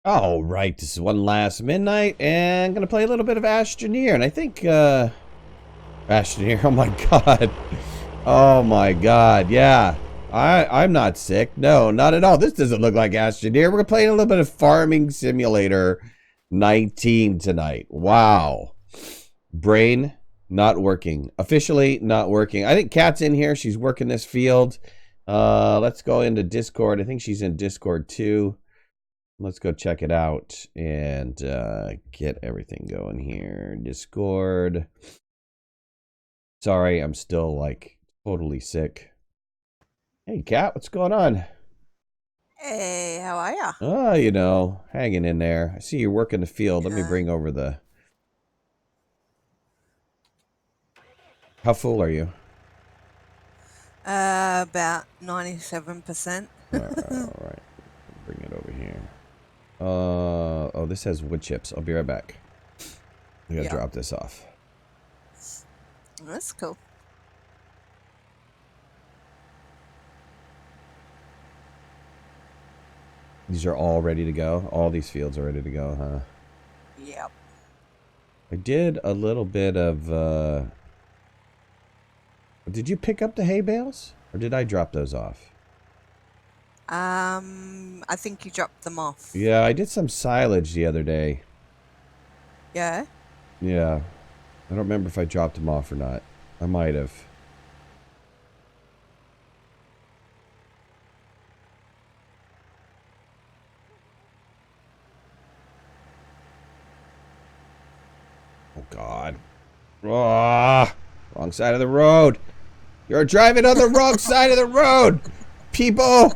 All right, this is One Last Midnight, and I'm gonna play a little bit of Astroneer, and I think Astroneer. Oh my god, oh my god, yeah. I'm not sick. No, not at all. This doesn't look like Astroneer. We're playing a little bit of Farming Simulator 19 tonight. Wow, brain not working. Officially not working. I think Kat's in here. She's working this field. Let's go into Discord. I think she's in Discord too. Let's go check it out and get everything going here. Discord. Sorry, I'm still like totally sick. Hey, Kat, what's going on? Hey, how are ya? Oh, hanging in there. I see you're working the field. Let me Yeah. bring over the. How full are you? About 97%. All right, bring it over here. Oh, this has wood chips. I'll be right back. I gotta Yeah, drop this off. that's cool. These are all ready to go. All these fields are ready to go, huh? Yep. I did a little bit of did you pick up the hay bales? Or did I drop those off? I think you dropped them off. Yeah, I did some silage the other day. Yeah? Yeah. I don't remember if I dropped them off or not. I might have. Oh, God. Ah, wrong side of the road. You're driving on the wrong side of the road, people.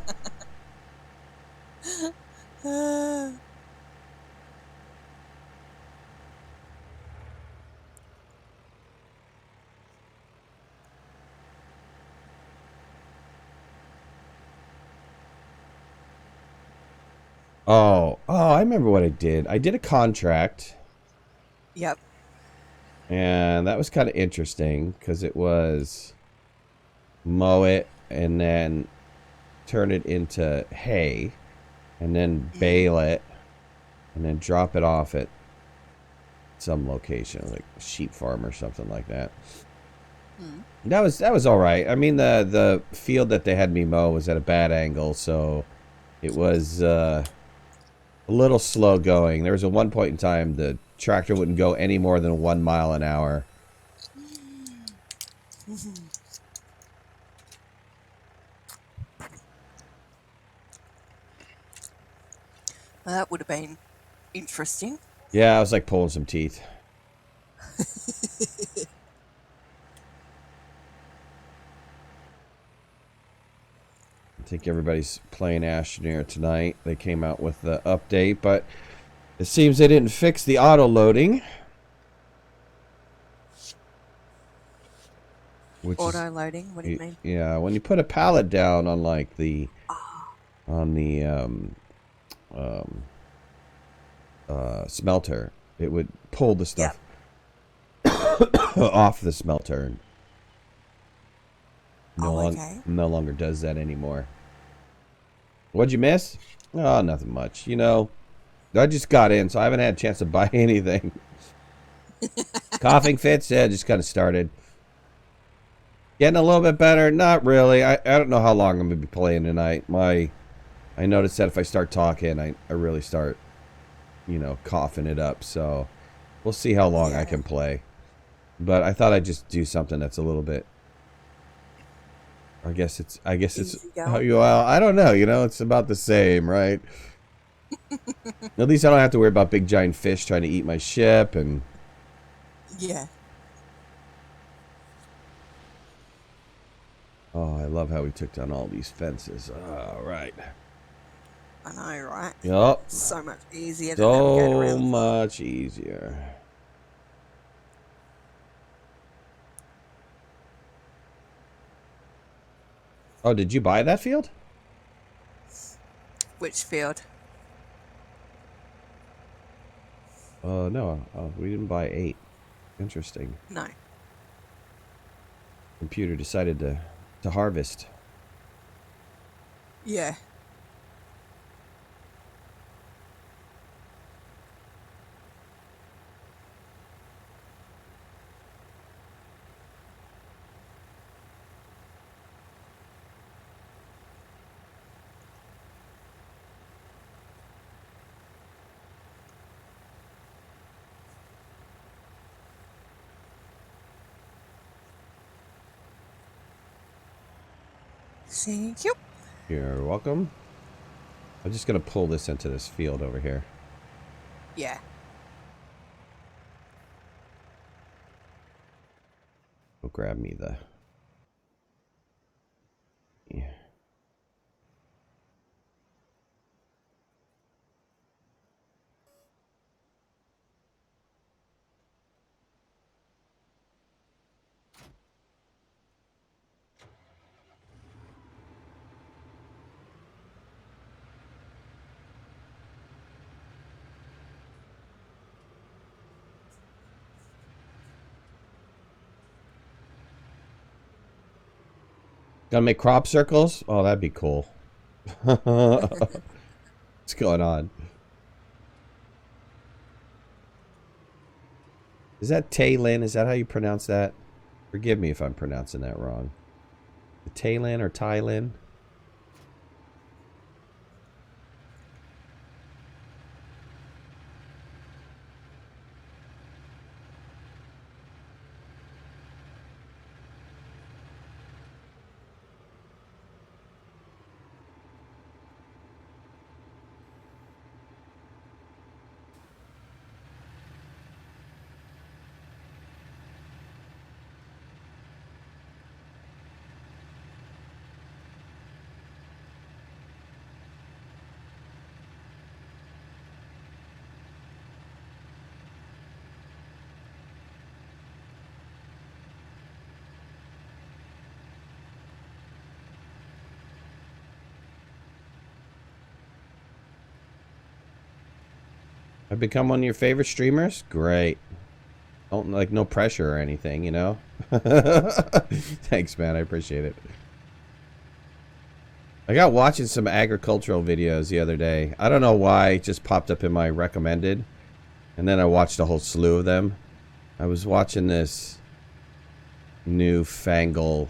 Uh, I remember what I did. I did a contract. yep. And that was kind of interesting because it was mow it and then turn it into hay and then Mm. bale it and then drop it off at some location like a sheep farm or something like that. Mm. That was all right. I mean the field that they had me mow was at a bad angle, so it was a little slow going. There was a one point in time the tractor wouldn't go any more than 1 mile an hour. Well, that would have been interesting. Yeah, I was like pulling some teeth. I think everybody's playing Astroneer tonight. They came out with the update, but it seems they didn't fix the auto loading, which is Auto loading, what do you mean? yeah. When you put a pallet down on like the Oh, on the um, smelter, it would pull the yep. stuff off the smelter. And Oh, okay. no longer does that anymore. What'd you miss? Oh, nothing much. I just got in, so I haven't had a chance to buy anything. Coughing fits, yeah, just kind of started. Getting a little bit better, not really. I don't know how long I'm gonna be playing tonight. I noticed that if I start talking, I really start, coughing it up. So we'll see how long I Yeah. can play. But I thought I'd just do something that's a little bit. I guess it's. Easy Oh, going. well, I don't know. It's about the same, right? At least I don't have to worry about big giant fish trying to eat my ship and. Yeah. Oh, I love how we took down all these fences. All right. I know, right? Yup. So much easier to navigate So around. much easier. Oh, did you buy that field? Which field? No. Oh, we didn't buy 8. Interesting. No. Computer decided to harvest. Yeah. Thank you. You're welcome. I'm just going to pull this into this field over here. Yeah. Go grab me the... Yeah. Gonna make crop circles? Oh, that'd be cool. What's going on? Is that Taylin? Is that how you pronounce that? Forgive me if I'm pronouncing that wrong. Taylin or Tylin? I've become one of your favorite streamers? Great. Don't, like, no pressure or anything, you know? Thanks, man. I appreciate it. I got watching some agricultural videos the other day. I don't know why. It just popped up in my recommended. And then I watched a whole slew of them. I was watching this newfangle.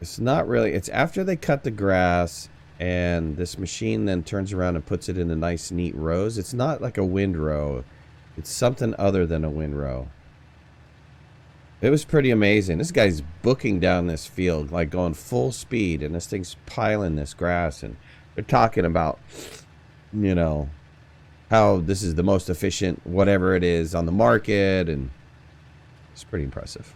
It's not really. It's after they cut the grass. And this machine then turns around and puts it in a nice, neat rows. It's not like a windrow. It's something other than a windrow. It was pretty amazing. This guy's booking down this field, like going full speed. And this thing's piling this grass. And they're talking about, you know, how this is the most efficient whatever it is on the market. And it's pretty impressive.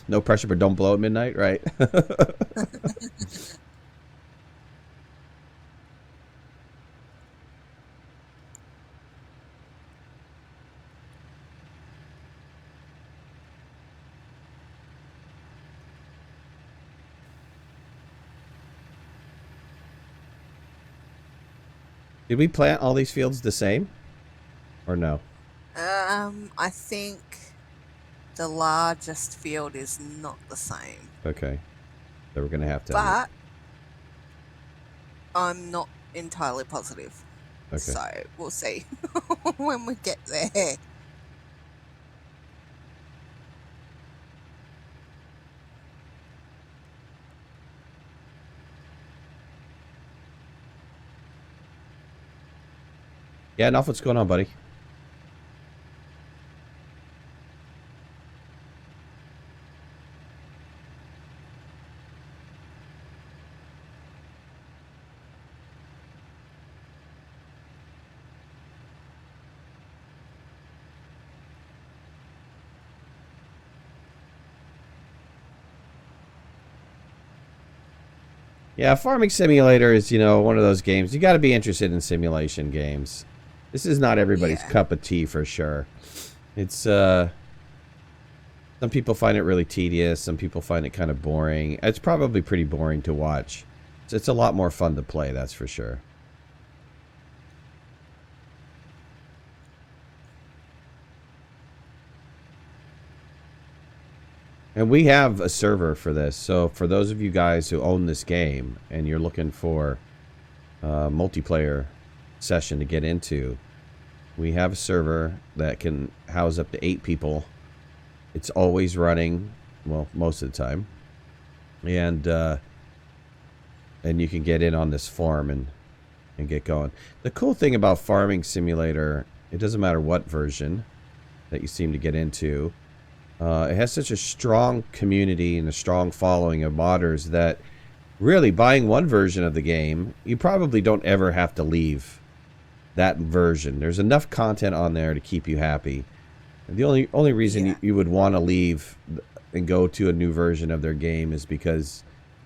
No pressure, but don't blow at midnight, right? Did we plant all these fields the same? Or no? I think the largest field is not the same. Okay. So we're going to have to... But I'm not entirely positive. Okay. So we'll see when we get there. Yeah, enough. What's going on, buddy? Yeah, Farming Simulator is, you know, one of those games. You got to be interested in simulation games. This is not everybody's cup of tea for sure. It's, some people find it really tedious. Some people find it kind of boring. It's probably pretty boring to watch. It's a lot more fun to play, that's for sure. And we have a server for this, so for those of you guys who own this game and you're looking for a multiplayer session to get into, We have a server that can house up to 8 people. It's always running, well, most of the time. And you can get in on this farm and get going. The cool thing about Farming Simulator, it doesn't matter what version that you seem to get into, it has such a strong community and a strong following of modders that really buying one version of the game, you probably don't ever have to leave that version. There's enough content on there to keep you happy. And the only reason you would want to leave and go to a new version of their game is because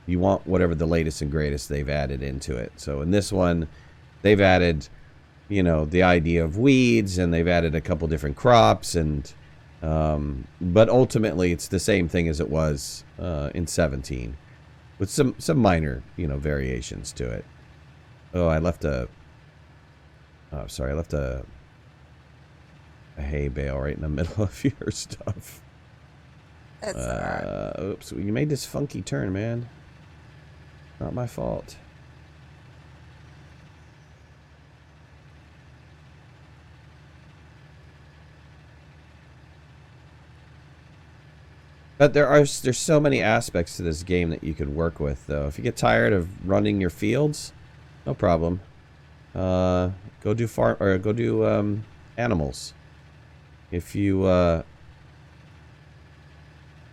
you want whatever the latest and greatest they've added into it. So in this one, they've added, you know, the idea of weeds, and they've added a couple different crops, and but ultimately it's the same thing as it was in 17, with some minor, you know, variations to it. Oh, I left a hay bale right in the middle of your stuff. That's alright. Oops, you made this funky turn, man. Not my fault. But there's so many aspects to this game that you could work with, though. If you get tired of running your fields, no problem. Go do animals. If you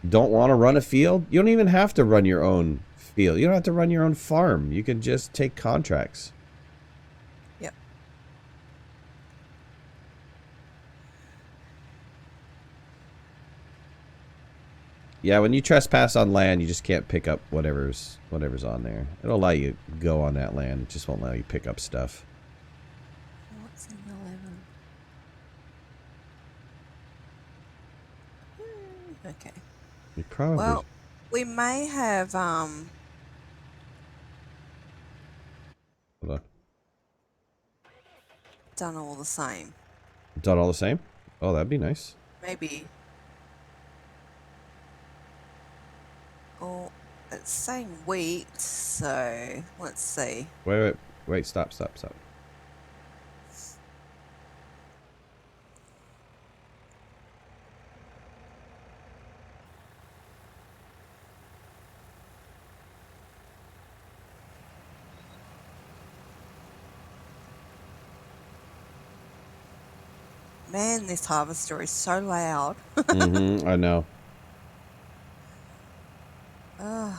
don't want to run a field, you don't even have to run your own field. You don't have to run your own farm. You can just take contracts. Yep. Yeah, when you trespass on land, you just can't pick up whatever's on there. It'll allow you to go on that land. It just won't allow you to pick up stuff. What's in 11? Okay. You probably... Well, we may have Hold on. done all the same. Done all the same? Oh, that'd be nice. Maybe. Oh, it's saying wheat, so let's see. Wait, stop. Man, this harvester is so loud. Mm-hmm, I know. Ugh.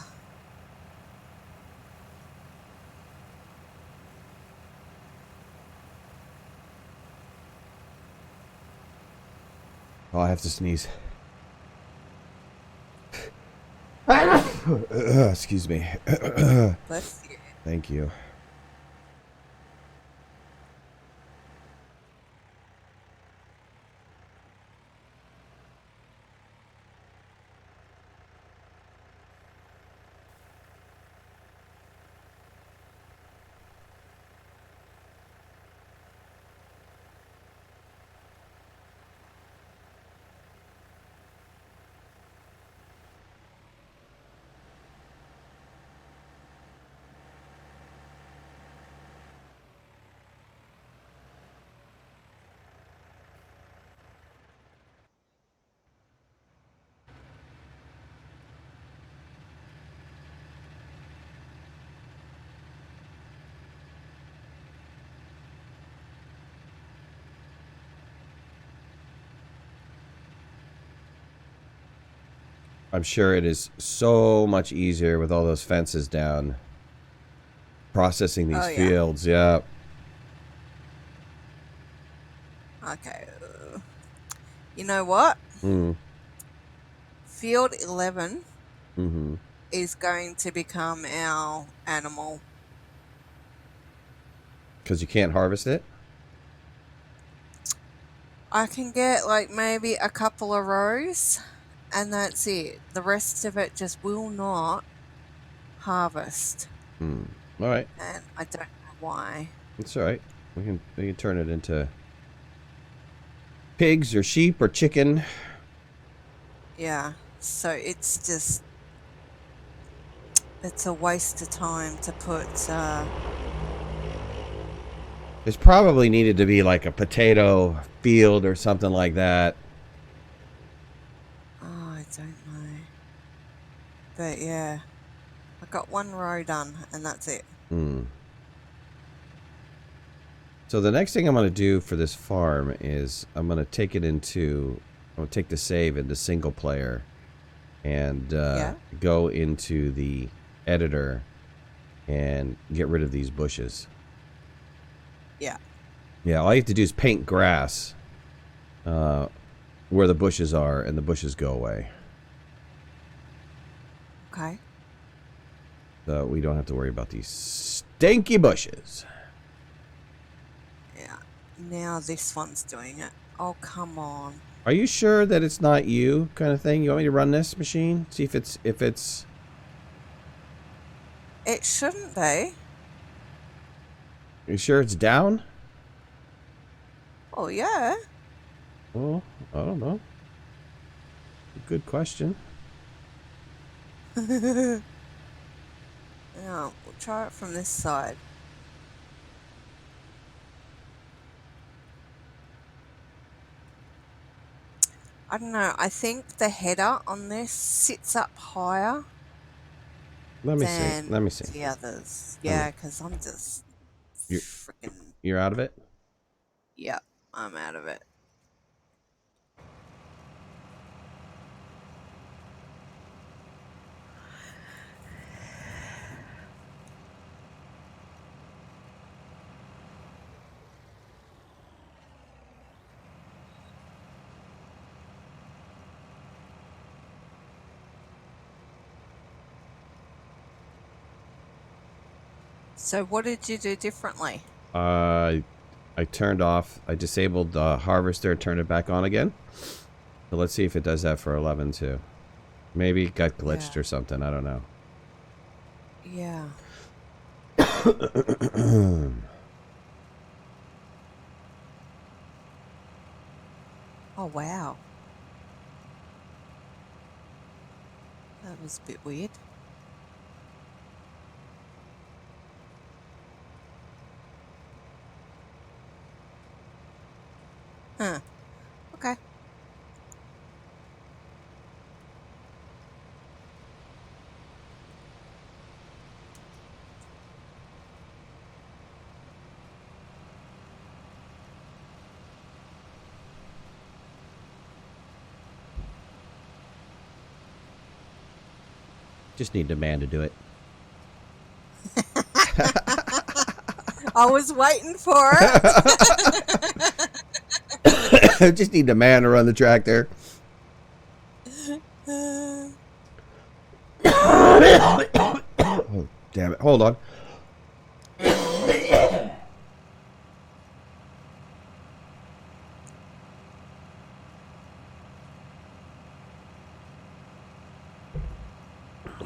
Oh, I have to sneeze. Excuse me. Bless you. Thank you. I'm sure it is so much easier with all those fences down. Processing these fields, yeah. Okay. You know what? Mm. Field 11 Mm-hmm. is going to become our animal. Because you can't harvest it? I can get like maybe a couple of rows, and that's it. The rest of it just will not harvest. Hmm. All right. And I don't know why. It's all right. We can turn it into pigs or sheep or chicken. Yeah. So it's just, it's a waste of time to put There's probably needed to be like a potato field or something like that. Oh, I don't know. But yeah, I got one row done and that's it. Hmm. So the next thing I'm going to do for this farm is I'm going to take it into... I'm going to take the save into single player and Yeah. go into the editor and get rid of these bushes. Yeah. Yeah, all you have to do is paint grass where the bushes are, and the bushes go away. Okay. So we don't have to worry about these stinky bushes. Yeah. Now this one's doing it. Oh, come on. Are you sure that it's not you kind of thing? You want me to run this machine? See if it's... It shouldn't be. You sure it's down? Oh, yeah. Well, I don't know. Good question. Now, we'll try it from this side. I don't know. I think the header on this sits up higher Let me see. than Let me see. the others. Let me. Yeah, because I'm just You're, freaking... you're out of it? Yep, I'm out of it. So what did you do differently? I turned off. I disabled the harvester, turned it back on again. So let's see if it does that for 11 too. Maybe it got glitched or something. I don't know. Yeah. Oh, wow. That was a bit weird. Huh. Okay. Just need a man to do it. I was waiting for it. Just need a man to run the tractor. Oh, damn it. Hold on.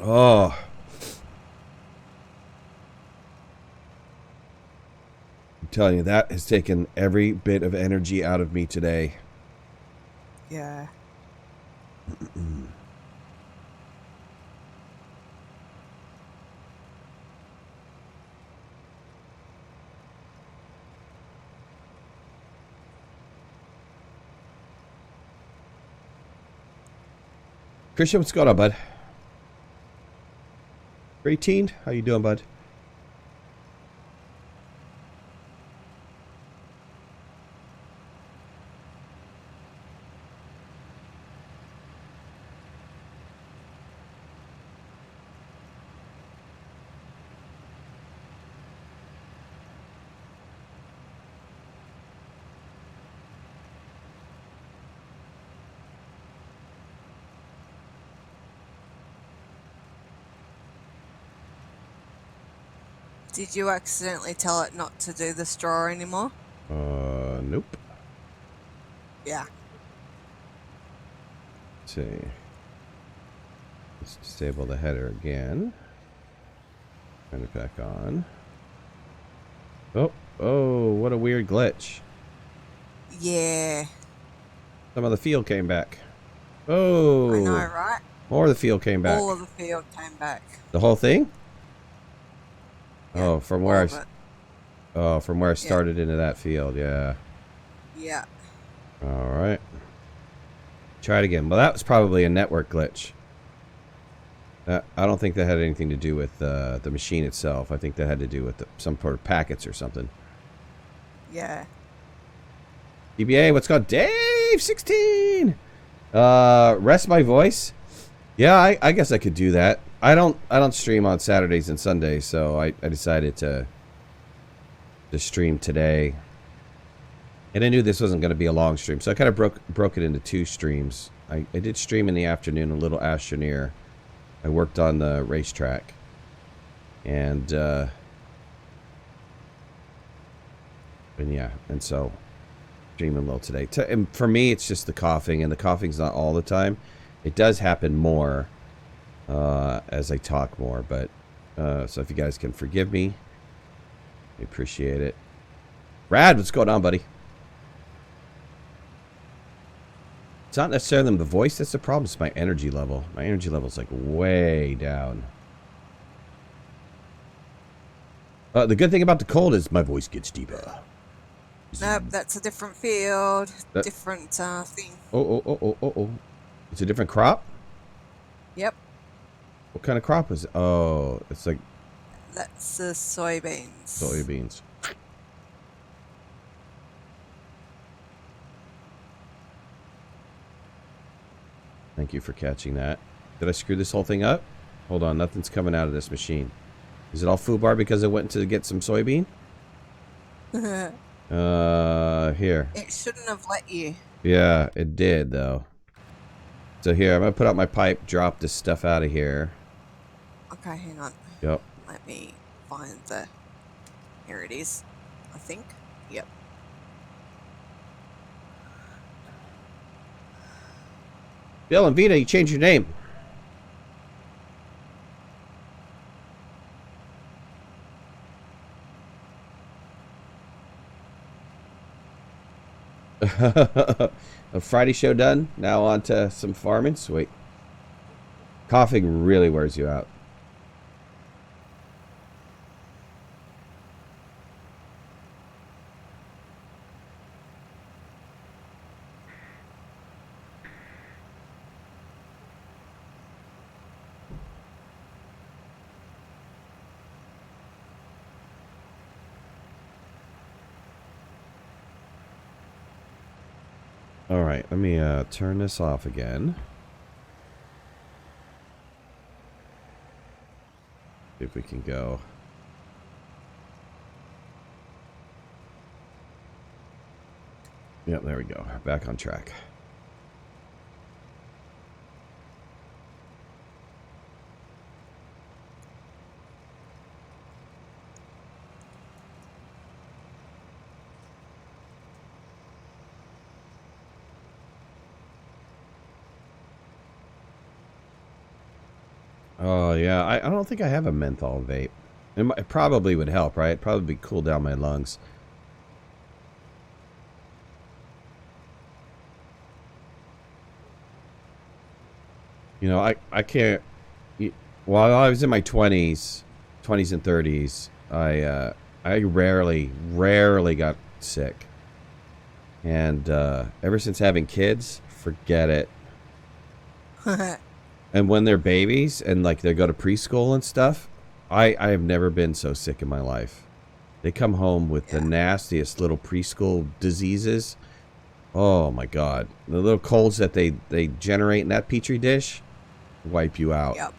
Oh. I'm telling you, that has taken every bit of energy out of me today. Yeah. Christian, what's going on, bud? 18? How you doing, bud? Did you accidentally tell it not to do the straw anymore? Nope. Yeah. Let's see. Let's disable the header again. Turn it back on. Oh, what a weird glitch. Yeah. Some of the field came back. Oh. I know, right? More of the field came back. All of the field came back. The whole thing? Yeah, Oh, from all where of I... it. Oh, from where I Yeah. started into that field, yeah. Yeah. Alright. Try it again. Well, that was probably a network glitch. I don't think that had anything to do with the machine itself. I think that had to do with some sort of packets or something. Yeah. DBA, what's called Dave 16. Rest my voice. Yeah, I guess I could do that. I don't stream on Saturdays and Sundays, so I decided to stream today. And I knew this wasn't going to be a long stream, so I kind of broke it into 2 streams. I did stream in the afternoon, a little Astroneer. I worked on the racetrack. And yeah, and so streaming a little today. And for me, it's just the coughing, and the coughing's not all the time. It does happen more as I talk more, but so if you guys can forgive me, I appreciate it. Brad, what's going on, buddy? It's not necessarily the voice that's the problem, it's my energy level. My energy level's like way down. The good thing about the cold is my voice gets deeper. Nope, that's a different field. Different thing. Oh. It's a different crop? Yep. What kind of crop is it? Oh, it's like... That's the soybeans. Soybeans. Thank you for catching that. Did I screw this whole thing up? Hold on, nothing's coming out of this machine. Is it all foobar because I went to get some soybean? Here. It shouldn't have let you. Yeah, it did, though. So here, I'm going to put out my pipe, drop this stuff out of here. Okay, hang on. Yep. Let me find the... Here it is, I think. Yep. Bill and Vita, you changed your name. A Friday show done. Now on to some farming. Sweet. Coughing really wears you out. Alright, let me turn this off again. See if we can go. Yep, there we go. Back on track. Oh, yeah. I don't think I have a menthol vape. It probably would help, right? It'd probably cool down my lungs. You know, I can't... While I was in my 20s and 30s, I rarely got sick. And ever since having kids, forget it. And when they're babies and like they go to preschool and stuff, I have never been so sick in my life. They come home with the nastiest little preschool diseases. Oh my God. The little colds that they generate in that petri dish wipe you out. Yep.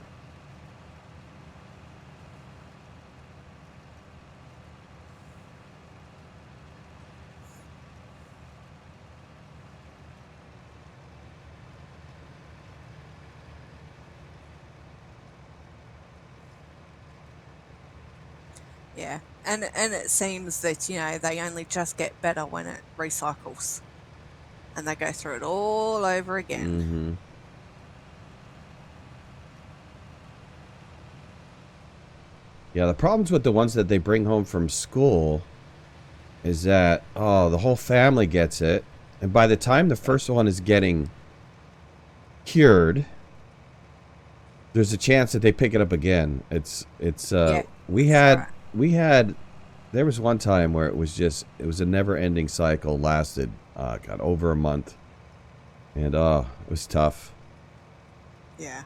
Yeah, and it seems that, you know, they only just get better when it recycles. And they go through it all over again. Mm-hmm. Yeah, the problems with the ones that they bring home from school is that, oh, the whole family gets it. And by the time the first one is getting cured, there's a chance that they pick it up again. We had There was one time where it was a never-ending cycle, lasted, God, over a month. And, it was tough. Yeah.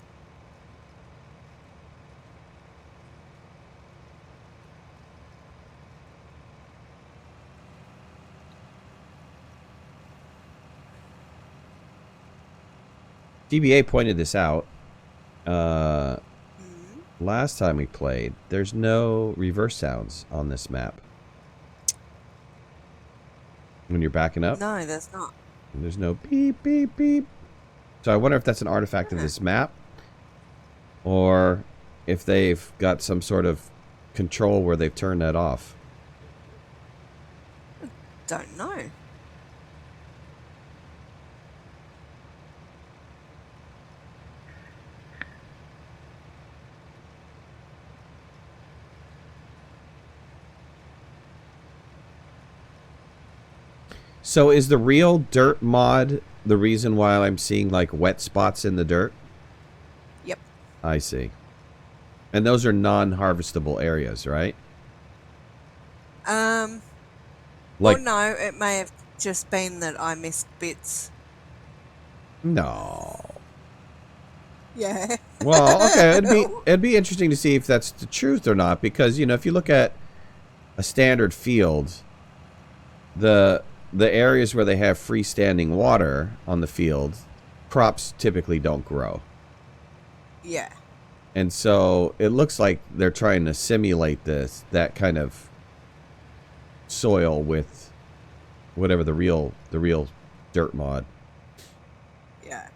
DBA pointed this out. Mm. Last time we played, there's no reverse sounds on this map. When you're backing up, No, there's not. there's no beep, beep, beep. So I wonder if that's an artifact of this map, or if they've got some sort of control where they've turned that off. Don't know. So is the real dirt mod the reason why I'm seeing like wet spots in the dirt? Yep. I see. And those are non-harvestable areas, right? Well, no, it may have just been that I missed bits. No. Yeah. Well, okay, it'd be interesting to see if that's the truth or not, because you know, if you look at a standard field, the areas where they have freestanding water on the field, crops typically don't grow. Yeah. And so it looks like they're trying to simulate that kind of soil with whatever the real dirt mod. Yeah.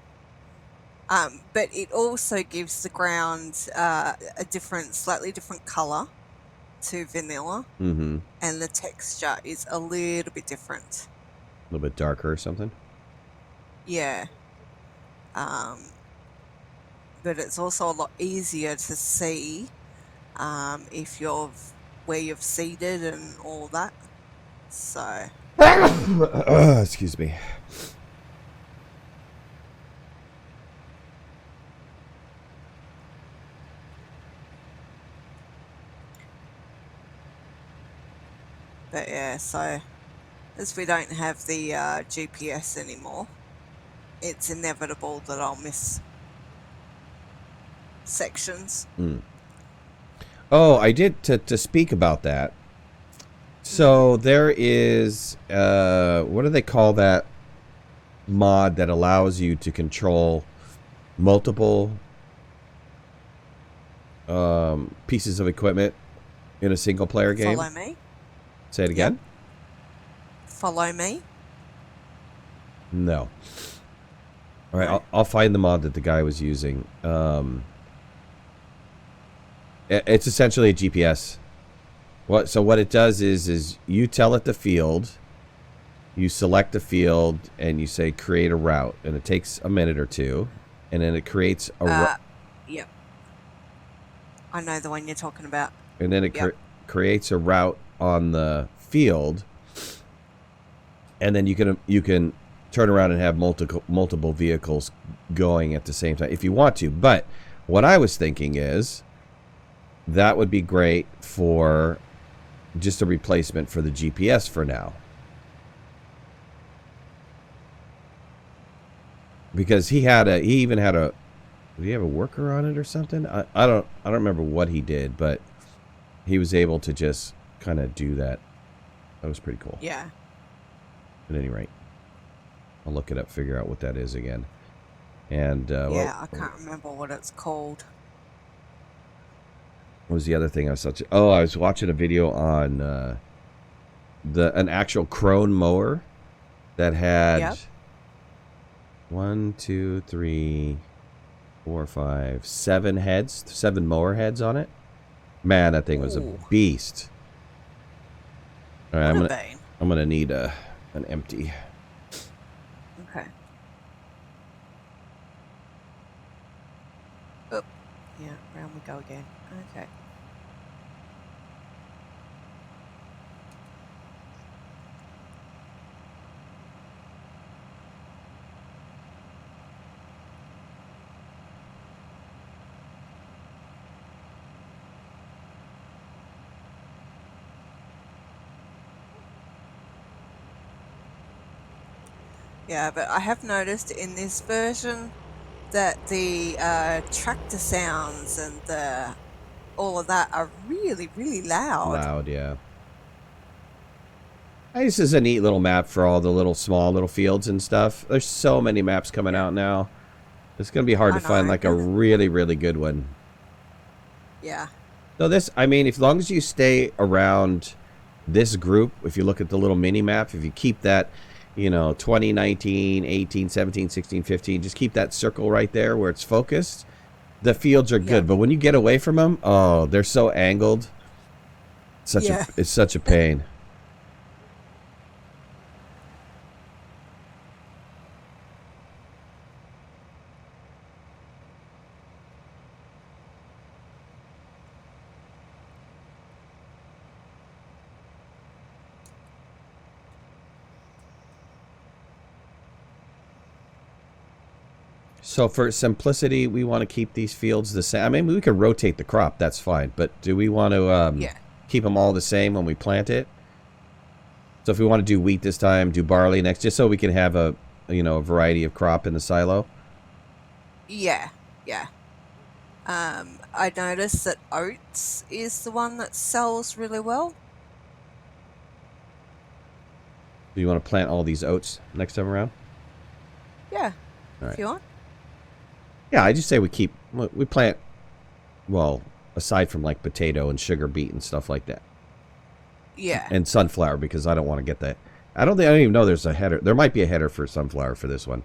But it also gives the ground a slightly different color to vanilla, Mm-hmm. and the texture is a little bit different. A little bit darker or something. Yeah. But it's also a lot easier to see if where you've seeded and all that. So. Excuse me. But yeah, so as we don't have the GPS anymore, it's inevitable that I'll miss sections. Mm. Oh, I did to speak about that. So there is what do they call that mod that allows you to control multiple pieces of equipment in a single player game? Follow me. Say it again. Yep. Follow me. No. All right, No. I'll find the mod that the guy was using. It's essentially a GPS. So what it does is you tell it the field, you select the field, and you say create a route, and it takes a minute or two, and then it creates a route. Yep. I know the one you're talking about. And then it creates a route on the field, and then you can turn around and have multiple vehicles going at the same time if you want to. But what I was thinking is that would be great for just a replacement for the GPS for now, because he even had a did he have a worker on it or something? I don't remember what he did, but he was able to just kind of do that. That was pretty cool. Yeah. At any rate, I'll look it up, figure out what that is again. And I can't remember what it's called. What was the other thing I was I was watching a video on an actual crone mower that had 1, 2, 3, 4, 5, 7 heads, 7 mower heads on it. Man, that thing was a beast. All right, I'm gonna need an empty. Okay. Oh, yeah, round we go again. Okay. Yeah, but I have noticed in this version that the tractor sounds and all of that are really, really loud. Loud, yeah. This is a neat little map for all the little small little fields and stuff. There's so many maps coming Yeah, out now. It's going to be hard I to find like a know. really, really good one. Yeah, So this, I mean, as long as you stay around this group, if you look at the little mini map, if you keep that, 2019, 18, 17, 16, 15, just keep that circle right there where it's focused, the fields are yep, good. But when you get away from them, oh, they're so angled. yeah. It's such a pain. So for simplicity, we want to keep these fields the same. I mean, we could rotate the crop. That's fine. But do we want to Yeah. keep them all the same when we plant it? So if we want to do wheat this time, do barley next, just so we can have a variety of crop in the silo. Yeah, yeah. I noticed that oats is the one that sells really well. Do you want to plant all these oats next time around? Yeah, All if right. you want. Yeah, I just say we plant, well, aside from like potato and sugar beet and stuff like that. Yeah. And sunflower, because I don't want to get that. I don't even know there's a header. There might be a header for sunflower for this one.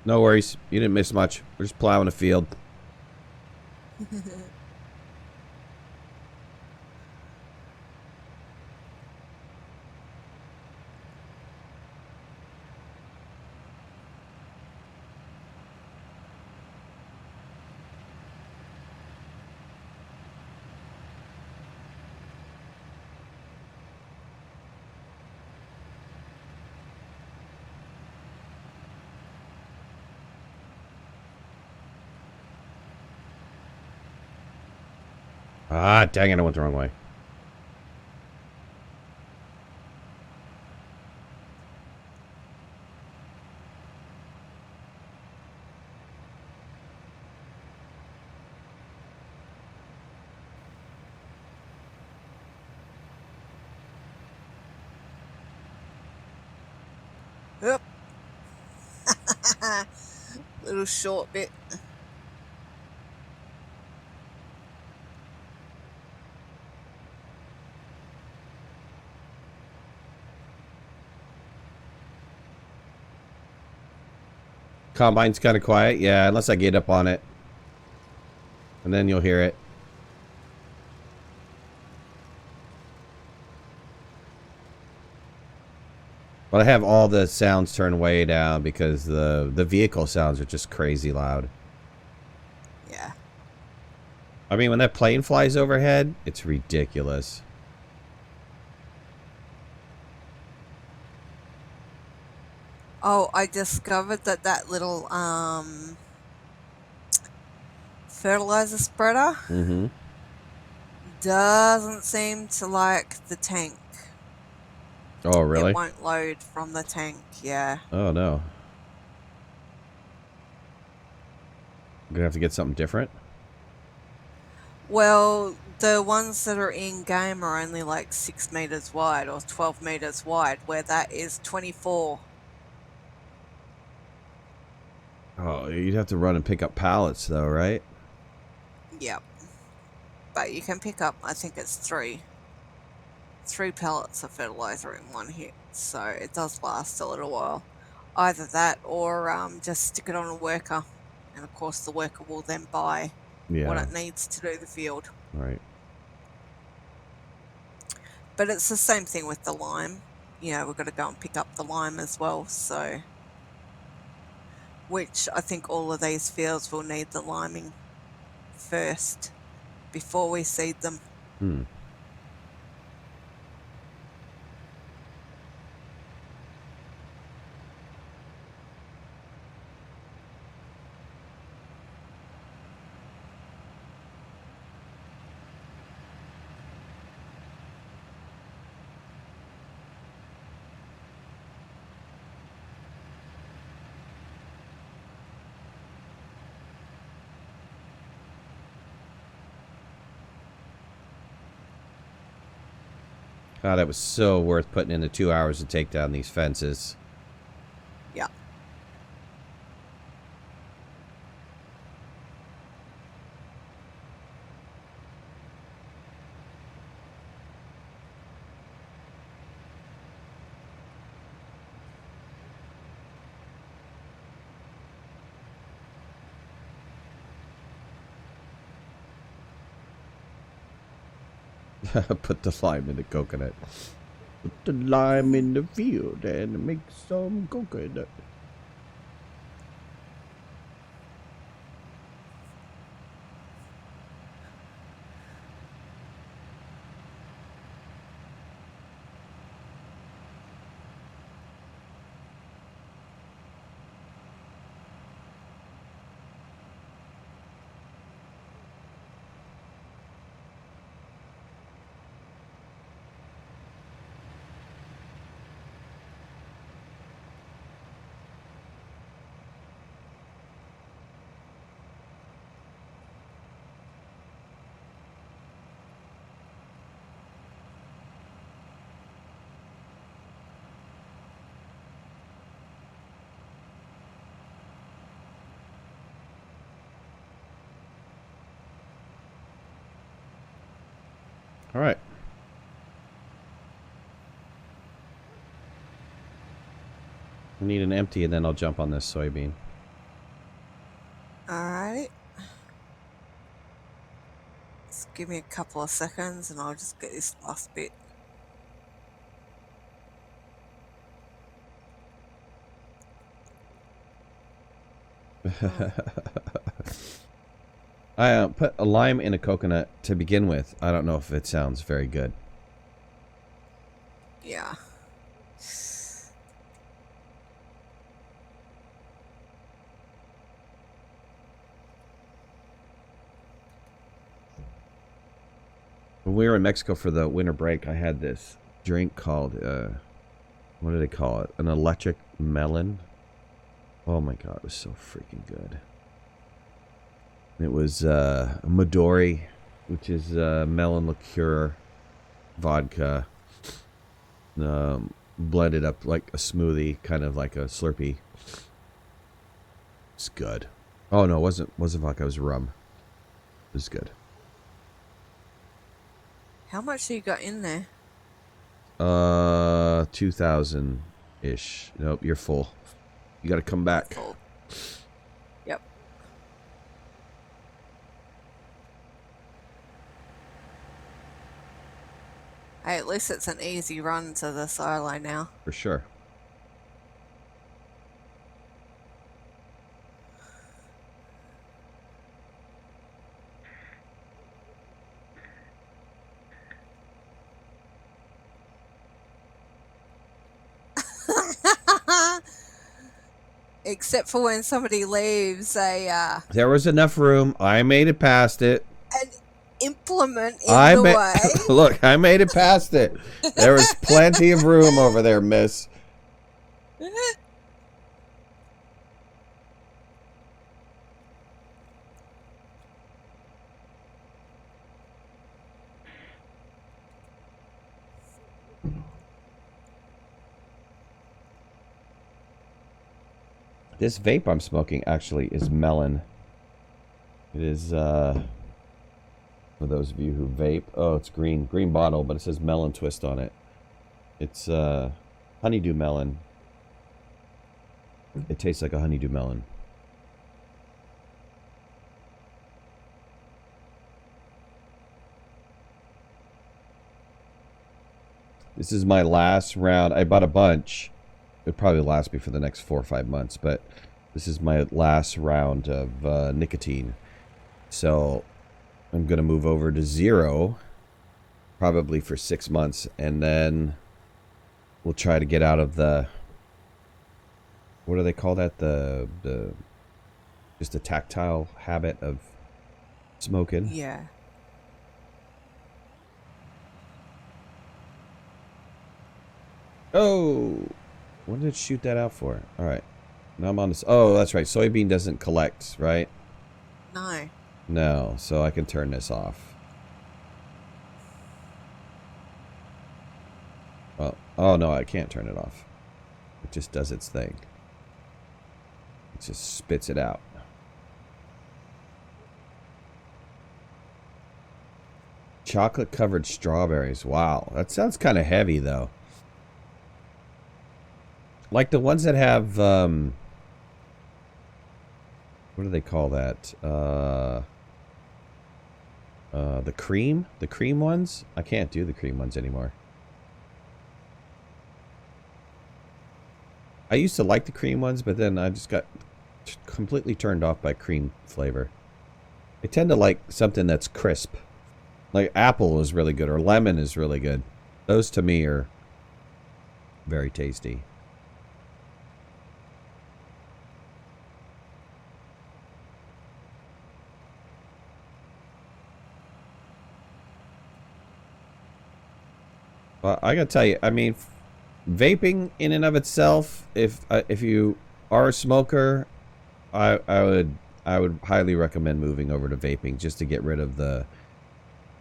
No worries. You didn't miss much. We're just plowing a field. Ah, dang it, I went the wrong way. Yep. Little short bit. Combine's kind of quiet. Yeah, unless I get up on it. And then you'll hear it. But I have all the sounds turned way down because the vehicle sounds are just crazy loud. Yeah. I mean, when that plane flies overhead, it's ridiculous. Oh, I discovered that little fertilizer spreader Mm-hmm. doesn't seem to like the tank. Oh, It really? won't load from the tank, yeah. Oh, no. I'm gonna have to get something different. Well, the ones that are in game are only like 6 meters wide or 12 meters wide, where that is 24. Oh, you'd have to run and pick up pallets, though, right? Yep. But you can pick up, I think it's three pellets of fertilizer in one hit, so it does last a little while. Either that or just stick it on a worker, and of course the worker will then buy what Yeah. it needs to do the field. Right. But it's the same thing with the lime. You know, we've got to go and pick up the lime as well. So, which I think all of these fields will need the liming first before we seed them. Hmm. God, it was so worth putting in the 2 hours to take down these fences. Yeah. Put the lime in the coconut. Put the lime in the field and make some coconut. All right. I need an empty and then I'll jump on this soybean. Alright. Just give me a couple of seconds and I'll just get this last bit. I put a lime in a coconut to begin with. I don't know if it sounds very good. Yeah. When we were in Mexico for the winter break, I had this drink called, what do they call it? An electric melon. Oh my god, it was so freaking good. It was Midori, which is melon liqueur, vodka, blended up like a smoothie, kind of like a Slurpee. It's good. Oh no, it wasn't vodka, it was rum. It was good. How much do you got in there? 2,000-ish. Nope, you're full. You gotta come back. Full. Yep. Hey, at least it's an easy run to the silo now. For sure. Except for when somebody leaves There was enough room. I made it past it. an implement in the way. Look, I made it past it. There was plenty of room over there, miss. This vape I'm smoking actually is melon. It is, for those of you who vape. Oh, it's green. Green bottle, but it says melon twist on it. It's, honeydew melon. It tastes like a honeydew melon. This is my last round. I bought a bunch. It'd probably last me for the next 4 or 5 months, but this is my last round of nicotine. So I'm going to move over to 0, probably for 6 months, and then we'll try to get out of the, what do they call that? Just the tactile habit of smoking. Yeah. Oh, what did it shoot that out for? All right. Now I'm on this. Oh, that's right. Soybean doesn't collect, right? No. No, so I can turn this off. Well, oh no, I can't turn it off. It just does its thing. It just spits it out. Chocolate covered strawberries. Wow, that sounds kind of heavy though. Like the ones that have, what do they call that? The cream ones? I can't do the cream ones anymore. I used to like the cream ones, but then I just got completely turned off by cream flavor. I tend to like something that's crisp. Like apple is really good, or lemon is really good. Those to me are very tasty. Well, I gotta tell you, I mean, vaping in and of itself, if you are a smoker, I would highly recommend moving over to vaping just to get rid of the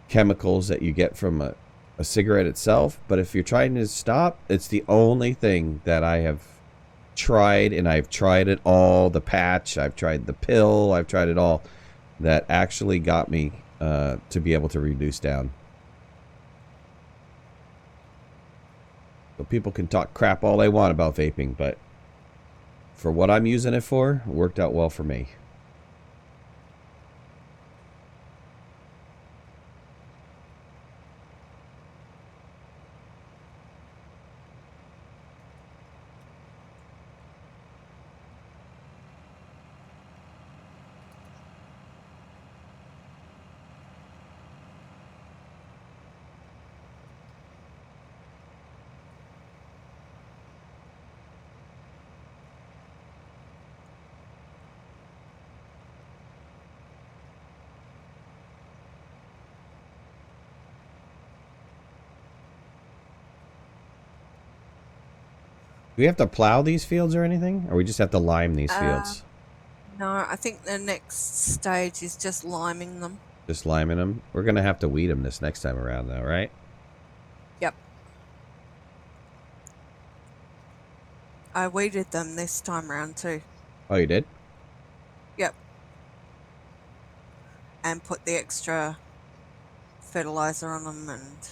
chemicals that you get from a cigarette itself. But if you're trying to stop, it's the only thing that I have tried, and I've tried it all, the patch, I've tried the pill, I've tried it all, that actually got me to be able to reduce down. So people can talk crap all they want about vaping, but for what I'm using it for, it worked out well for me. Do we have to plow these fields or anything? Or we just have to lime these fields? No, I think the next stage is just liming them. Just liming them? We're going to have to weed them this next time around though, right? Yep. I weeded them this time around too. Oh, you did? Yep. And put the extra fertilizer on them and...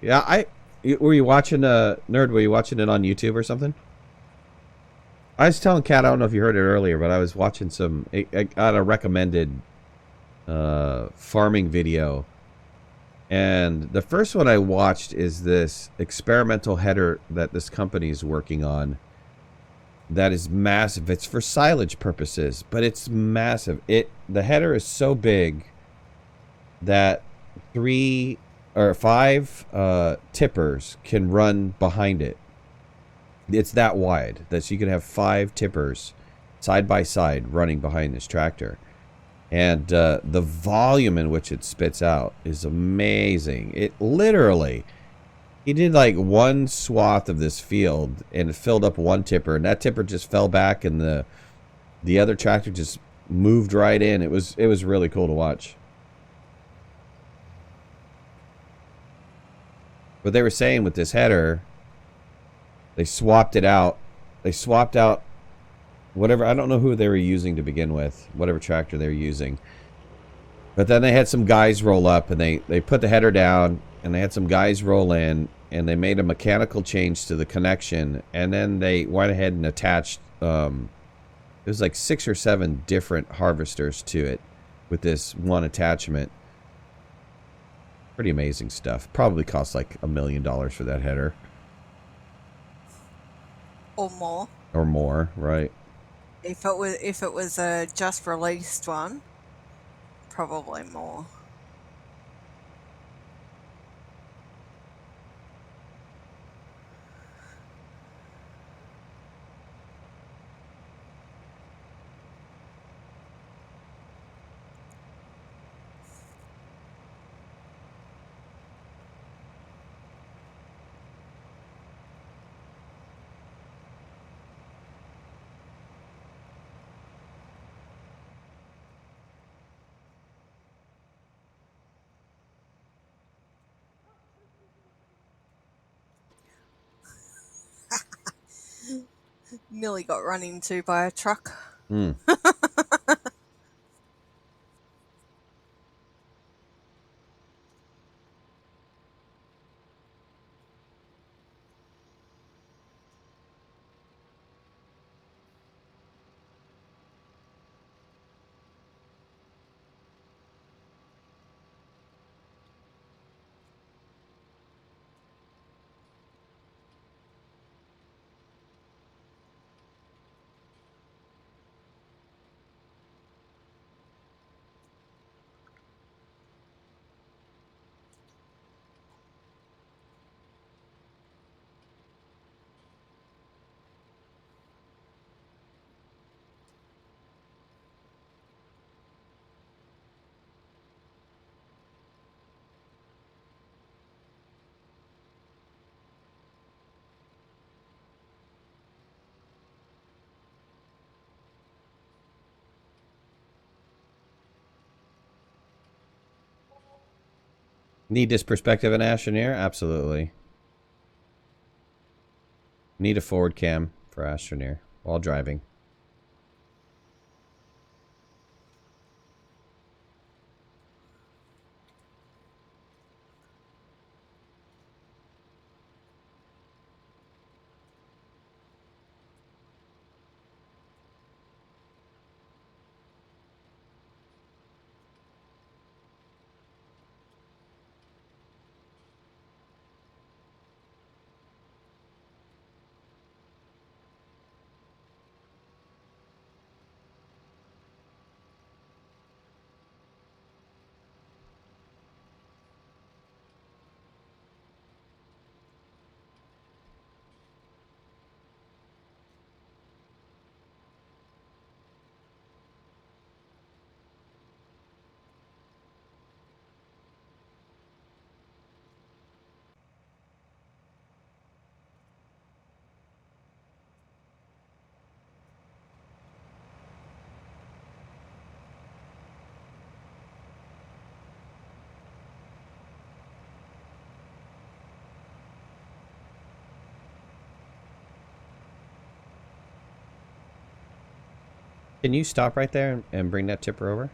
Yeah, were you watching Nerd, were you watching it on YouTube or something? I was telling Kat, I don't know if you heard it earlier, but I was watching I got a recommended farming video. And the first one I watched is this experimental header that this company is working on that is massive. It's for silage purposes, but it's massive. The header is so big that 3 or 5 tippers can run behind it. It's that wide that you can have 5 tippers side by side running behind this tractor. And the volume in which it spits out is amazing. It literally, he did like one swath of this field and it filled up one tipper, and that tipper just fell back, and the other tractor just moved right in. It was really cool to watch. But they were saying with this header, they swapped it out. They swapped out whatever. I don't know who they were using to begin with, whatever tractor they were using. But then they had some guys roll up, and they put the header down, and they had some guys roll in, and they made a mechanical change to the connection, and then they went ahead and attached, it was like 6 or 7 different harvesters to it with this one attachment. Pretty amazing stuff. Probably cost like $1 million for that header. Or more. Or more, right? If it was a just released one, probably more. Nearly got run into by a truck. Hmm. Need this perspective in Astroneer? Absolutely. Need a forward cam for Astroneer while driving. Can you stop right there and bring that tipper over? Do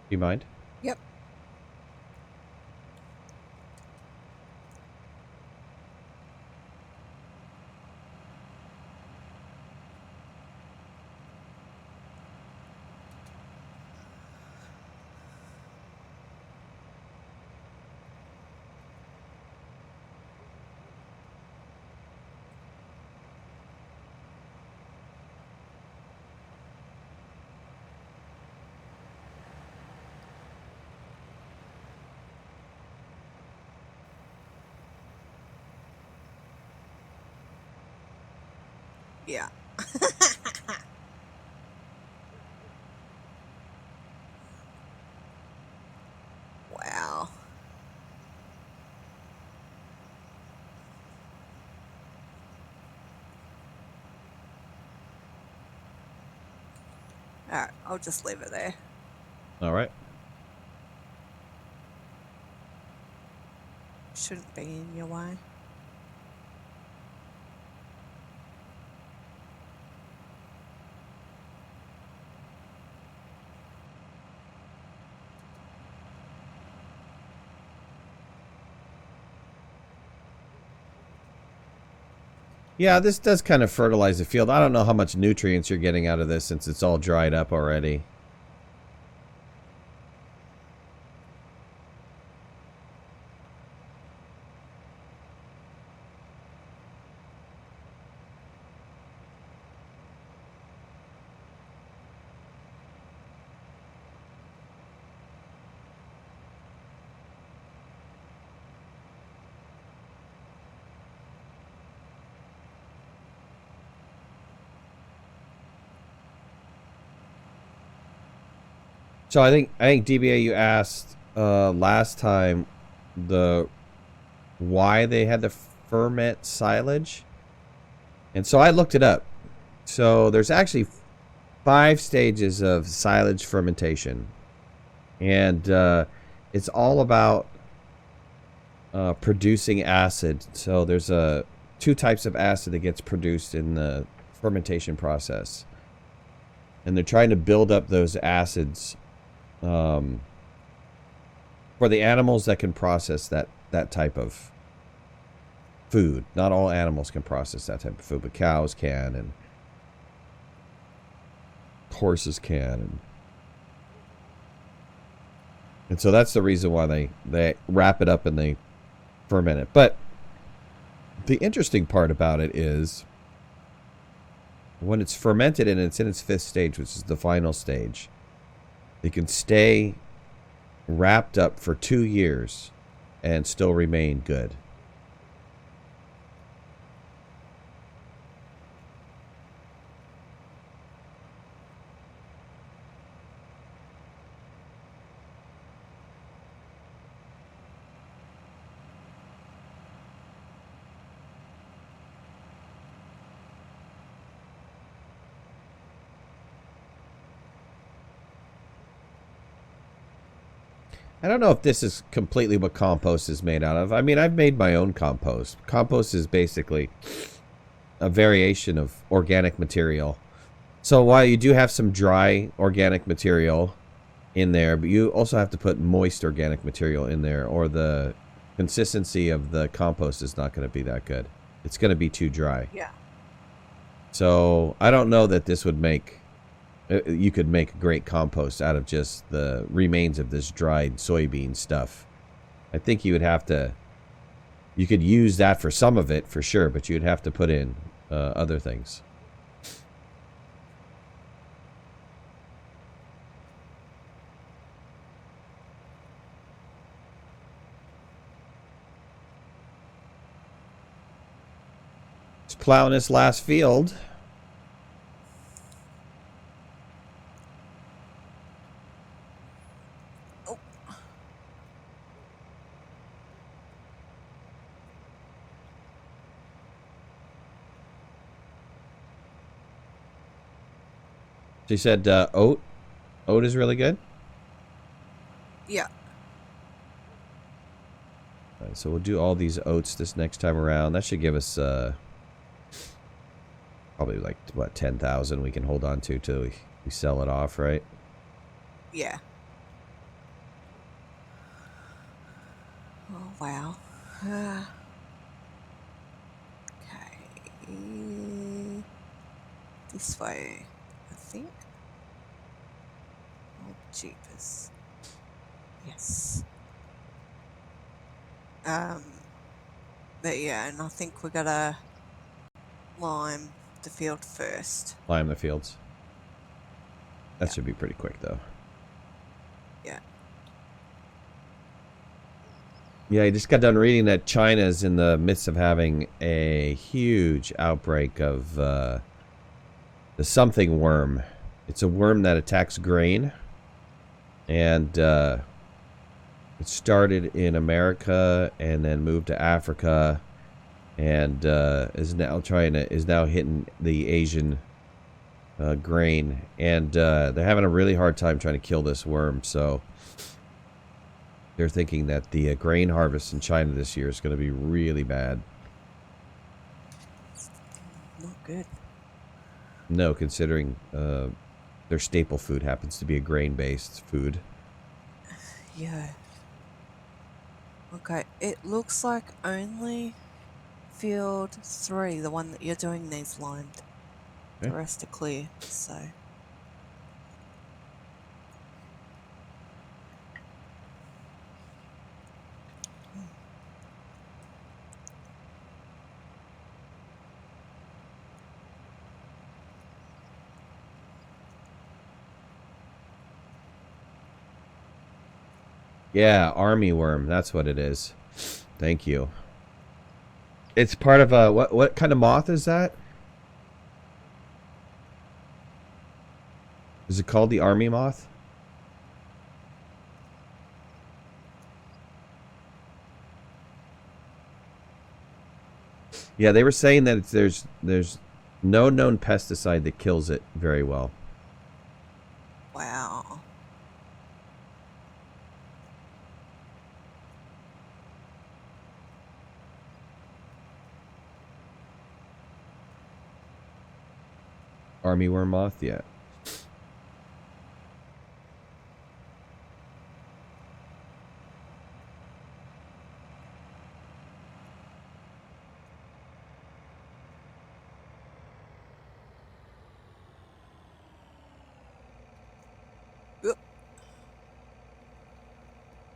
you mind? Yep. Yeah. Wow. Alright, I'll just leave it there. All right. Shouldn't be in your way. Yeah, this does kind of fertilize the field. I don't know how much nutrients you're getting out of this since it's all dried up already. So I think DBA, you asked last time the why they had to ferment silage, and so I looked it up. So there's actually 5 stages of silage fermentation, and it's all about producing acid. So there's 2 types of acid that gets produced in the fermentation process, and they're trying to build up those acids for the animals that can process that type of food. Not all animals can process that type of food, but cows can, and horses can, and so that's the reason why they wrap it up and they ferment it. But the interesting part about it is when it's fermented and it's in its 5th stage, which is the final stage, it can stay wrapped up for 2 years and still remain good. I don't know if this is completely what compost is made out of. I mean, I've made my own compost. Compost is basically a variation of organic material. So while you do have some dry organic material in there, but you also have to put moist organic material in there, or the consistency of the compost is not going to be that good. It's going to be too dry. Yeah. So I don't know that this would make... You could make great compost out of just the remains of this dried soybean stuff. I think you would have to... You could use that for some of it, for sure, but you'd have to put in other things. Just plowing this last field. She said oat. Oat is really good. Yeah. All right, so we'll do all these oats this next time around. That should give us probably like, what, 10,000 we can hold on to till we sell it off, right? Yeah. Oh, wow. Okay. This way, I think. Oh, jeepers. Yes. But yeah, and I think we gotta lime the field first. Lime the fields. That Yeah. should be pretty quick, though. Yeah. Yeah, I just got done reading that China's in the midst of having a huge outbreak of the something worm. It's a worm that attacks grain. And it started in America and then moved to Africa, and is now hitting the Asian grain, and they're having a really hard time trying to kill this worm. So they're thinking that the grain harvest in China this year is going to be really bad. Not good. No, considering their staple food happens to be a grain-based food. Yeah. Okay, it looks like only field 3, the one that you're doing, needs lined. Okay. The rest are clear, so... Yeah, army worm. That's what it is. Thank you. It's part of a... What kind of moth is that? Is it called the army moth? Yeah, they were saying that there's no known pesticide that kills it very well. Wow. Army worm moth, yeah.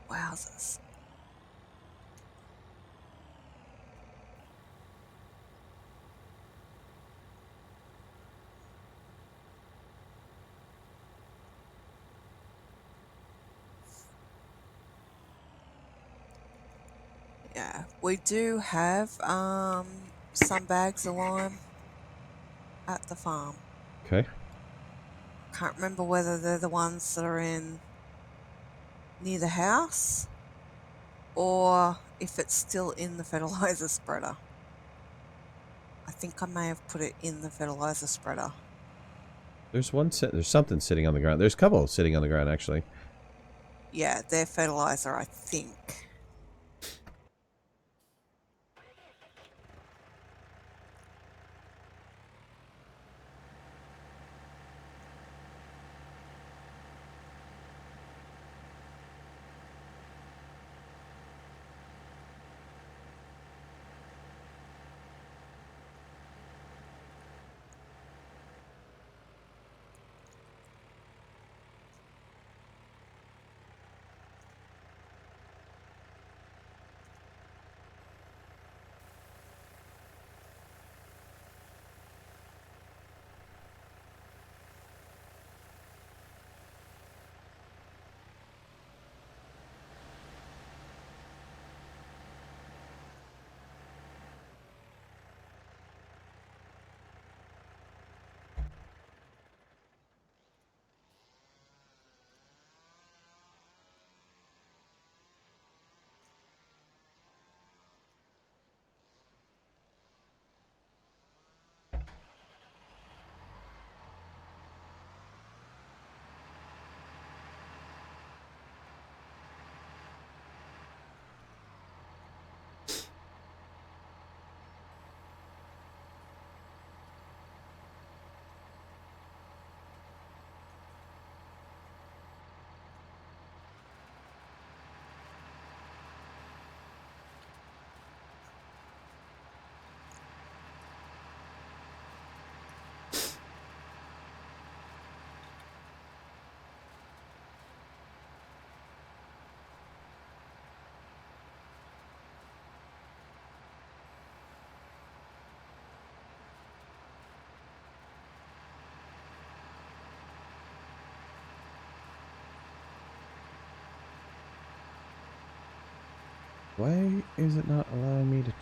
Wowzers. Yeah, we do have some bags of lime at the farm. Okay. Can't remember whether they're the ones that are in near the house or if it's still in the fertilizer spreader. I think I may have put it in the fertilizer spreader. There's something sitting on the ground. There's a couple sitting on the ground, actually. Yeah, they're fertilizer, I think. Why is it not allowing me to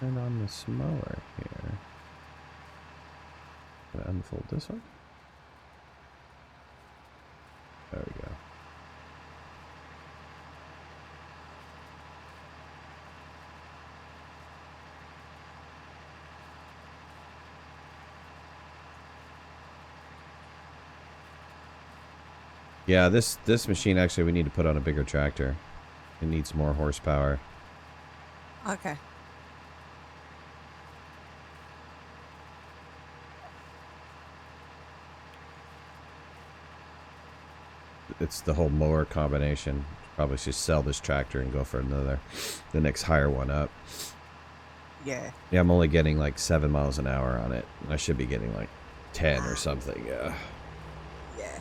turn on this mower here? Can I unfold this one? There we go. Yeah, this machine actually we need to put on a bigger tractor. It needs more horsepower. Okay. It's the whole mower combination. Probably should sell this tractor and go for the next higher one up. Yeah. Yeah, I'm only getting like 7 miles an hour on it. I should be getting like 10 or Ah, something. Yeah. yeah.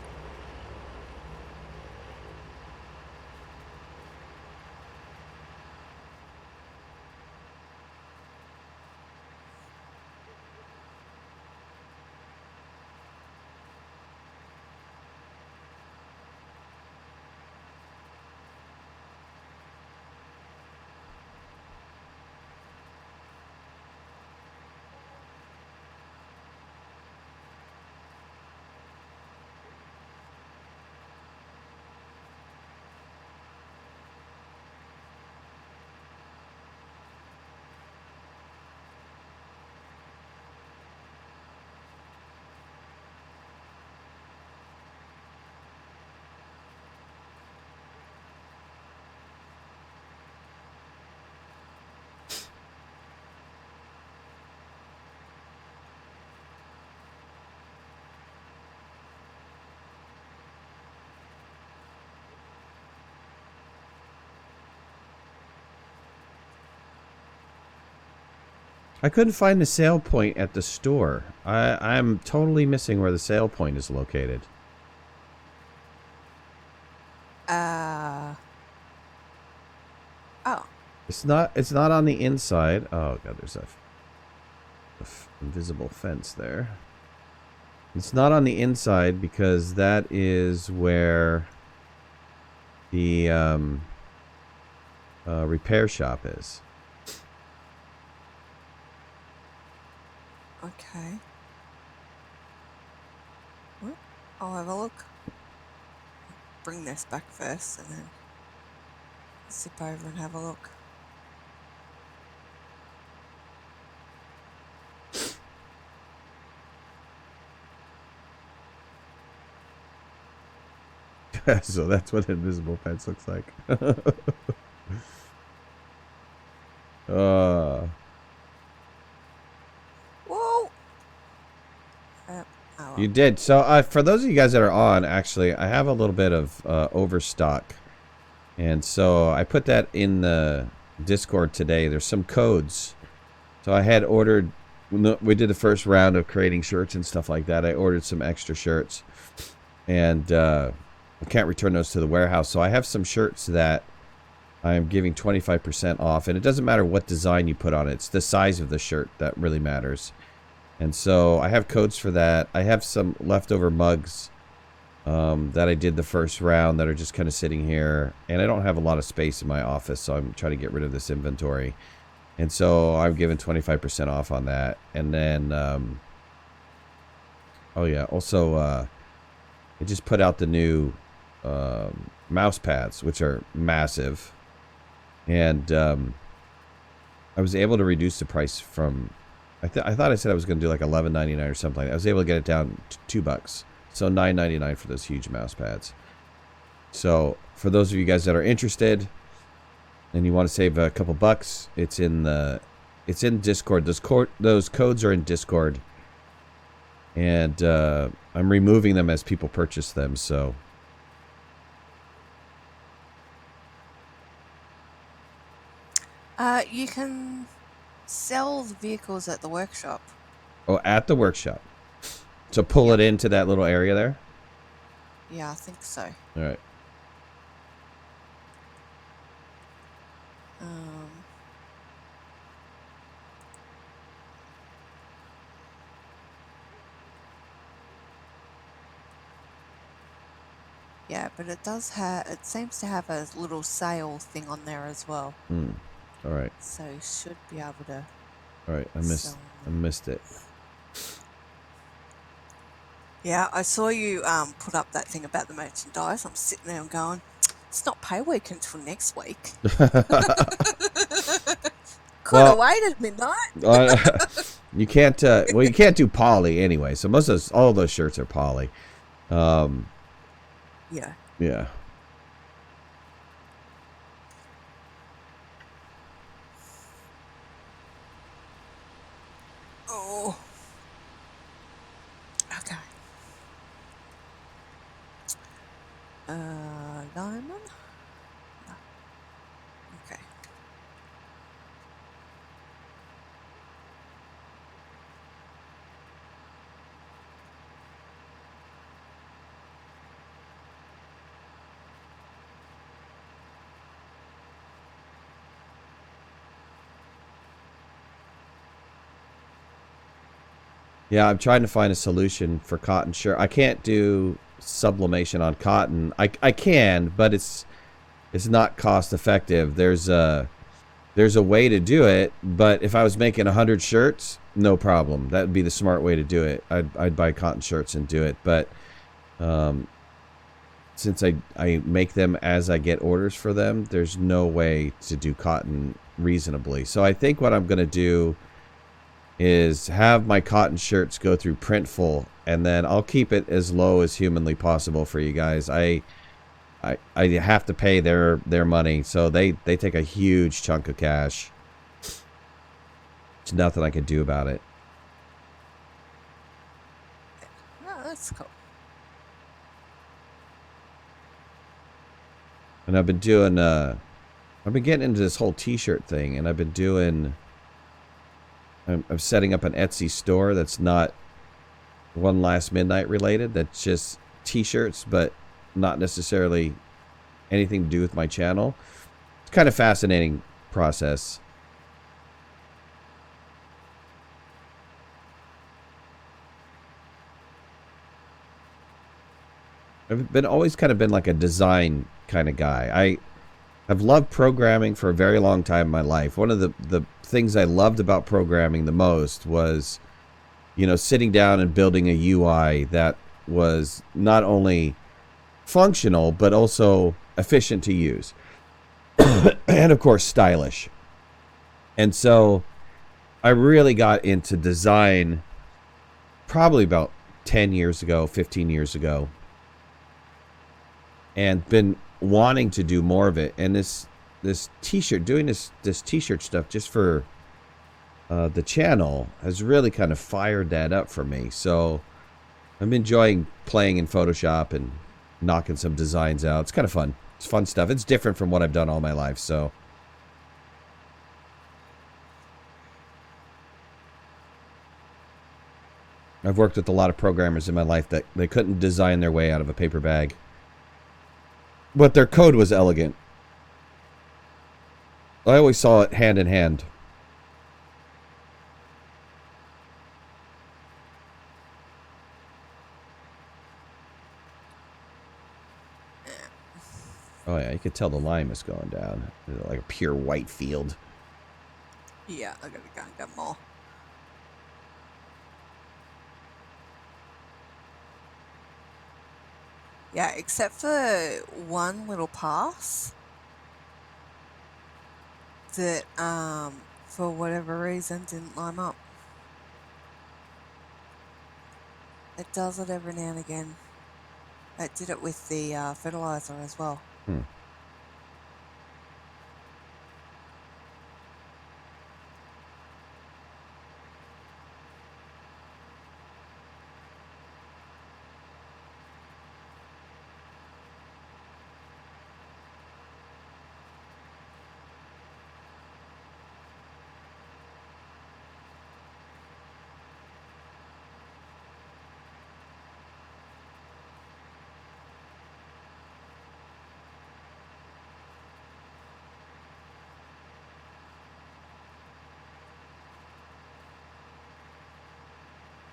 I couldn't find the sale point at the store. I'm totally missing where the sale point is located. Oh. It's not on the inside. Oh god, there's a invisible fence there. It's not on the inside because that is where the repair shop is. Okay. Well, I'll have a look. Bring this back first and then zip over and have a look. So that's what invisible fence looks like. Whoa! Oh, well. You did. So for those of you guys that are on, actually, I have a little bit of overstock. And so I put that in the Discord today. There's some codes. So I had ordered, we did the first round of creating shirts and stuff like that. I ordered some extra shirts. And I can't return those to the warehouse. So I have some shirts that I'm giving 25% off. And it doesn't matter what design you put on it. It's the size of the shirt that really matters. And so I have codes for that. I have some leftover mugs that I did the first round that are just kind of sitting here. And I don't have a lot of space in my office, so I'm trying to get rid of this inventory. And so I'm giving 25% off on that. And then, oh yeah, also I just put out the new mouse pads, which are massive. And I was able to reduce the price from... I thought I said I was going to do like $11.99 or something. I was able to get it down to $2. So $9.99 for those huge mouse pads. So for those of you guys that are interested and you want to save a couple bucks, it's in Discord. Those codes are in Discord. And I'm removing them as people purchase them, so... You can sell the vehicles at the workshop. Oh, at the workshop. So pull it into that little area there? Yeah, I think so. All right. Yeah, but it seems to have a little sale thing on there as well. All right. So you should be able to... All right, I missed it. Yeah, I saw you put up that thing about the merchandise. I'm sitting there and going, it's not pay week until next week. Could have waited midnight. You can't. Well, you can't do poly anyway. So all of those shirts are poly. Yeah. Yeah. Oh. Okay. Diamond? No. Okay. Yeah, I'm trying to find a solution for cotton shirt. I can't do sublimation on cotton. I can, but it's not cost effective. There's a way to do it, but if I was making 100 shirts, no problem. That would be the smart way to do it. I'd buy cotton shirts and do it, but um, since I make them as I get orders for them, there's no way to do cotton reasonably. So I think what I'm going to do is have my cotton shirts go through Printful, and then I'll keep it as low as humanly possible for you guys. I have to pay their money, so they take a huge chunk of cash. There's nothing I can do about it. Oh, that's cool. And I've been doing I've been getting into this whole t-shirt thing, and I've been doing I'm setting up an Etsy store that's not OneLastMidnight related. That's just t-shirts, but not necessarily anything to do with my channel. It's kind of fascinating process. I've been always kind of been like a design kind of guy. I've loved programming for a very long time in my life. One of the things I loved about programming the most was, you know, sitting down and building a UI that was not only functional, but also efficient to use. And of course, stylish. And so I really got into design probably about 10 years ago, 15 years ago. And been wanting to do more of it. And this t-shirt, doing this t-shirt stuff just for the channel has really kind of fired that up for me. So I'm enjoying playing in Photoshop and knocking some designs out. It's kind of fun. It's fun stuff. It's different from what I've done all my life. So I've worked with a lot of programmers in my life that they couldn't design their way out of a paper bag. But their code was elegant. I always saw it hand in hand. Oh yeah, you could tell the lime is going down. Like a pure white field. Yeah, I gotta go and get more. Yeah, except for one little pass that, for whatever reason, didn't line up. It does it every now and again. It did it with the fertilizer as well.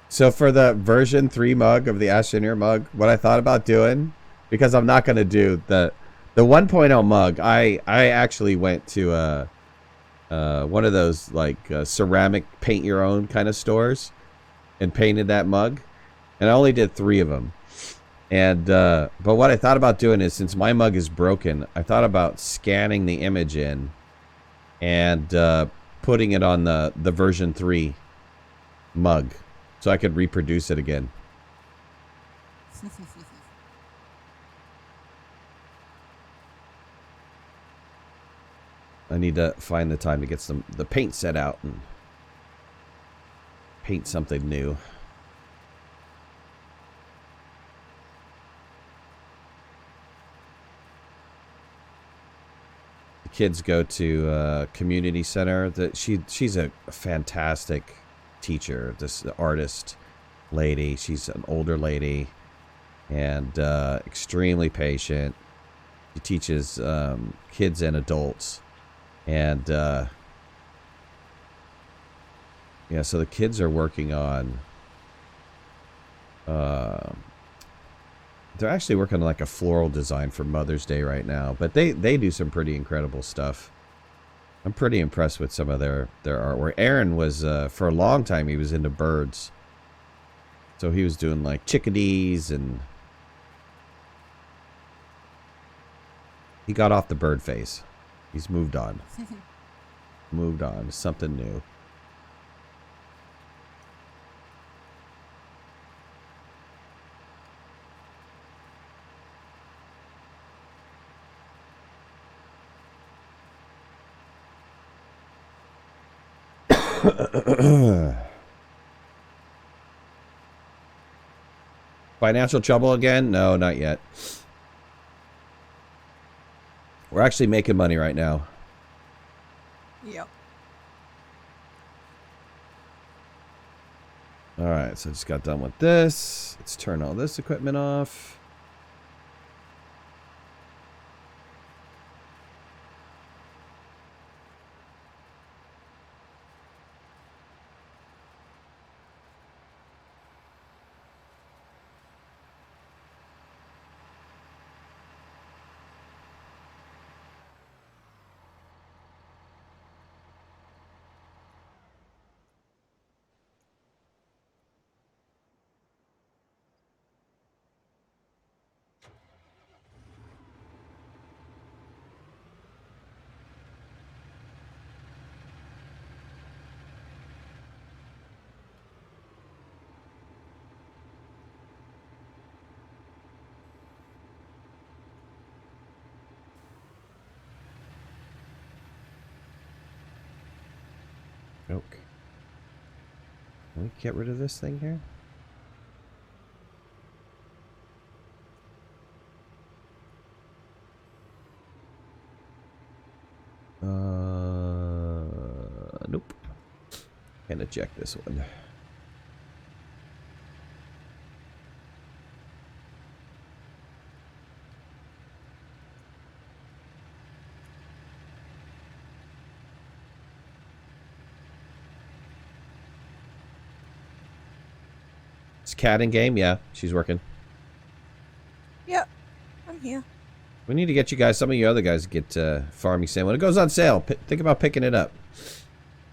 So for the version 3 mug of the Astroneer mug, what I thought about doing, because I'm not going to do the 1.0 mug, I actually went to one of those like ceramic paint your own kind of stores and painted that mug, and I only did 3 of them. And but what I thought about doing is, since my mug is broken, I thought about scanning the image in and putting it on the version 3 mug, so I could reproduce it again. I need to find the time to get the paint set out and paint something new. The kids go to community center. She's a fantastic teacher, this artist lady. She's an older lady and extremely patient. She teaches kids and adults, and yeah, so the kids are working on They're actually working on like a floral design for Mother's Day right now, but they do some pretty incredible stuff. I'm pretty impressed with some of their artwork. Aaron was for a long time he was into birds, so he was doing like chickadees, and he got off the bird phase. He's moved on. Moved on to something new. Financial trouble again? No, not yet. We're actually making money right now. Yep. Alright, so I just got done with this. Let's turn all this equipment off. Okay. Can we get rid of this thing here? Nope. Can't eject this one. Is Cat in game? Yeah, she's working. Yep. I'm here. We need to get you guys, some of you other guys, get Farming Sim. When it goes on sale, think about picking it up.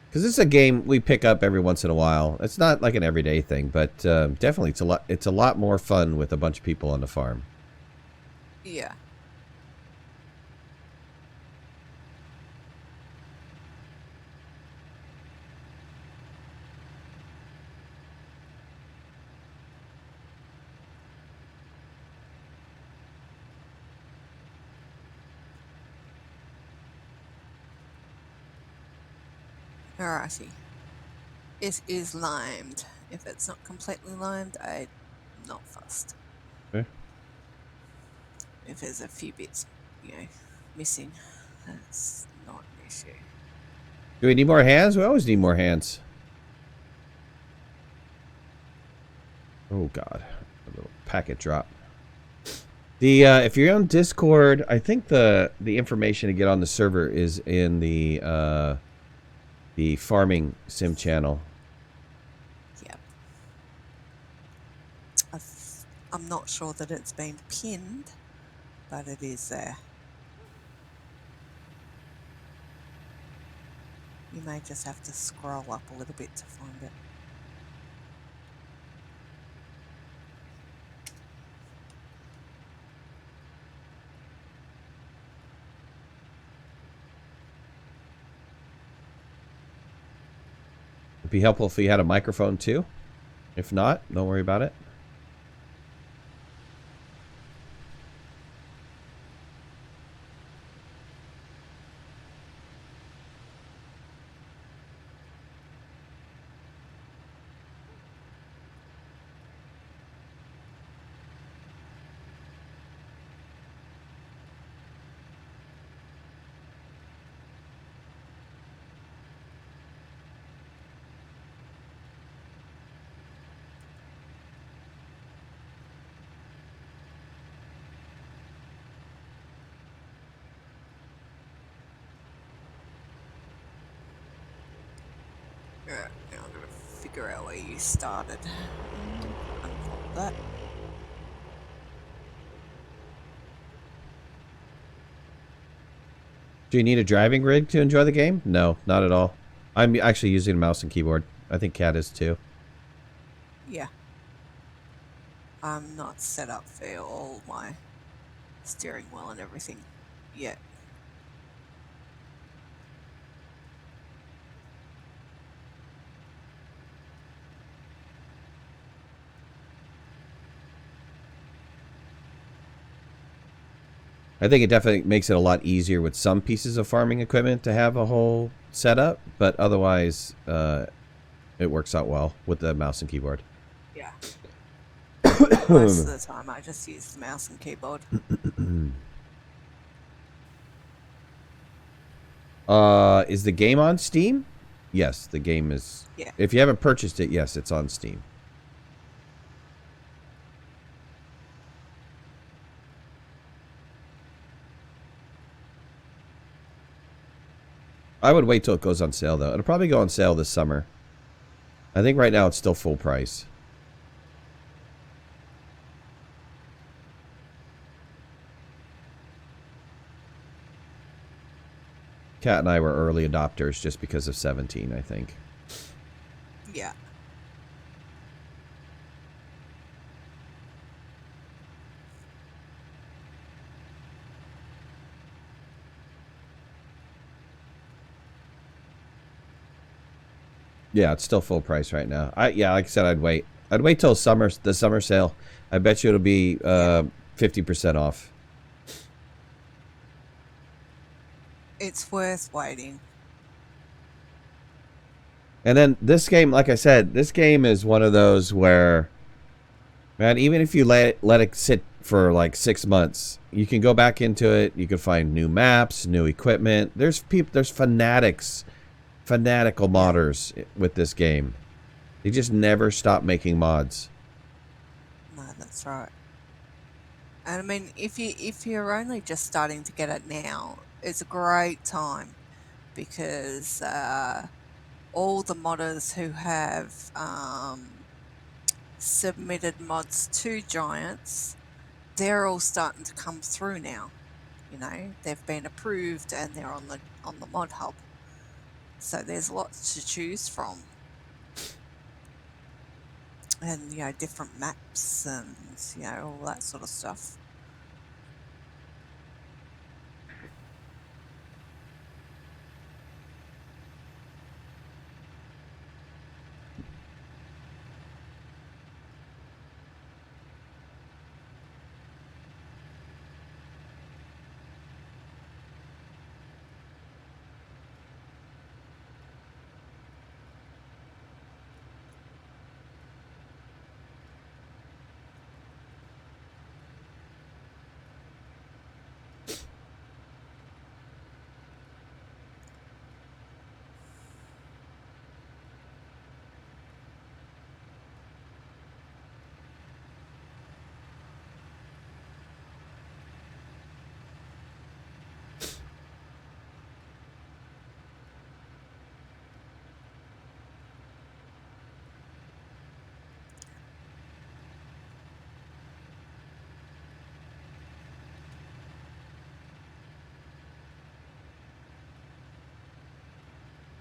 Because it's a game we pick up every once in a while. It's not like an everyday thing, but definitely it's a lot more fun with a bunch of people on the farm. Yeah. Alrighty. It is limed. If it's not completely limed, I'm not fussed. Okay. If there's a few bits, missing, that's not an issue. Do we need more hands? We always need more hands. Oh god, a little packet drop. The if you're on Discord, I think the information to get on the server is in the Farming Sim channel. Yep. I'm not sure that it's been pinned, but it is there. You may just have to scroll up a little bit to find it. It'd be helpful if you had a microphone too. If not, don't worry about it. Right, now I'm going to figure out where you started. that. Do you need a driving rig to enjoy the game? No, not at all. I'm actually using a mouse and keyboard. I think Kat is too. Yeah. I'm not set up for all my steering wheel and everything yet. I think it definitely makes it a lot easier with some pieces of farming equipment to have a whole setup, but otherwise, it works out well with the mouse and keyboard. Yeah. Most of the time I just use the mouse and keyboard. Is the game on Steam? Yes, the game is. Yeah. If you haven't purchased it, yes, it's on Steam. I would wait till it goes on sale, though. It'll probably go on sale this summer. I think right now it's still full price. Kat and I were early adopters just because of 17, I think. Yeah. Yeah, it's still full price right now. Yeah, like I said, I'd wait. I'd wait till the summer sale. I bet you it'll be 50% off. It's worth waiting. And then this game, like I said, this game is one of those where, man, even if you let it sit for like 6 months, you can go back into it. You can find new maps, new equipment. There's fanatical modders with this game. They just never stop making mods. No, that's right. And I mean, if you're only just starting to get it now, it's a great time because all the modders who have submitted mods to Giants, they're all starting to come through now. You know, they've been approved and they're on the mod hub. So there's lots to choose from. And, you know, different maps and, you know, all that sort of stuff.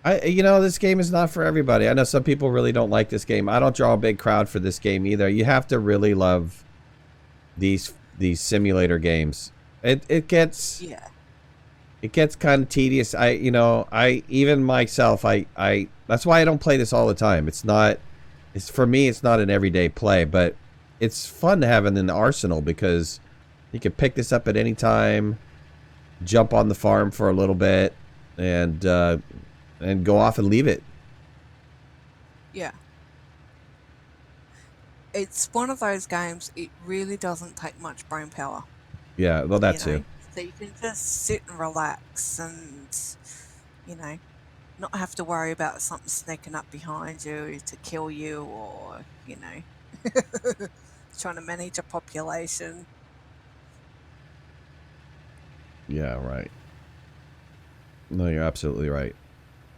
This game is not for everybody. I know some people really don't like this game. I don't draw a big crowd for this game either. You have to really love these simulator games. It gets kind of tedious. Even myself, that's why I don't play this all the time. For me, it's not an everyday play, but it's fun to have in the arsenal because you can pick this up at any time, jump on the farm for a little bit, and go off and leave it. Yeah. It's one of those games, it really doesn't take much brain power. Yeah, well, that too. So you can just sit and relax and, not have to worry about something sneaking up behind you to kill you or, trying to manage a population. Yeah, right. No, you're absolutely right.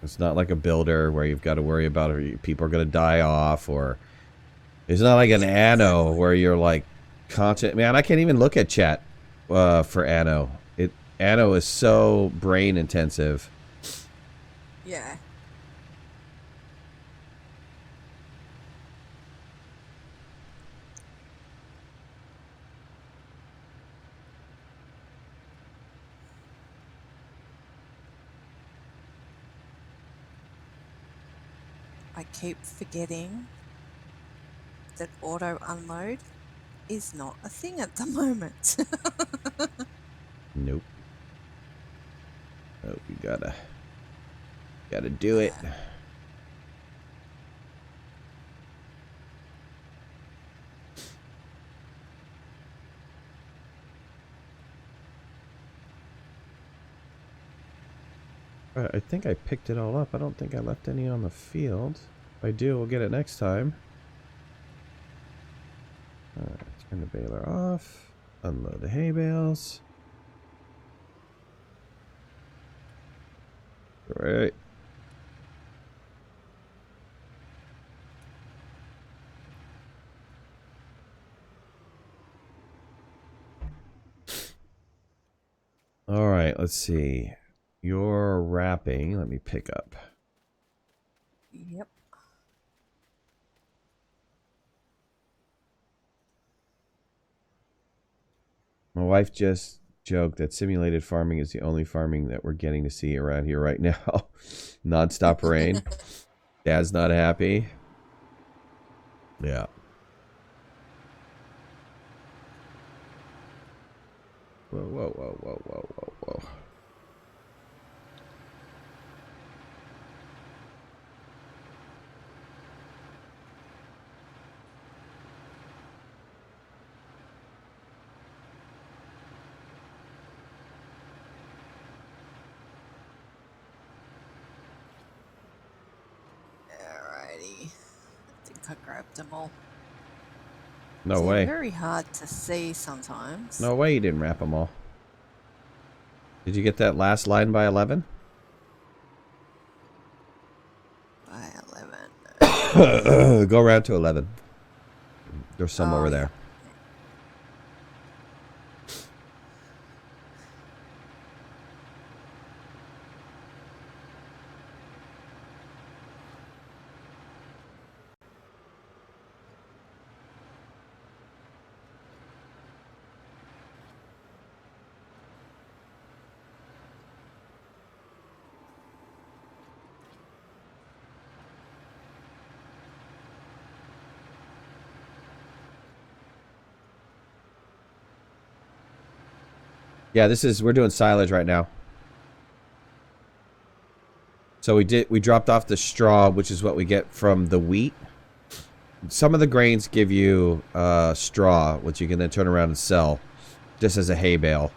It's not like a builder where you've got to worry about if people are going to die off or It's not like an Yeah, Anno exactly. where you're like content. Man, I can't even look at chat for Anno. Anno is so brain intensive. Yeah. I keep forgetting that auto unload is not a thing at the moment. Nope. Nope. You gotta do it. Yeah. I think I picked it all up. I don't think I left any on the field. If I do, we'll get it next time. Alright, turn the baler off. Unload the hay bales. Alright. Alright, let's see. You're wrapping. Let me pick up. Yep. My wife just joked that simulated farming is the only farming that we're getting to see around here right now. Non-stop rain. Dad's not happy. Yeah. Whoa, whoa, whoa, whoa, whoa, whoa, whoa. Alrighty. I think I grabbed them all. No They're way. very hard to see sometimes. No way you didn't wrap them all. Did you get that last line by 11? By 11. Go around to 11. There's some Oh, over yeah. there. Yeah, we're doing silage right now. So we dropped off the straw, which is what we get from the wheat. Some of the grains give you straw, which you can then turn around and sell just as a hay bale.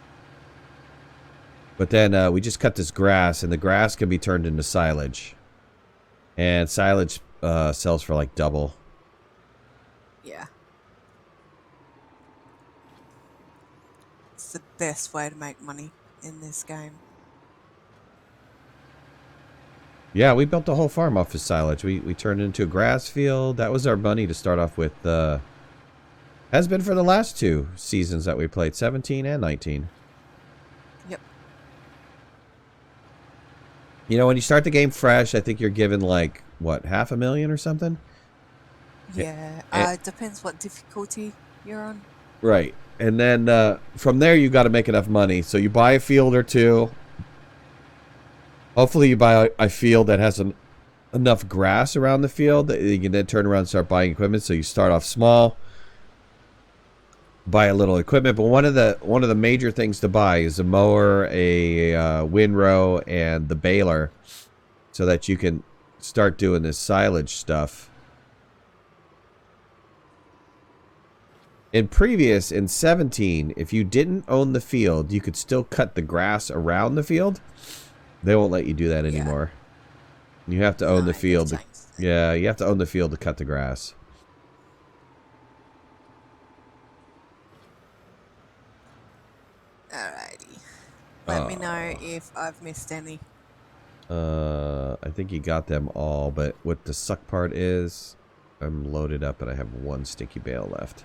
But then we just cut this grass, and the grass can be turned into silage. And silage sells for like double. Yeah. It's the best way to make money in this game. Yeah, we built the whole farm off of silage. We turned it into a grass field. That was our money to start off with. Has been for the last 2 seasons that we played, 17 and 19. Yep. You know, when you start the game fresh, I think you're given like, what, $500,000 or something? Yeah. It depends what difficulty you're on. Right. And then from there, you got to make enough money. So you buy a field or 2. Hopefully you buy a field that has enough grass around the field that you can then turn around and start buying equipment. So you start off small, buy a little equipment. But one of the major things to buy is a mower, a windrow, and the baler, so that you can start doing this silage stuff. In 17, if you didn't own the field, you could still cut the grass around the field. They won't let you do that anymore. You have to own the field. Yeah, you have to own the field to cut the grass. Alrighty. Let me know if I've missed any. I think you got them all, but what the suck part is, I'm loaded up, but I have one sticky bale left.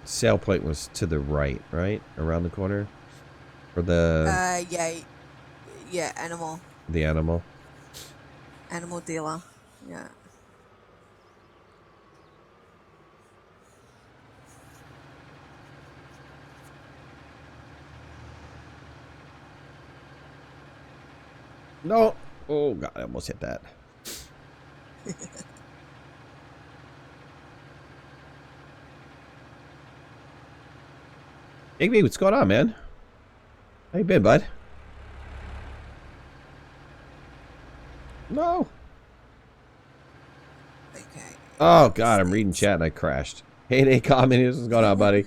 Sale point was to the right, right? Around the corner? For the... Yeah, animal. The animal? Animal dealer. Yeah. No! Oh, God, I almost hit that. Igby, what's going on, man? How you been, bud? No. Okay. Oh, God, I'm reading chat and I crashed. Hey, communists, what's going on, buddy?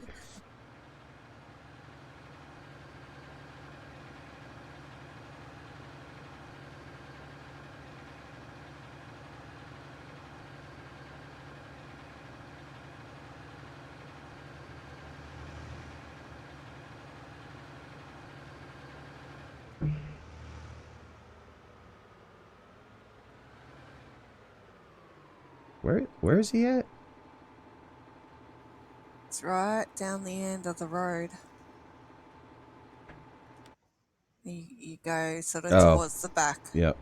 Where is he at? It's right down the end of the road. You go sort of towards the back. Yep.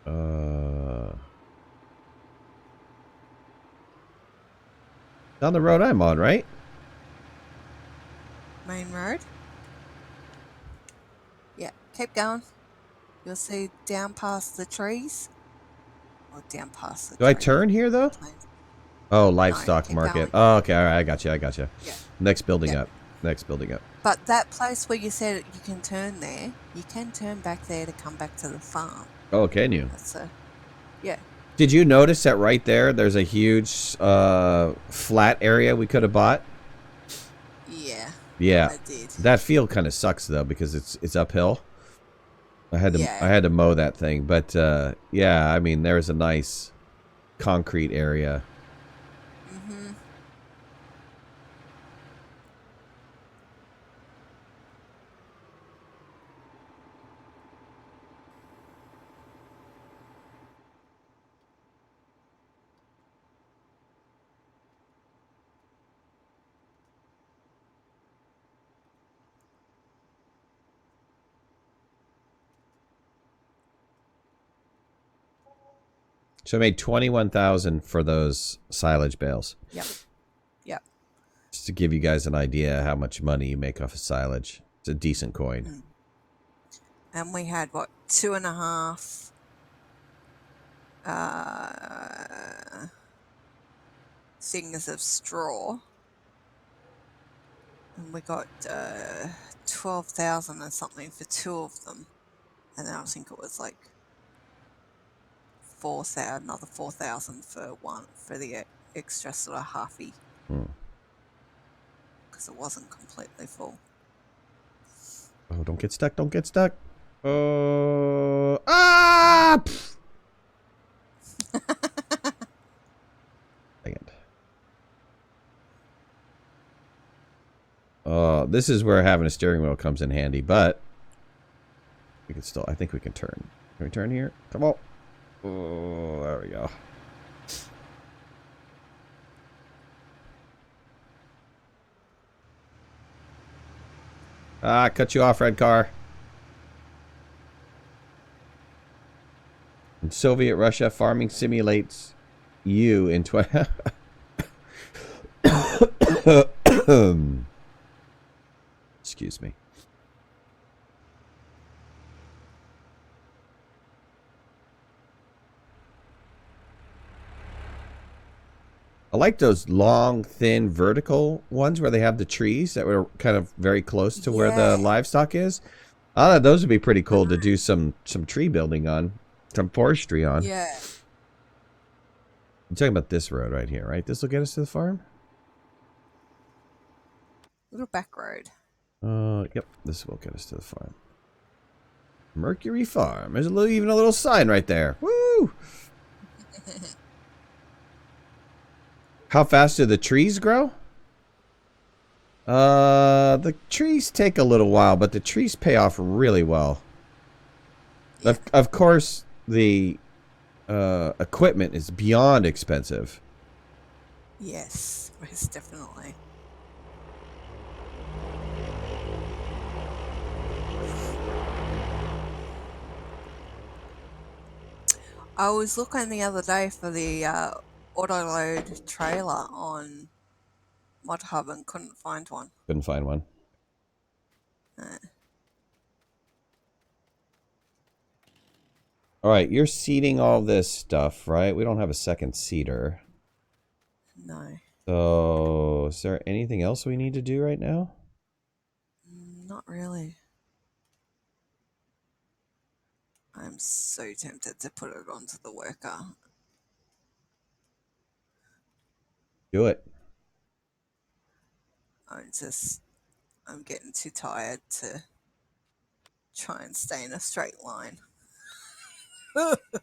Down the road I'm on, right? Main road. Yeah, keep going. You'll see down past the trees. Or down past the Do I turn here, though? Oh, livestock market. Oh, okay, all right, I got you. Yeah. Next building up. Next building up. But that place where you said you can turn there, you can turn back there to come back to the farm. Oh, can you? Yeah. Did you notice that right there, there's a huge flat area we could have bought? Yeah. Yeah. I did. That field kind of sucks, though, because it's uphill. I had to mow that thing, but yeah, I mean, there's a nice concrete area. Mm-hmm. So I made 21,000 for those silage bales. Yep. Yep. Just to give you guys an idea how much money you make off of silage. It's a decent coin. Mm. And we had, what, 2.5 things of straw. And we got 12,000 or something for 2 of them. And then I think it was like 4,000, another 4,000 for one, for the extra sort of halfy. Because it wasn't completely full. Oh, don't get stuck, don't get stuck. Dang it. This is where having a steering wheel comes in handy, but we can still, I think we can turn. Can we turn here? Come on. Oh, there we go. Cut you off, red car. In Soviet Russia, farming simulates you in Excuse me. I like those long, thin, vertical ones where they have the trees that were kind of very close to where the livestock is. I thought those would be pretty cool to do some tree building on, some forestry on. Yeah. You're talking about this road right here, right? This will get us to the farm? Little back road. Yep, this will get us to the farm. Mercury Farm. There's even a little sign right there. Woo! How fast do the trees grow? The trees take a little while, but the trees pay off really well. Yeah. Of course, the equipment is beyond expensive. Yes, most definitely. I was looking the other day for the auto-load trailer on ModHub and couldn't find one. Couldn't find one. Uh, All right, you're seeding all this stuff, right? We don't have a second seeder. no, So, is there anything else we need to do right now? not really. I'm so tempted to put it onto the worker. Do it. I'm getting too tired to try and stay in a straight line.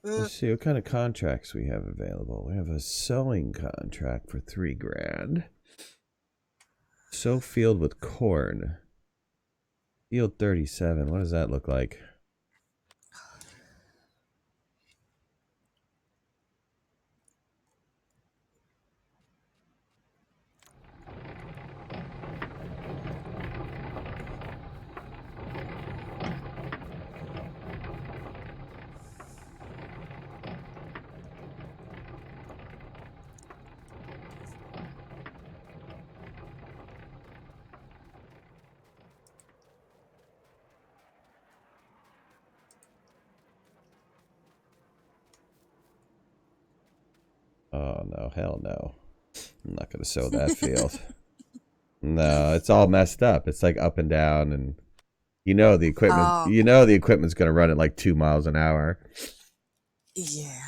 Let's see what kind of contracts we have available. We have a sowing contract for $3,000. Sow field with corn. Field 37. What does that look like? Oh, no. Hell no. I'm not going to sow that field. No, it's all messed up. It's like up and down, and the equipment. Oh, The equipment's going to run at like 2 miles an hour. yeah.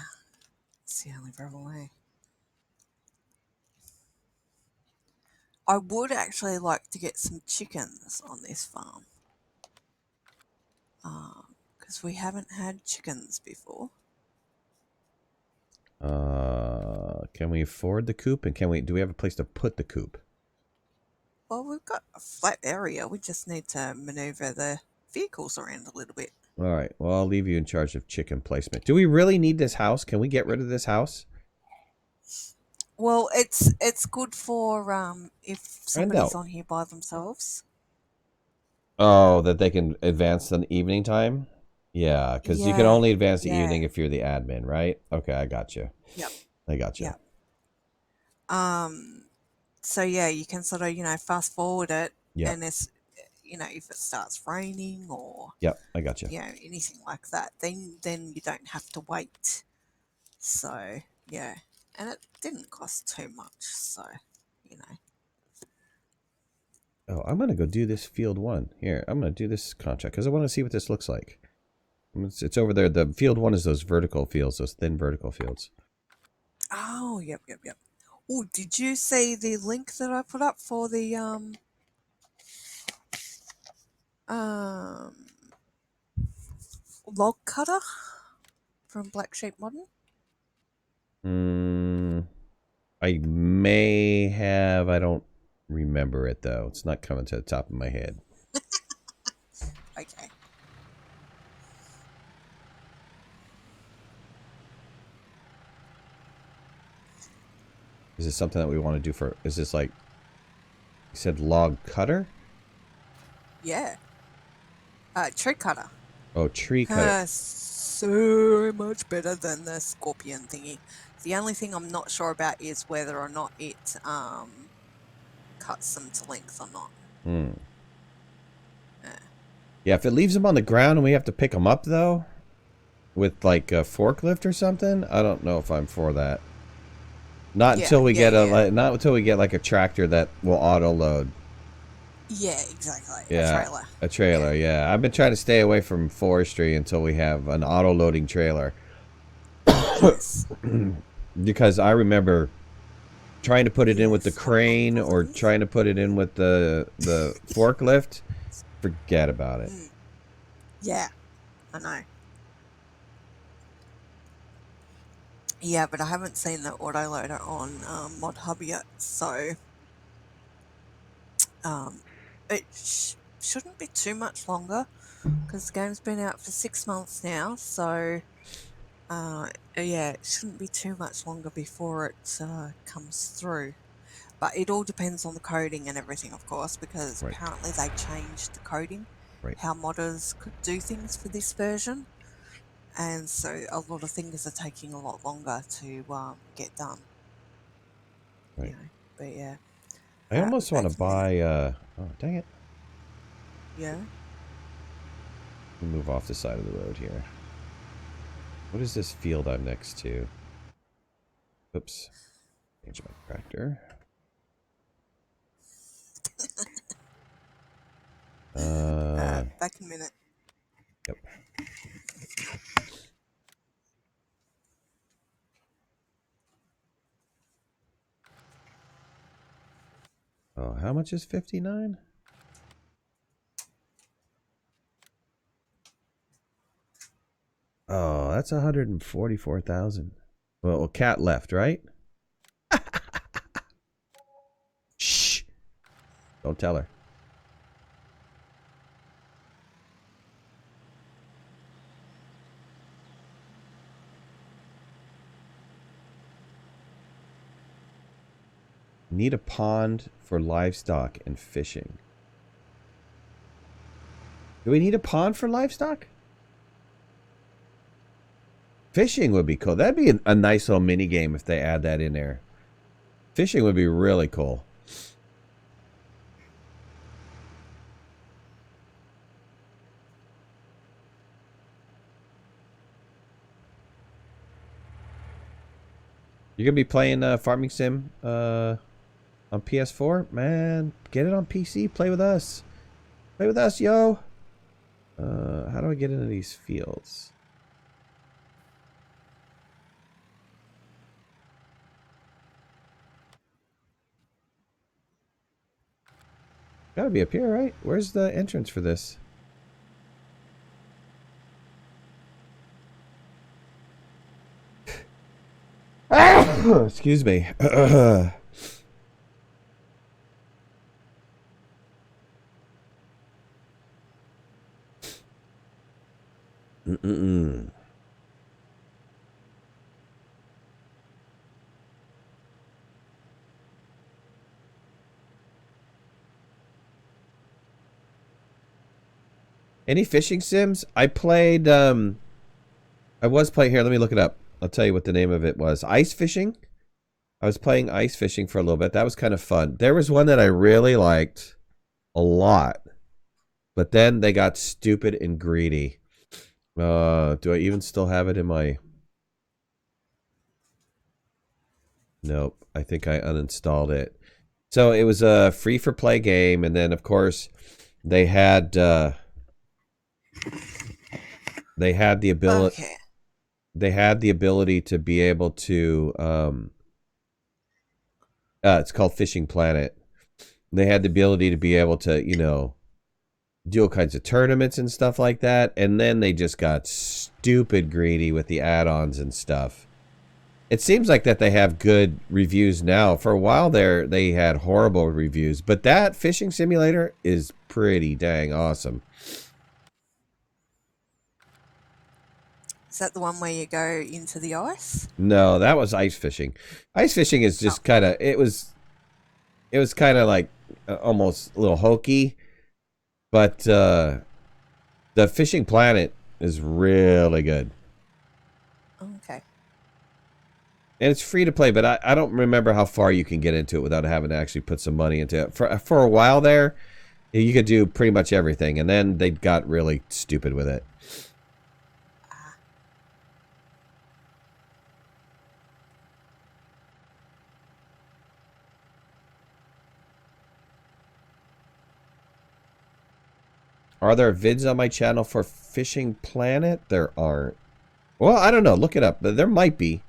It's the only proper way. I would actually like to get some chickens on this farm. Because we haven't had chickens before. Can we afford the coop, and do we have a place to put the coop? Well, we've got a flat area. We just need to maneuver the vehicles around a little bit. All right. Well, I'll leave you in charge of chicken placement. Do we really need this house? Can we get rid of this house? Well, it's good for if somebody's No. on here by themselves. Oh, that they can advance in the evening time? Yeah, because you can Yeah, only advance the yeah, evening if you're the admin, right? Okay, I got you. yep, I got you. yep. So yeah, you can sort of fast forward it, Yep. and it's if it starts raining or Yep, I got you. anything like that, then you don't have to wait. So yeah, and it didn't cost too much, so you know. Oh, I'm going to go do this field 1. Here, I'm going to do this contract because I want to see what this looks like. It's over there. The field 1 is those vertical fields, those thin vertical fields. Oh, yep, yep, yep. Oh, did you see the link that I put up for the um log cutter from Black Sheep Modern? I may have. I don't remember it, though. It's not coming to the top of my head. Okay. Is this something that we want to do for... Is this like... You said log cutter? Yeah. Tree cutter. Oh, tree cutter. So much better than the scorpion thingy. The only thing I'm not sure about is whether or not it cuts them to length or not. Yeah, if it leaves them on the ground and we have to pick them up, though, with like a forklift or something, I don't know if I'm for that. Not until we get not until we get like a tractor that will auto load. Yeah, exactly. Yeah, A trailer. A trailer, yeah. I've been trying to stay away from forestry until we have an auto loading trailer. Yes. Because I remember trying to put it in with the crane or trying to put it in with the forklift. Forget about it. Yeah, I know. Yeah, but I haven't seen the autoloader on ModHub yet, so Um, it shouldn't be too much longer because the game's been out for 6 months now. So yeah, it shouldn't be too much longer before it comes through. But it all depends on the coding and everything, of course, because Right. apparently they changed the coding, Right. how modders could do things for this version. And so a lot of things are taking a lot longer to get done, Right. But yeah, I almost want to back in a minute. buy, oh, dang it. Yeah. Let me move off the side of the road here. What is this field I'm next to? Oops. Change my tractor. Back in a minute. Yep. Oh, how much is 59? Oh, that's 144,000. Well, Cat left, right? Shh. Don't tell her. Need a pond for livestock and fishing. Do we need a pond for livestock? Fishing would be cool. That'd be a nice little mini game if they add that in there. Fishing would be really cool. You're gonna be playing Farming Sim on PS4? Man, get it on PC. Play with us. Play with us, yo. How do I get into these fields? Gotta be up here, right? Where's the entrance for this? Excuse me. Mm-mm-mm. Any fishing sims? I played, I was playing, here, let me look it up. I'll tell you what the name of it was. Ice fishing? I was playing ice fishing for a little bit. That was kind of fun. There was one that I really liked a lot. But then they got stupid and greedy. Do I even still have it in my... Nope. I think I uninstalled it. So it was a free-for-play game. And then, of course, they had the ability... Okay. They had the ability to be able to... it's called Fishing Planet. They had the ability to be able to, you know, do all kinds of tournaments and stuff like that. And then they just got stupid greedy with the add-ons and stuff. It seems like that they have good reviews now. For a while there, they had horrible reviews. But that fishing simulator is pretty dang awesome. Is that the one where you go into the ice? No, that was ice fishing. Ice fishing is just kind of, it was kind of like almost a little hokey. But the Fishing Planet is really good. Okay. And it's free to play, but I don't remember how far you can get into it without having to actually put some money into it. For a while there, you could do pretty much everything, and then they got really stupid with it. Are there vids on my channel for Fishing Planet? There aren't. Well, I don't know. Look it up. There might be.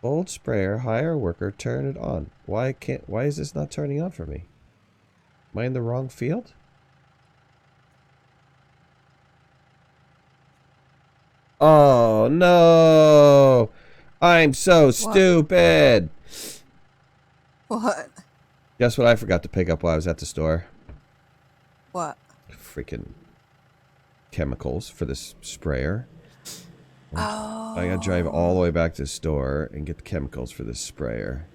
Old sprayer, hire worker, turn it on. Why is this not turning on for me? Am I in the wrong field? Oh, no. I'm so What? stupid. What? Guess what I forgot to pick up while I was at the store? What? Freaking chemicals for this sprayer. I gotta drive all the Oh. way back to the store and get the chemicals for this sprayer.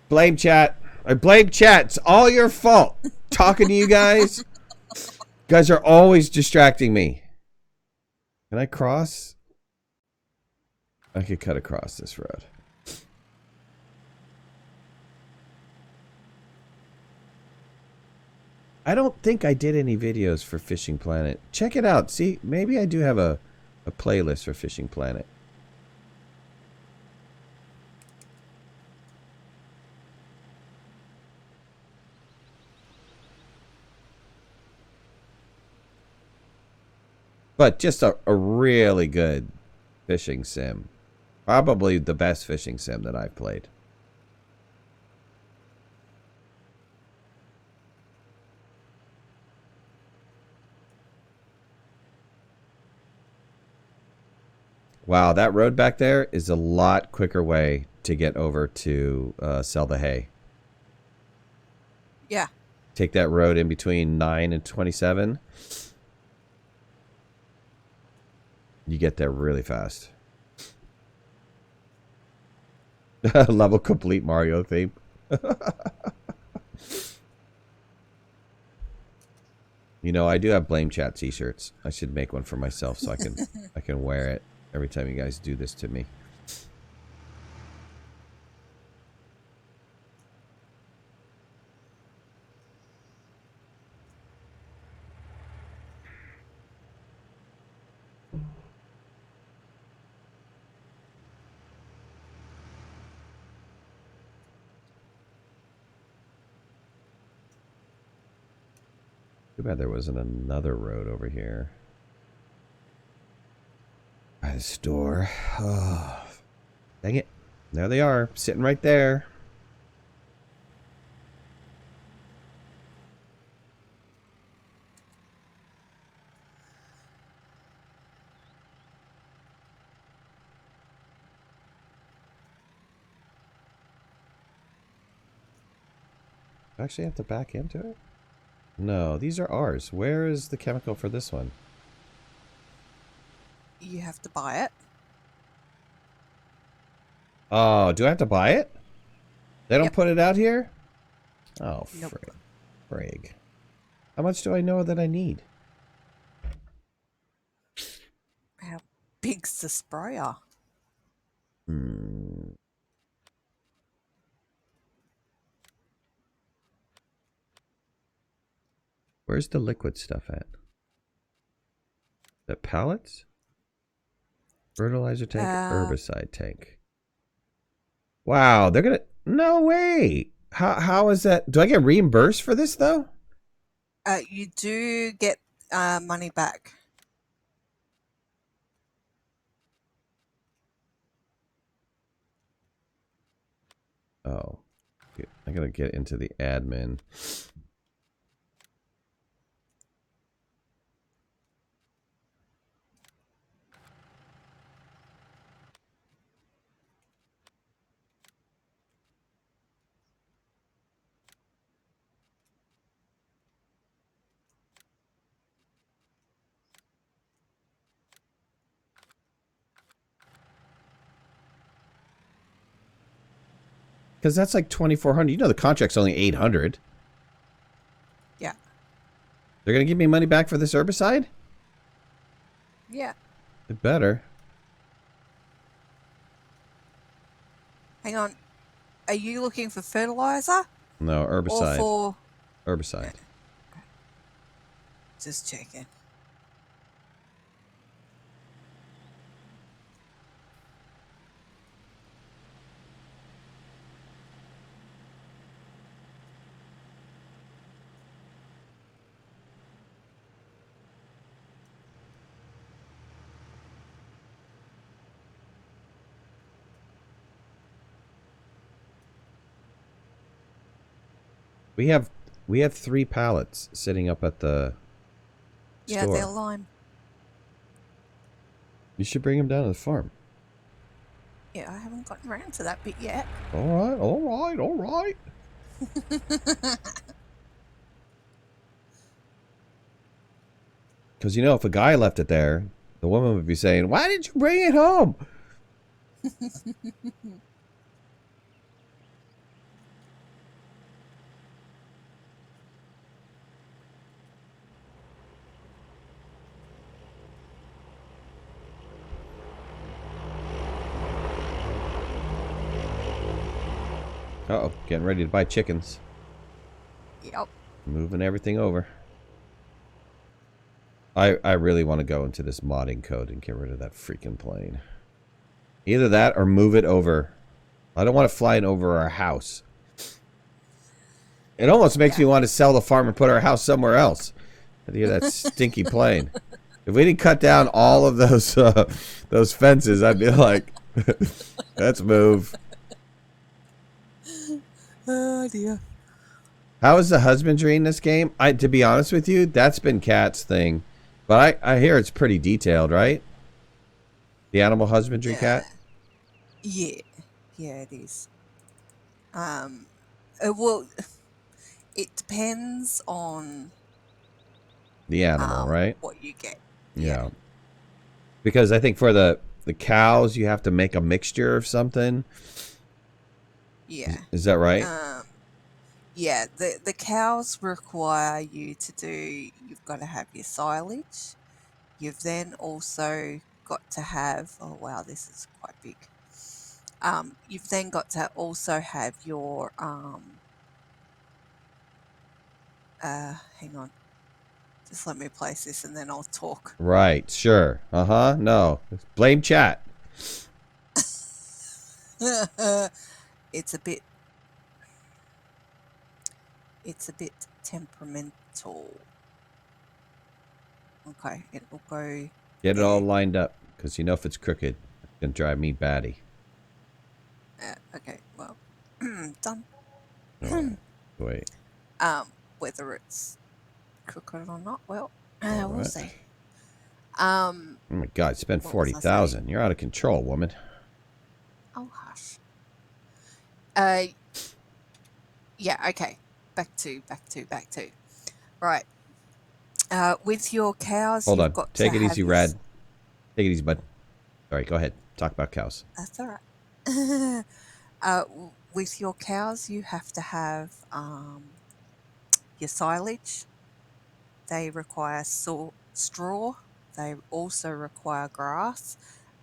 Blame chat. I blame chat. It's all your fault. Talking to you guys. You guys are always distracting me. Can I cross? I could cut across this road. I don't think I did any videos for Fishing Planet. Check it out. See, maybe I do have a playlist for Fishing Planet. But just a really good fishing sim. Probably the best fishing sim that I've played. Wow, that road back there is a lot quicker way to get over to sell the hay. Yeah. Take that road in between 9 and 27. You get there really fast. Level complete Mario theme. You know, I do have Blame Chat t-shirts. I should make one for myself so I can wear it every time you guys do this to me. Too bad there wasn't another road over here. By the store. Oh, dang it. There they are, sitting right there. Do I actually have to back into it? No, these are ours. Where is the chemical for this one? You have to buy it. Oh, do I have to buy it? They don't Yep. put it out here? Oh, Nope. frig. How much do I know that I need? How big's the sprayer? Hmm. Where's the liquid stuff at? The pallets? Fertilizer tank, herbicide tank. Wow, they're gonna... No way! How is that? Do I get reimbursed for this, though? You do get money back. Oh. I gotta get into the admin. Because that's like 2,400. You know the contract's only 800. Yeah. They're gonna give me money back for this herbicide? Yeah. It better. Hang on. Are you looking for fertilizer No, or herbicide. for... Herbicide. Just checking. We have 3 pallets sitting up at the Yeah, store. they're lime. You should bring him down to the farm. Yeah, I haven't gotten around to that bit yet. All right, all right, all right. Because, you know, if a guy left it there, the woman would be saying, why did you bring it home? Uh-oh, getting ready to buy chickens. Yep. Moving everything over. I really want to go into this modding code and get rid of that freaking plane. Either that or move it over. I don't want it flying over our house. It almost makes me want to sell the farm and put our house somewhere else. I hear that stinky plane. If we didn't cut down all of those fences, I'd be like, let's move. Oh dear. How is the husbandry in this game? To be honest with you, that's been Kat's thing. But I hear it's pretty detailed, right? The animal husbandry, Cat? Yeah. Yeah, it is. Well, it depends on The animal, right? what you get. Yeah. Because I think for the cows, you have to make a mixture of something. Yeah. Is that right? Yeah, the cows require you to do, you've got to have your silage. You've then also got to have, oh wow, this is quite big. You've then got to also have your, hang on, just let me place this and then I'll talk. Right, sure. Uh-huh, no. Blame chat. It's a bit temperamental. Okay, it will go. Get it all lined up, because you know if it's crooked, it's going to drive me batty. Okay, well, done. Oh, wait. Whether it's crooked or not, well, we'll see. Oh my God, spend 40,000. You're out of control, woman. Oh hush. Yeah, okay. Back to. Right. With your cows, Hold you've on. got Take to it have easy, Rad. Take it easy, bud. Sorry, go ahead. Talk about cows. That's all right. With your cows, you have to have your silage. They require straw. They also require grass.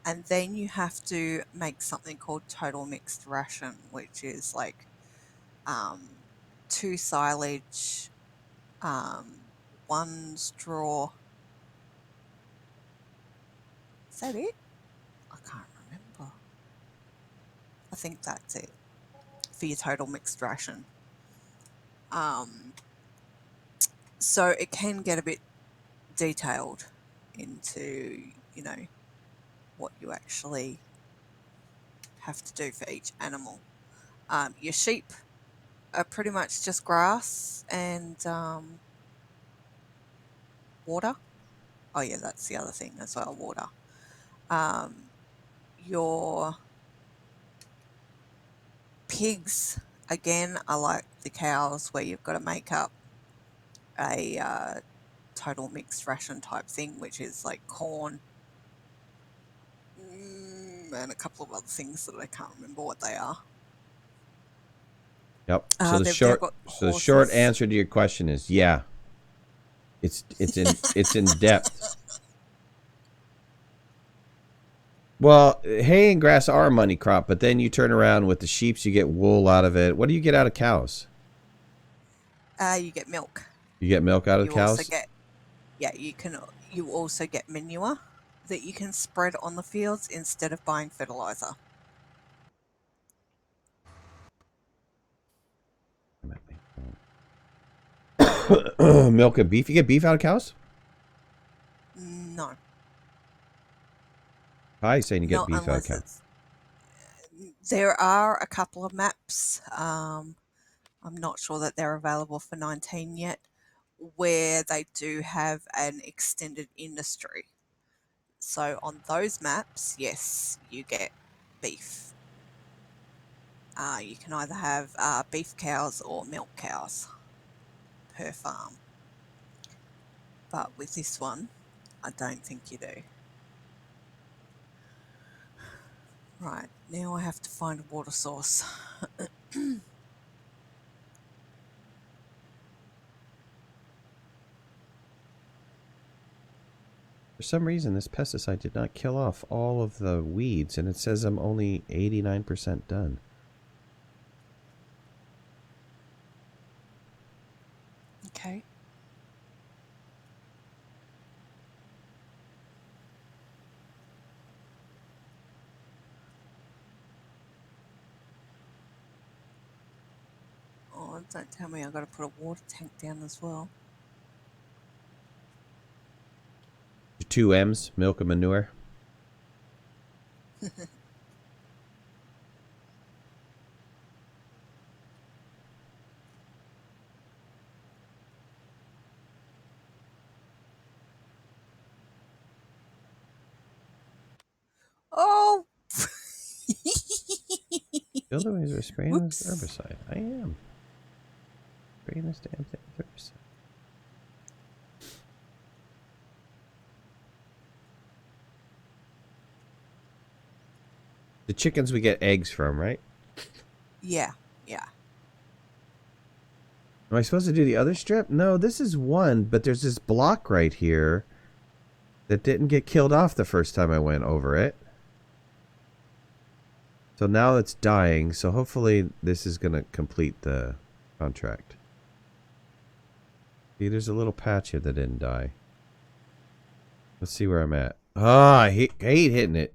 And then you have to make something called total mixed ration, which is like 2 silage, 1 straw. Is that it? I can't remember. I think that's it for your total mixed ration. So it can get a bit detailed into, what you actually have to do for each animal. Your sheep are pretty much just grass and water. Oh yeah, that's the other thing as well, water. Your pigs, again, are like the cows where you've got to make up a total mixed ration type thing, which is like corn and a couple of other things that I can't remember what they are. Yep. So the short answer to your question is yeah. It's in depth. Well, hay and grass are a money crop, but then you turn around with the sheep, you get wool out of it. What do you get out of cows? You get milk. You get milk out of cows? Also get, you also get manure that you can spread on the fields instead of buying fertilizer. Milk and beef. You get beef out of cows? No. How are you saying you get beef out of cows? There are a couple of maps. I'm not sure that they're available for 19 yet, where they do have an extended industry. So on those maps, yes, you get beef. You can either have beef cows or milk cows per farm. But with this one, I don't think you do. Right, now I have to find a water source. For some reason, this pesticide did not kill off all of the weeds, and it says I'm only 89% done. Okay. Oh, don't tell me I've got to put a water tank down as well. Your 2 M's, milk and manure. Oh! Feel the ways we're spraying this Whoops. herbicide. I am. Spraying this damn thing with herbicide. The chickens we get eggs from, right? Yeah, yeah. Am I supposed to do the other strip? No, this is one, but there's this block right here that didn't get killed off the first time I went over it. So now it's dying, so hopefully this is going to complete the contract. See, there's a little patch here that didn't die. Let's see where I'm at. Ah, I hate hitting it.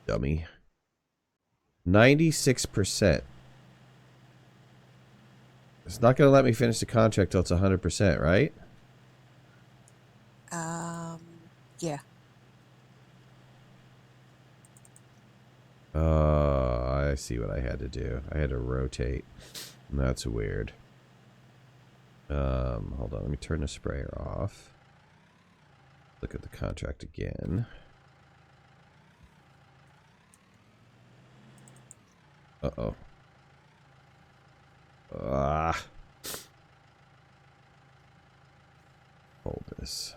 Dummy. 96%. It's not going to let me finish the contract till it's 100%, right? Yeah. I see what I had to do. I had to rotate. That's weird. Hold on. Let me turn the sprayer off. Look at the contract again. Uh-oh. Ah. Hold this.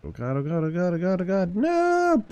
Oh god, oh god, oh god, oh god, oh god. No!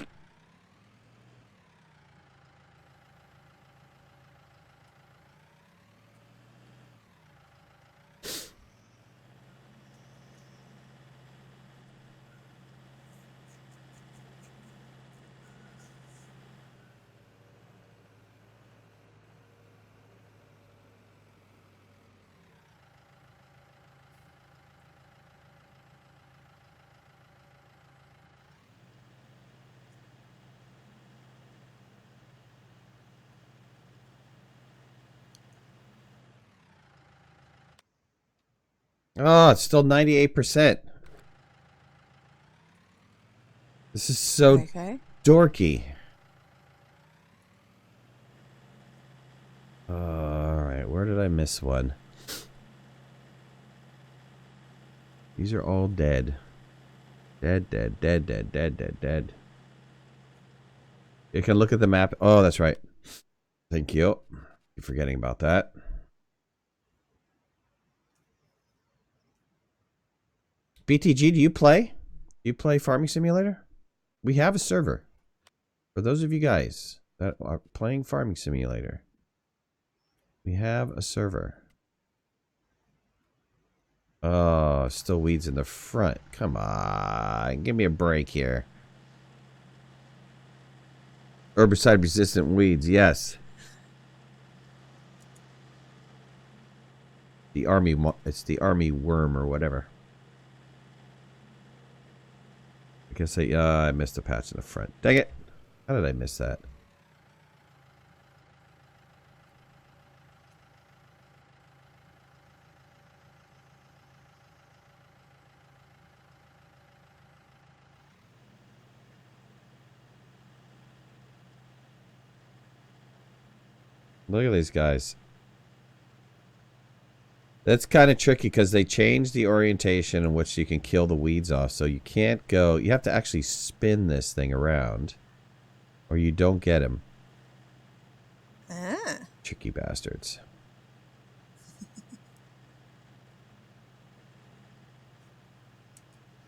Oh, it's still 98%. This is so Okay. dorky. Alright, where did I miss one? These are all dead. Dead, dead, dead, dead, dead, dead, dead. You can look at the map. Oh, that's right. Thank you. Keep forgetting about that. BTG, do you play? Do you play Farming Simulator? We have a server. For those of you guys that are playing Farming Simulator, we have a server. Oh, still weeds in the front. Come on. Give me a break here. Herbicide resistant weeds, yes. It's the army worm or whatever. I guess I missed a patch in the front. Dang it. How did I miss that? Look at these guys. That's kind of tricky because they changed the orientation in which you can kill the weeds off. So you can't go... You have to actually spin this thing around. Or you don't get him. Ah. Tricky bastards.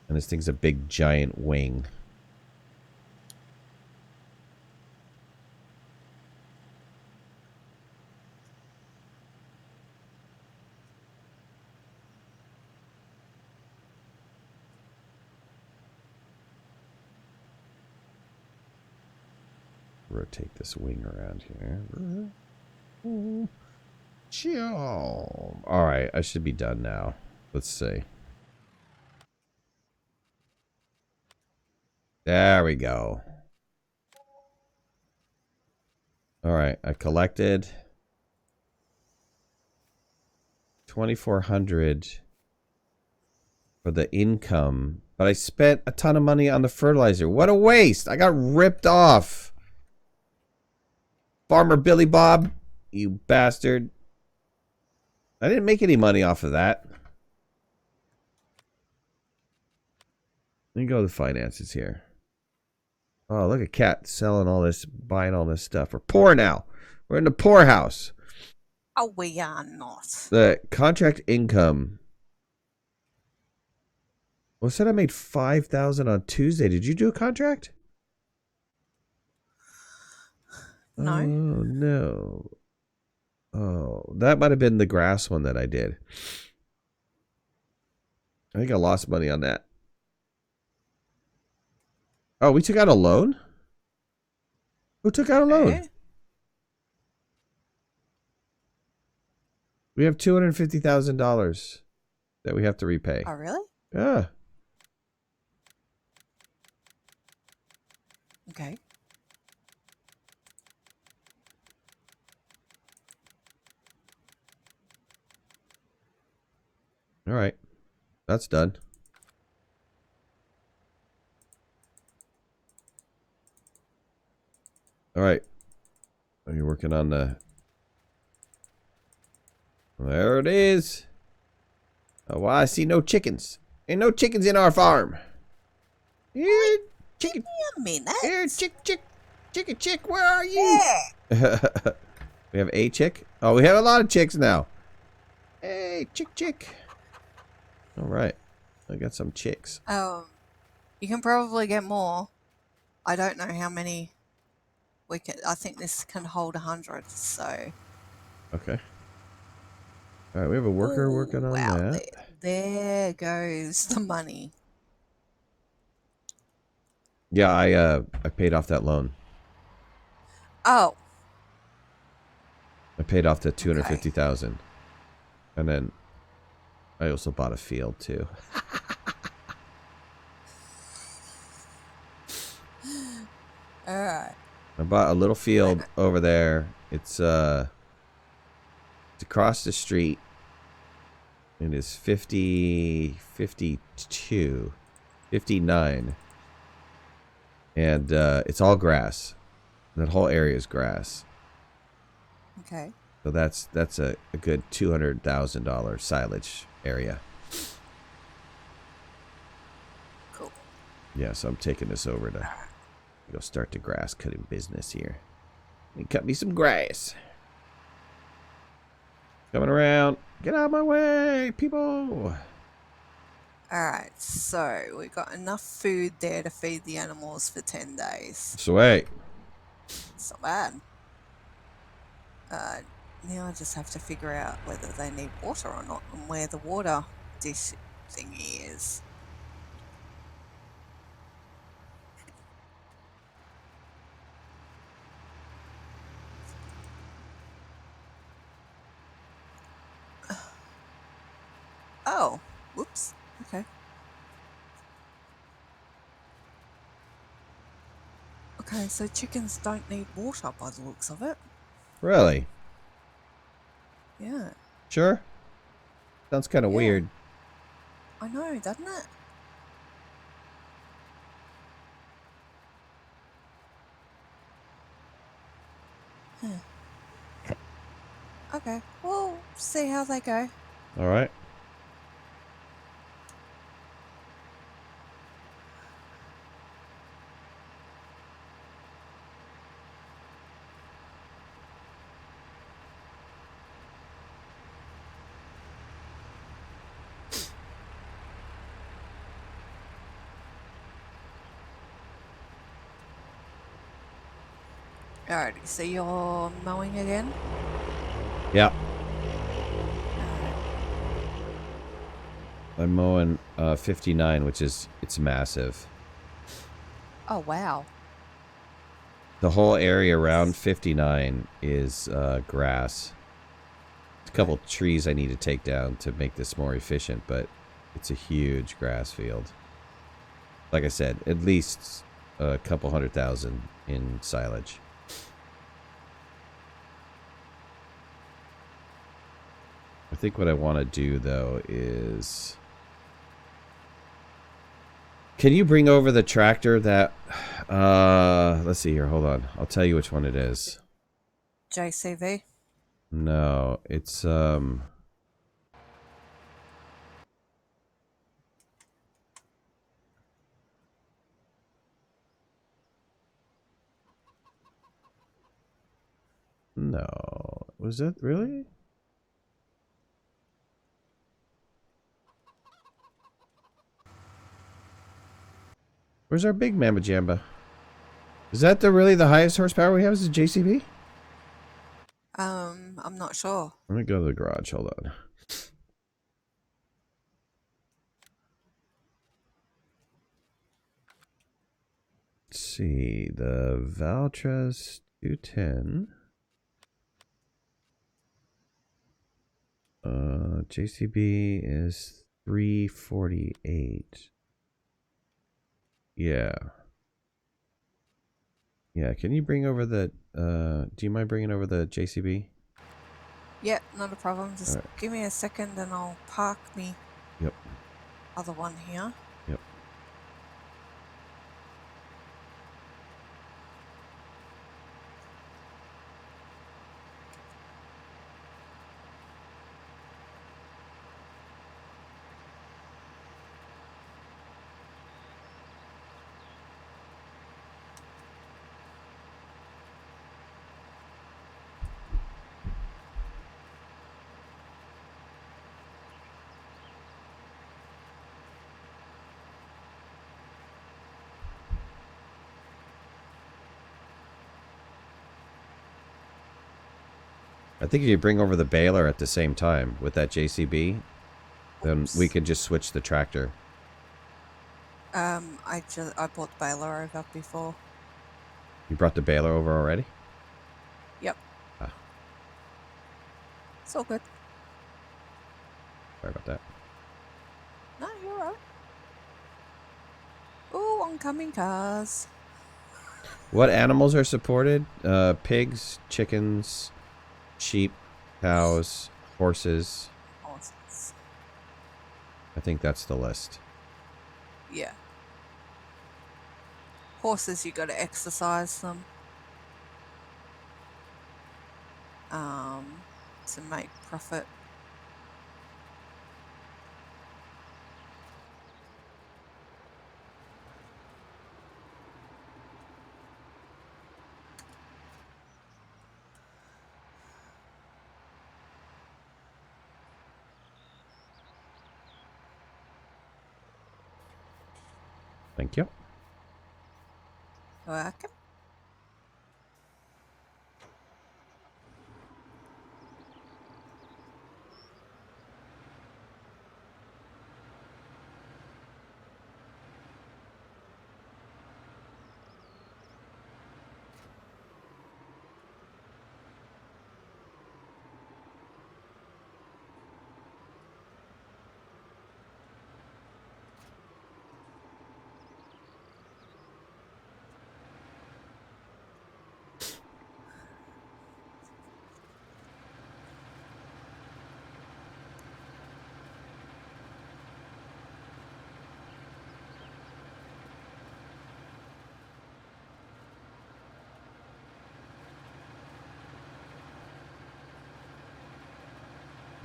And this thing's a big giant wing. Rotate this wing around here. Chill. Alright, I should be done now. Let's see. There we go. Alright, I collected 2,400 for the income, but I spent a ton of money on the fertilizer. What a waste! I got ripped off. Farmer Billy Bob, you bastard. I didn't make any money off of that. Let me go to the finances here. Oh, look at Cat selling all this, buying all this stuff. We're poor now. We're in the poorhouse. Oh, we are not. The contract income. Well, it said I made 5,000 on Tuesday. Did you do a contract? No. Oh, no. Oh, that might have been the grass one that I did. I think I lost money on that. Oh, we took out a loan? Who took out a loan? Eh? We have $250,000 that we have to repay. Oh, really? Yeah. Okay. All right. That's done. All right. Are you working on the... There it is. Oh, well, I see no chickens. Ain't no chickens in our farm. Here, chicken. Give me a minute. Here, chick, where are you? Yeah. We have a chick. Oh, we have a lot of chicks now. Hey, chick. All right. I got some chicks. You can probably get more. I don't know how many we can. I think this can hold 100. So. Okay. All right, we have a worker working on that. There goes the money. Yeah, I paid off that loan. Oh. I paid off the 250,000, and then I also bought a field too. All right. I bought a little field over there. It's across the street. It is 50, 52, 59. And it's all grass. That whole area is grass. Okay. So that's a good $200,000 silage area. Cool. Yeah, so I'm taking this over to go start the grass cutting business here. And cut me some grass. Coming around. Get out of my way, people. Alright, so we got enough food there to feed the animals for 10 days. Sweet. It's not bad. Now I just have to figure out whether they need water or not and where the water dish thingy is. Oh, whoops. Okay. Okay, so chickens don't need water by the looks of it. Really? Yeah. Sure? Sounds kind of weird. I know, doesn't it? Huh. Okay, we'll see how they go. All right. Alrighty, so you're mowing again? Yeah. Alright. I'm mowing 59, which is it's massive. Oh, wow. The whole area around 59 is grass. A couple trees I need to take down to make this more efficient, but it's a huge grass field. Like I said, at least a couple 100,000 in silage. I think what I want to do, though, is... Can you bring over the tractor that... let's see here, hold on. I'll tell you which one it is. JCV? No, it's, no. Was it really? Where's our big Mamba Jamba? Is that really the highest horsepower we have is a JCB? I'm not sure. Let me go to the garage. Hold on. Let's see. The Valtras 210. JCB is 348. Yeah. Yeah, can you bring over the, do you mind bringing over the JCB? Yep, not a problem. Just Alright. give me a second and I'll park me Yep. other one here. Yep. I think if you bring over the baler at the same time with that JCB, then Oops. we can just switch the tractor. I bought the baler over before. You brought the baler over already? Yep. Ah, It's all good. sorry about that. No, you're right. Ooh, oncoming cars. What animals are supported? Pigs, chickens, sheep, cows, horses. Horses. I think that's the list. Yeah. Horses, you got to exercise them. To make profit. Thank you. Welcome.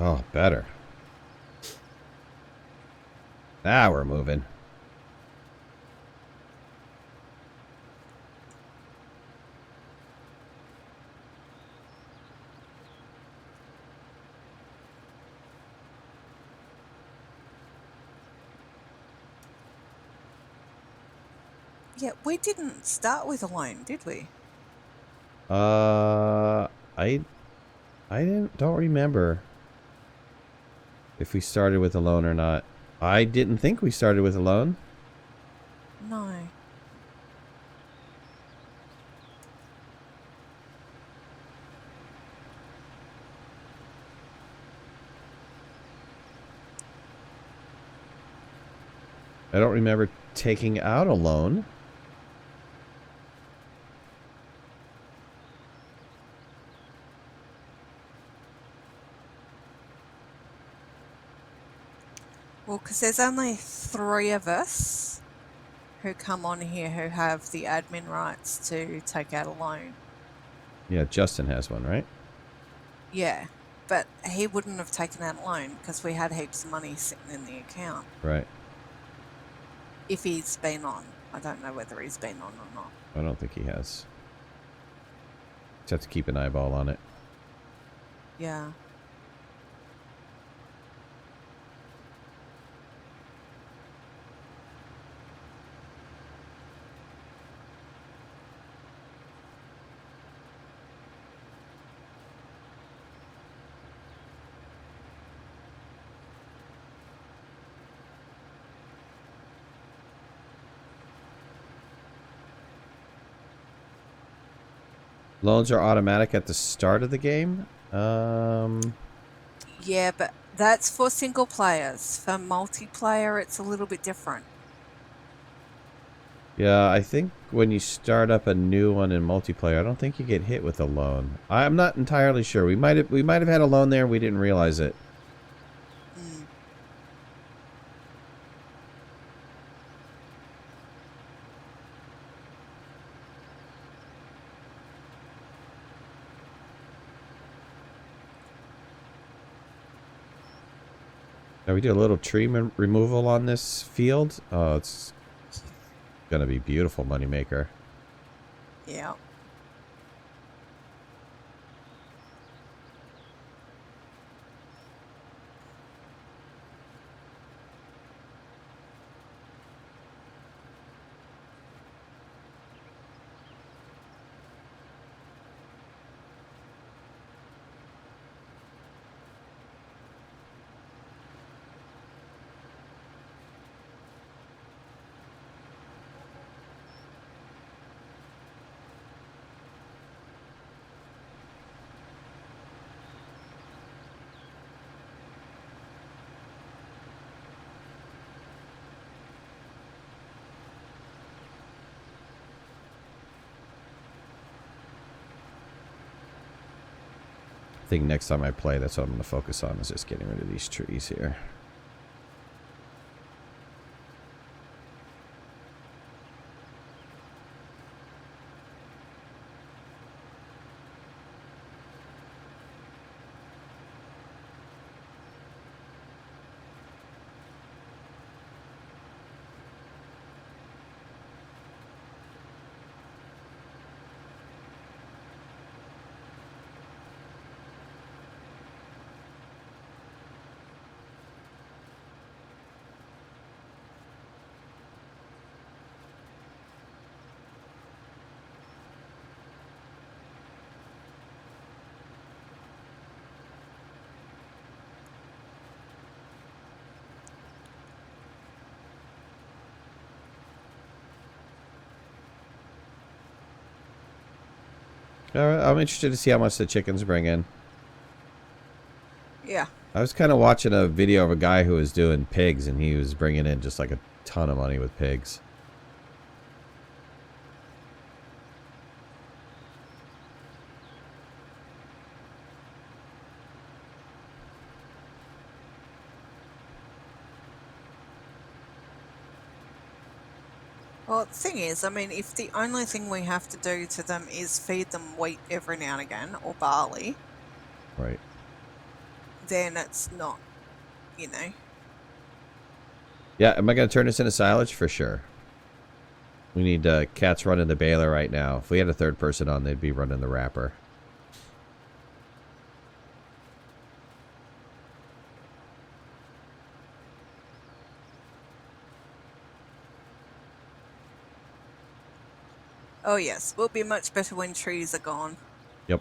Oh, better. Now we're moving. Yeah, we didn't start with a loan, did we? I don't remember if we started with a loan or not. I didn't think we started with a loan. No. I don't remember taking out a loan. Well, because there's only 3 of us who come on here who have the admin rights to take out a loan. Yeah, Justin has one, right? Yeah, but he wouldn't have taken out a loan because we had heaps of money sitting in the account. Right. If he's been on. I don't know whether he's been on or not. I don't think he has. Just have to keep an eyeball on it. Yeah. Loans are automatic at the start of the game. Yeah, but that's for single players. For multiplayer, it's a little bit different. Yeah, I think when you start up a new one in multiplayer, I don't think you get hit with a loan. I'm not entirely sure. We might have had a loan there and we didn't realize it. Mm. Now we do a little tree removal on this field. Oh, it's gonna be beautiful moneymaker. Yeah. I think next time I play, that's what I'm gonna focus on, is just getting rid of these trees here. Alright, I'm interested to see how much the chickens bring in. Yeah. I was kind of watching a video of a guy who was doing pigs, and he was bringing in just like a ton of money with pigs. Well, the thing is, I mean, if the only thing we have to do to them is feed them wheat every now and again, or barley, Right. then it's not, you know. Yeah, am I going to turn this into silage? For sure. We need cats running the baler right now. If we had a third person on, they'd be running the wrapper. Oh yes, will be much better when trees are gone. Yep.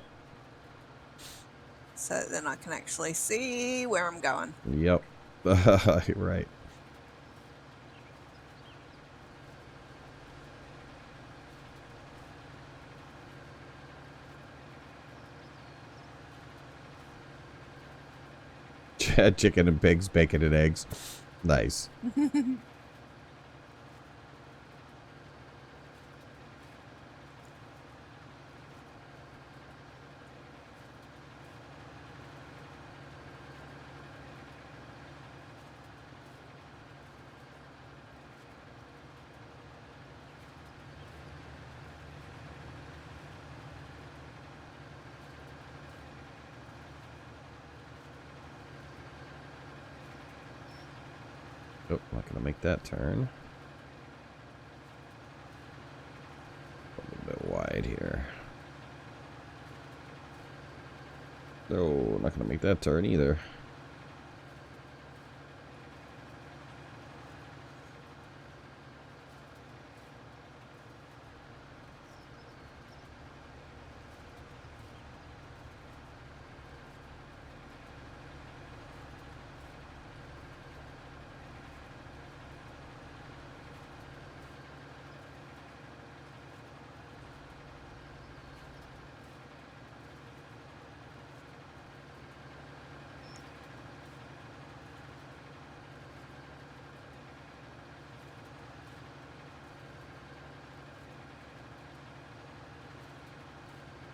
So then I can actually see where I'm going. Yep. Right. Chicken and pigs, bacon and eggs. Nice. Oh, not gonna make that turn. A little bit wide here. No, not gonna make that turn either.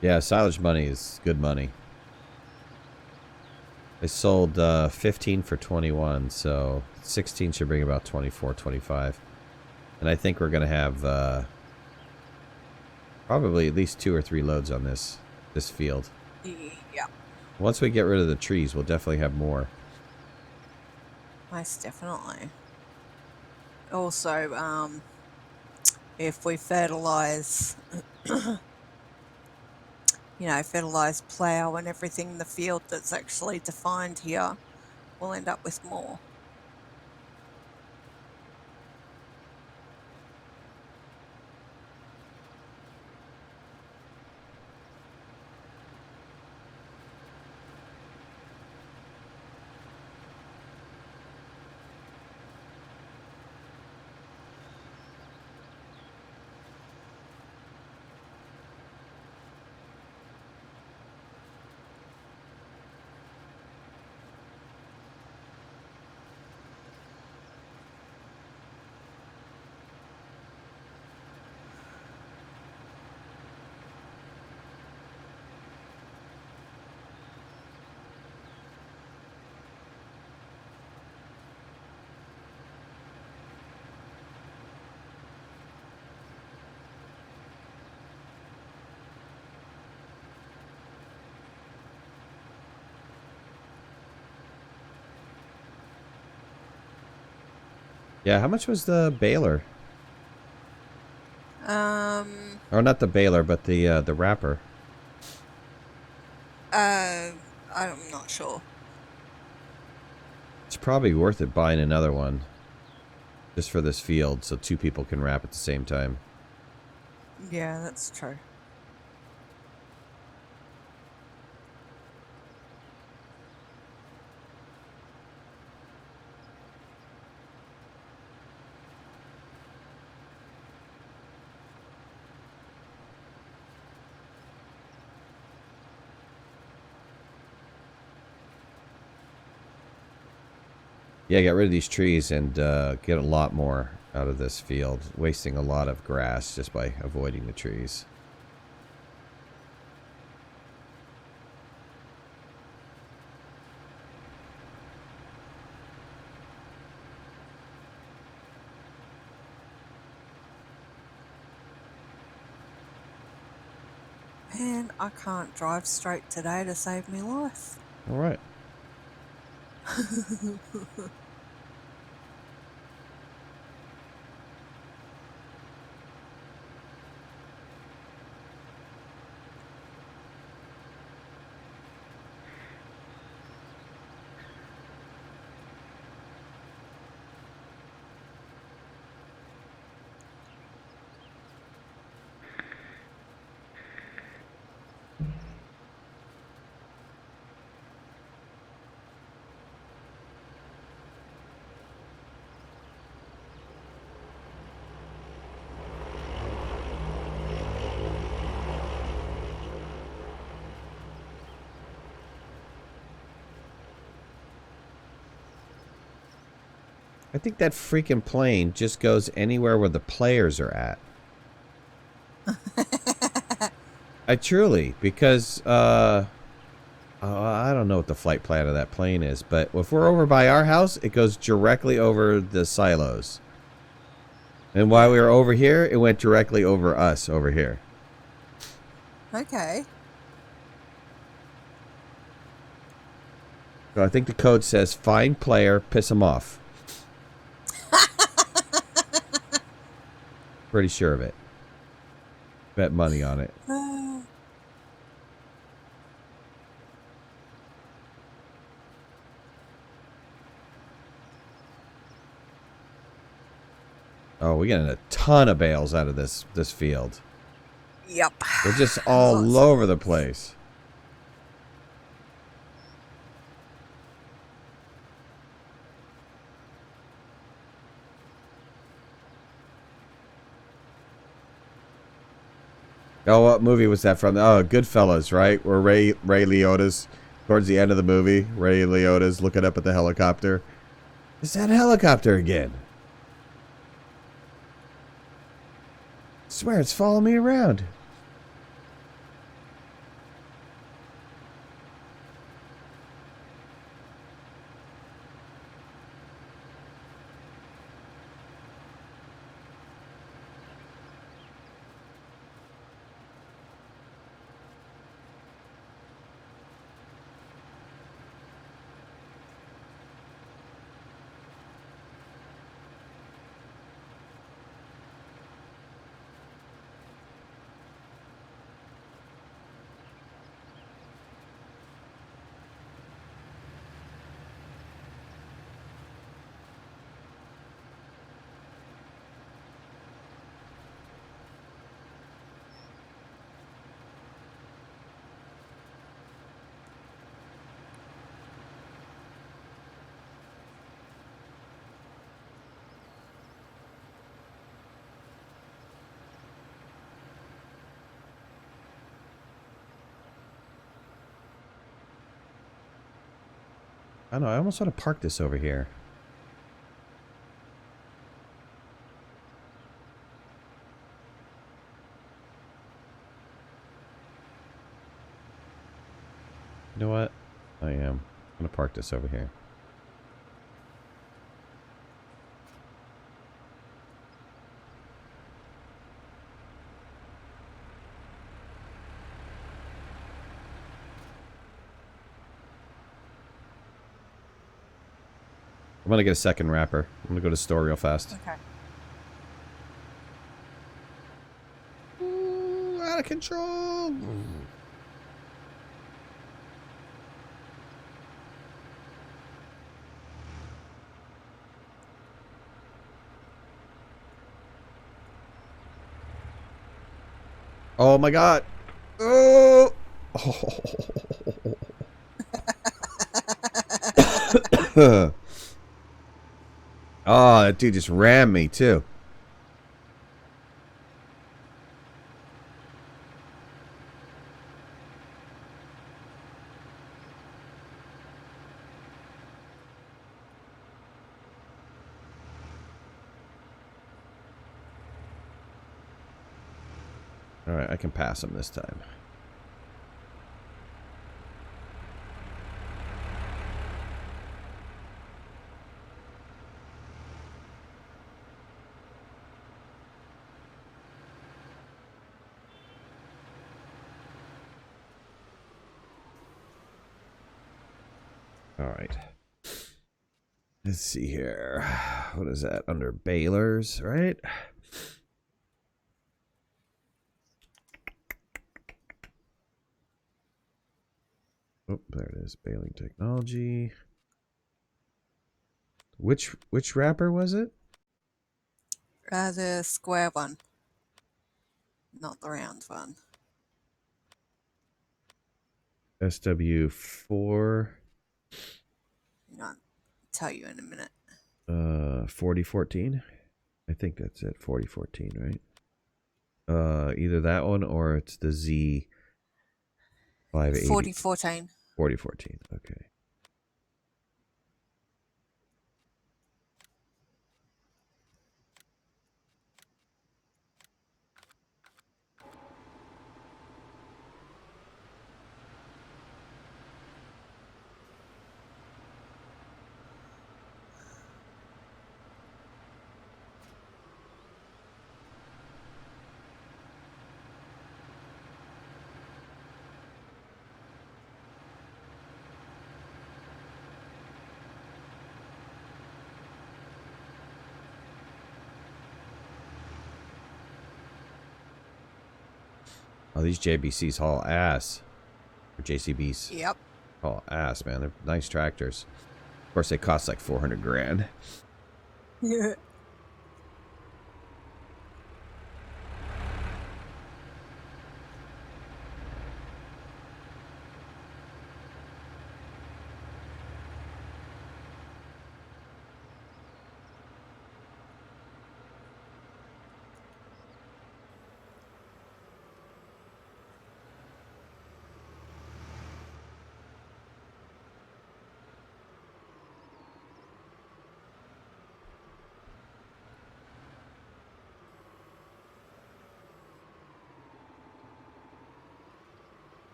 Yeah, silage money is good money. I sold 15 for 21, so 16 should bring about 24, 25. And I think we're going to have probably at least 2 or 3 loads on this field. Yeah. Once we get rid of the trees, we'll definitely have more. Most definitely. Also, if we fertilize, fertilize, plough and everything in the field that's actually defined here, we'll end up with more. Yeah, how much was the baler? Or not the baler, but the wrapper. I'm not sure. It's probably worth it buying another one. Just for this field, so 2 people can wrap at the same time. Yeah, that's true. Yeah, get rid of these trees and get a lot more out of this field. Wasting a lot of grass just by avoiding the trees. Man, I can't drive straight today to save me life. All right. I think that freaking plane just goes anywhere where the players are at. I truly, because, I don't know what the flight plan of that plane is, but if we're over by our house, it goes directly over the silos. And while we were over here, it went directly over us over here. Okay. So I think the code says find player, piss him off. Pretty sure of it. Bet money on it. Oh, we're getting a ton of bales out of this field. Yep. They're just all over the place. Oh, what movie was that from? Oh, Goodfellas, right? Where Ray Liotta's towards the end of the movie. Ray Liotta's looking up at the helicopter. It's that helicopter again. I swear it's following me around. I don't know. I almost want to park this over here. You know what? I am. I'm going to park this over here. I'm going to get a second wrapper. I'm going to go to the store real fast. Okay. Ooh, out of control. Oh my god. Oh. Oh, that dude just rammed me too. Alright, I can pass him this time. Alright. Let's see here. What is that? Under balers, right? Oh, there it is. Baling technology. Which wrapper was it? The square one, not the round one. SW4. Hang on, I'll tell you in a minute. 4014. I think that's it. 4014, right? Either that one or it's the Z 580. 4014. 4014. Okay. Oh, these JBCs haul ass. Or JCBs. Yep. Haul ass, man. They're nice tractors. Of course, they cost like 400 grand. Yeah.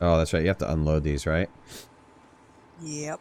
Oh, that's right. You have to unload these, right? Yep.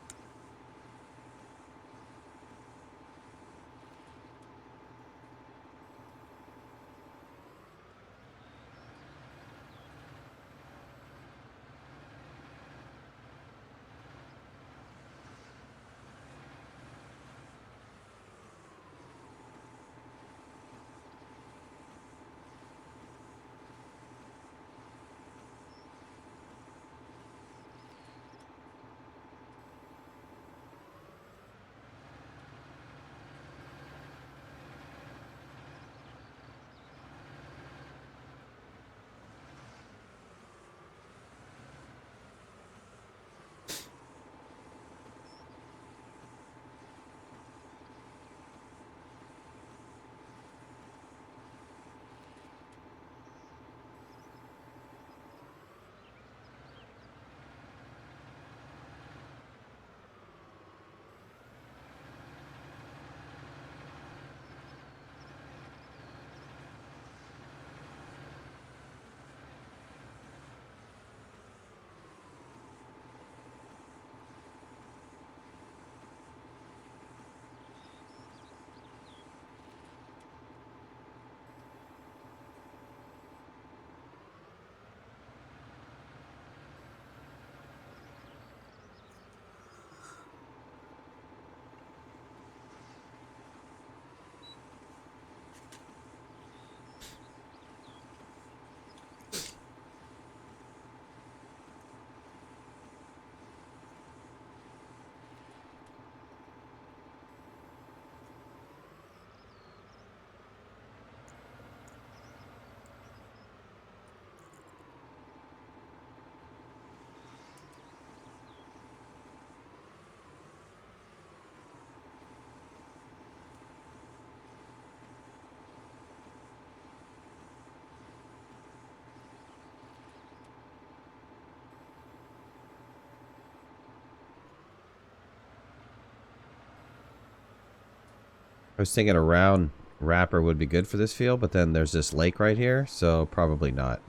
I was thinking a round wrapper would be good for this field, but then there's this lake right here, so probably not.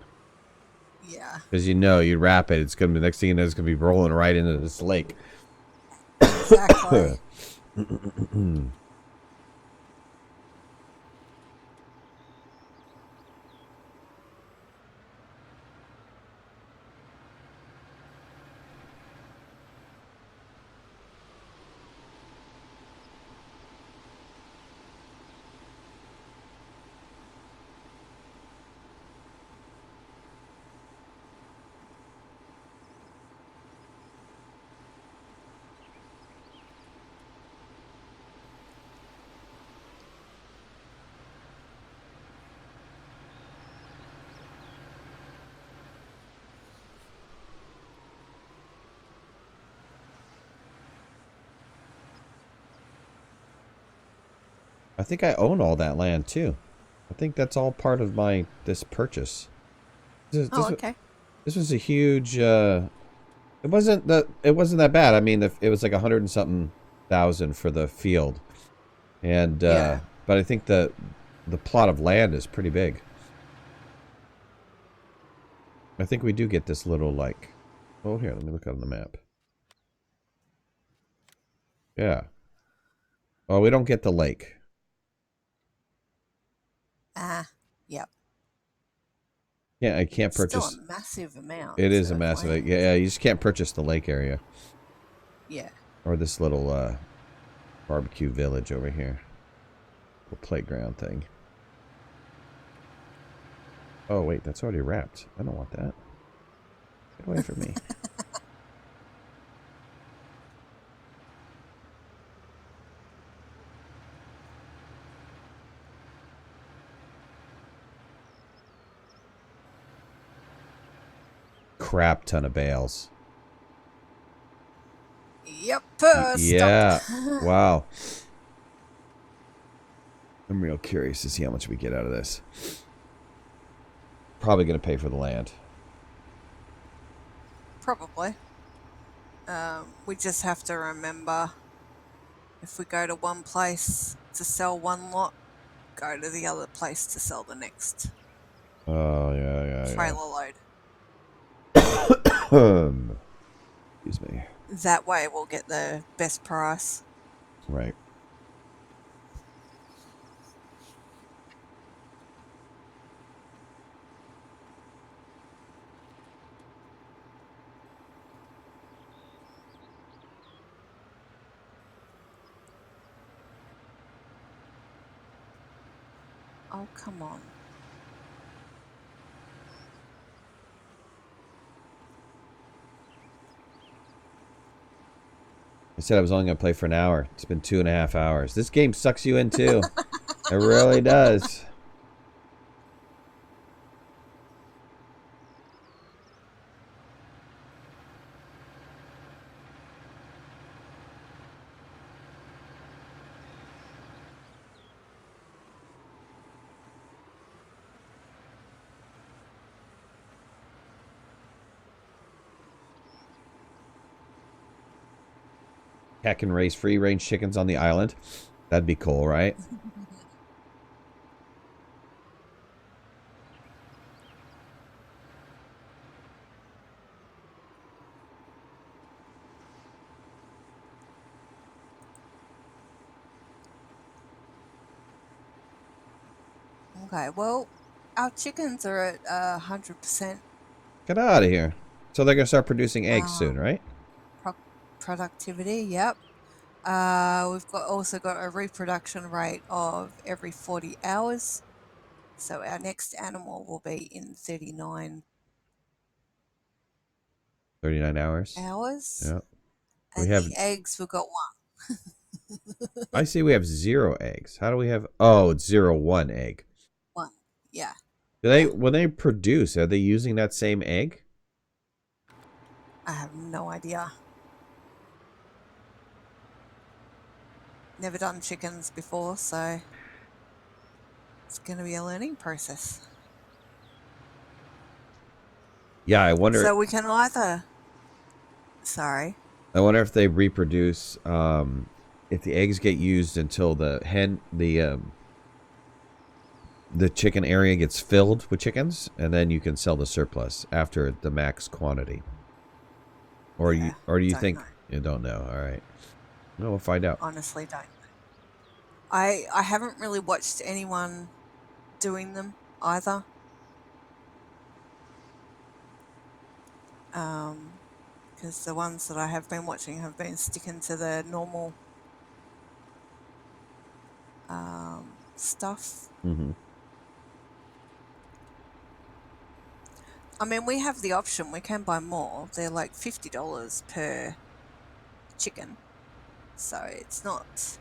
Yeah. Because you wrap it, it's gonna be next thing you know, it's gonna be rolling right into this lake. Exactly. I think I own all that land too. I think that's all part of this purchase. Oh, okay. This was a huge. It wasn't that bad. I mean, it was like 100 and something thousand for the field, and Yeah. but I think the plot of land is pretty big. I think we do get this little like. Oh, here, let me look on the map. Yeah. Oh, we don't get the lake. Ah, yep. Yeah, I can't Still a purchase. massive amount It is a of massive. land. Yeah, you just can't purchase the lake area. Yeah. Or this little barbecue village over here. Little playground thing. Oh, wait, that's already wrapped. I don't want that. Get away from me. Crap ton of bales. Yep. Stop. Yeah. Wow. I'm real curious to see how much we get out of this. Probably going to pay for the land. Probably. We just have to remember, if we go to one place to sell one lot, go to the other place to sell the next Oh, yeah. trailer load. Excuse me. That way we'll get the best price. Right. Oh, come on. I said I was only going to play for an hour. It's been 2.5 hours. This game sucks you in too. It really does. Cat can raise free-range chickens on the island. That'd be cool, right? Okay, well, our chickens are at 100% Get out of here. So they're going to start producing eggs soon, um, right? productivity. Yep. We've also got a reproduction rate of every 40 hours. So our next animal will be in 39 39 hours. hours. Yeah. We And have... the eggs, we've got one. I see we have 0 eggs. How do we have... Oh, it's 0, 1 egg. One. Yeah. Do when they produce, are they using that same egg? I have no idea. Never done chickens before, so it's going to be a learning process. Yeah, I wonder... So we can either... Sorry. I wonder if they reproduce, if the eggs get used until the chicken area gets filled with chickens, and then you can sell the surplus after the max quantity. Or Yeah, do you don't think know. you don't know? All right. No, we'll find out. Honestly, don't know. I haven't really watched anyone doing them either. Because the ones that I have been watching have been sticking to the normal stuff. Mm-hmm. I mean, we have the option. We can buy more. They're like $50 per chicken. So it's not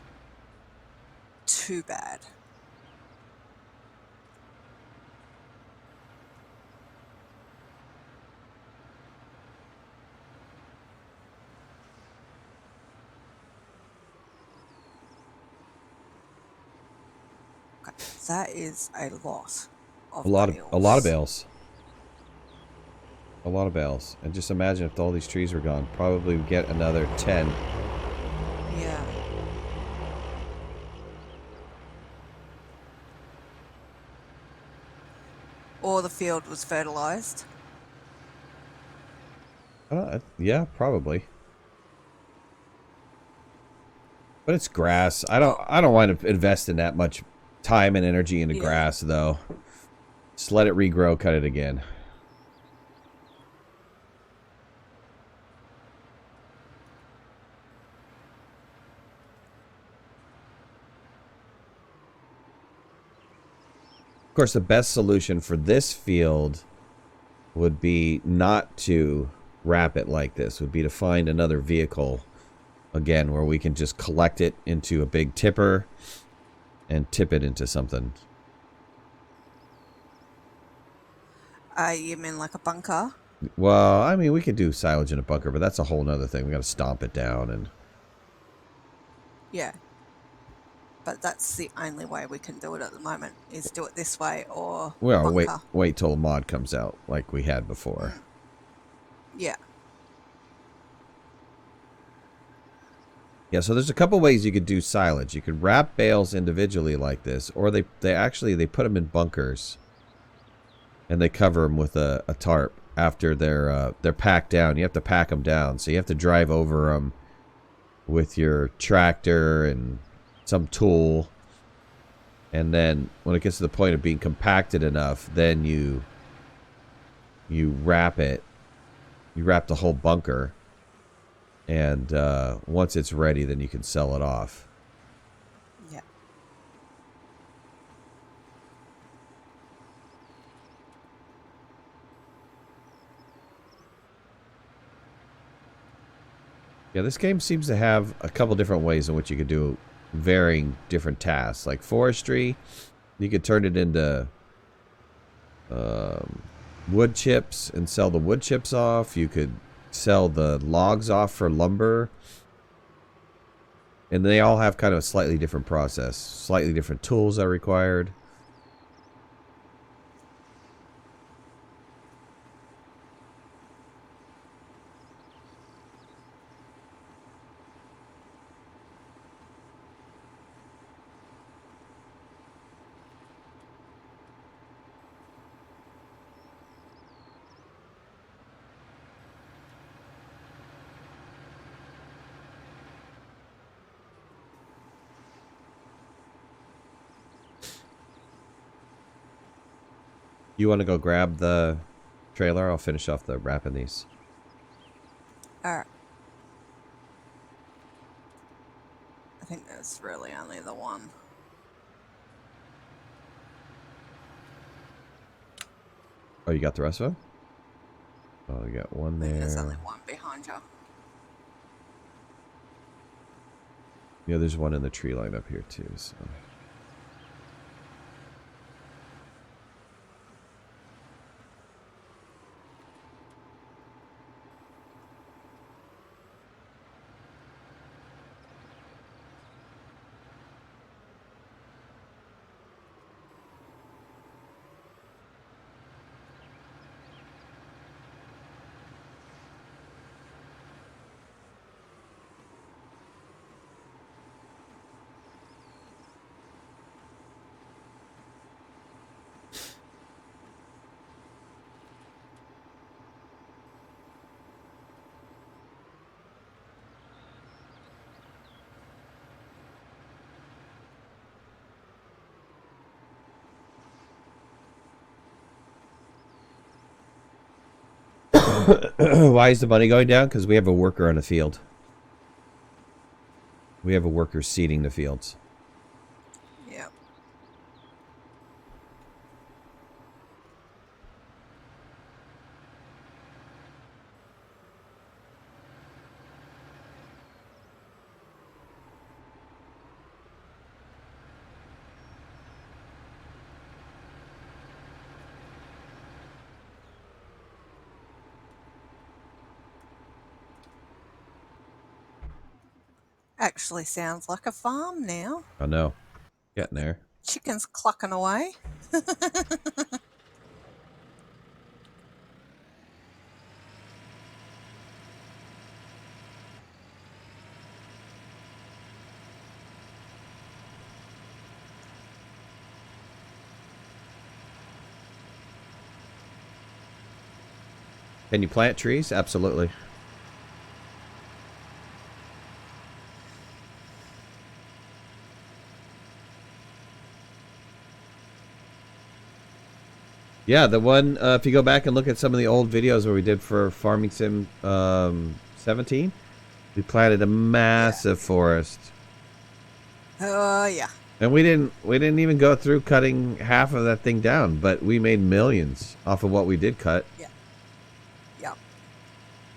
too bad. That is a lot A of lot of bales. bales. A lot of bales. And just imagine if all these trees were gone. Probably we'd get another 10. Yeah. Or the field was fertilized. Yeah, probably. But it's grass. Oh, I don't want to invest in that much time and energy into yeah. grass though. Just let it regrow, cut it again. Of course, the best solution for this field would be not to wrap it like this. Would be to find another vehicle again where we can just collect it into a big tipper and tip it into something. You mean like a bunker? Well, I mean, we could do silage in a bunker, but that's a whole nother thing. We got to stomp it down and... Yeah. But that's the only way we can do it at the moment, is do it this way or Well, bunker. wait till a mod comes out like we had before. Mm. Yeah. Yeah, so there's a couple ways you could do silage. You could wrap bales individually like this, or they put them in bunkers and they cover them with a tarp after they're packed down. You have to pack them down, so you have to drive over them with your tractor and some tool, and then when it gets to the point of being compacted enough, then you wrap it. You wrap the whole bunker, and once it's ready, then you can sell it off. Yeah. Yeah, this game seems to have a couple different ways in which you could do varying different tasks. Like forestry, you could turn it into wood chips and sell the wood chips off. You could sell the logs off for lumber. And they all have kind of a slightly different process. Slightly different tools are required. You want to go grab the trailer? I'll finish off the wrapping these. Alright. I think there's really only the one. Oh, you got the rest of them? Oh, you got one I think there's only there. one behind you. Yeah, there's one in the tree line up here too. So. Why is the money going down? Because we have a worker on the field. We have a worker seeding the fields. Yep. Actually sounds like a farm now. Oh no, getting there. chickens clucking away. Can you plant trees? Absolutely. Yeah, the one, if you go back and look at some of the old videos where we did for Farming Sim 17, we planted a massive forest. Oh, yeah. And we didn't even go through cutting half of that thing down, but we made millions off of what we did cut. Yeah. Yeah.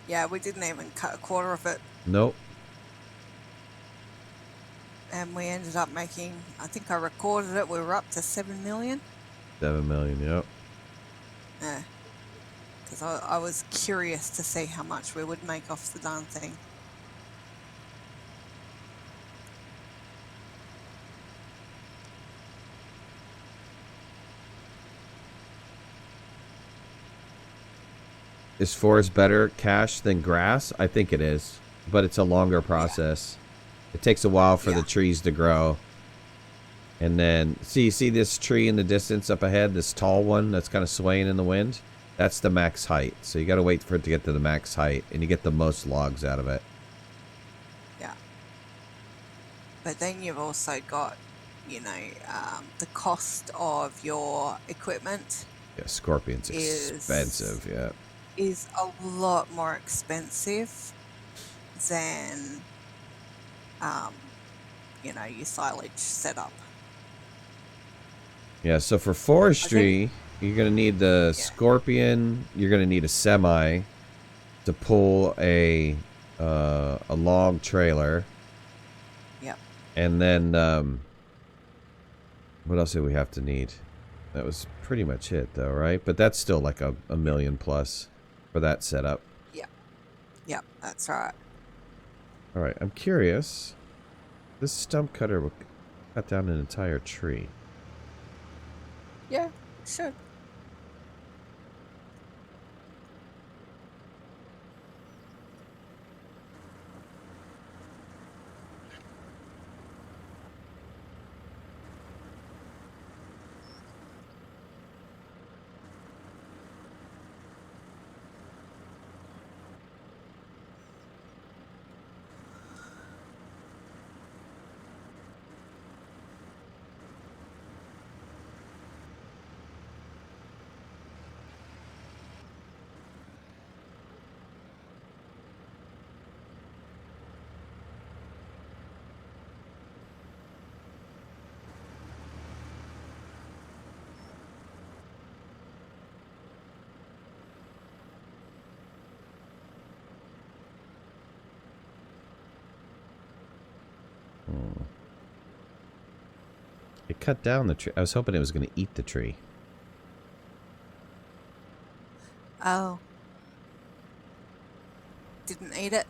Yeah, we didn't even cut a quarter of it. Nope. And we ended up making, I think I recorded it, we were up to 7 million. 7 million, yep. Yeah. Because I was curious to see how much we would make off the darn thing. Is forest better cash than grass? I think it is, but it's a longer process. Yeah. It takes a while for the trees to grow. And then, see this tree in the distance up ahead, this tall one that's kind of swaying in the wind? That's the max height. So you got to wait for it to get to the max height, and you get the most logs out of it. Yeah. But then you've also got, you know, the cost of your equipment. Yeah, Scorpion's expensive, yeah. Is a lot more expensive than, you know, your silage setup. Yeah, so for forestry, you're going to need the Scorpion. You're going to need a semi to pull a log trailer. Yep. And then, what else do we have to need? That was pretty much it, though, right? But that's still like a million plus for that setup. Yep. Yep, that's right. All right, I'm curious. This stump cutter will cut down an entire tree. Yeah, sure. It cut down the tree. I was hoping it was going to eat the tree. Oh. Didn't eat it?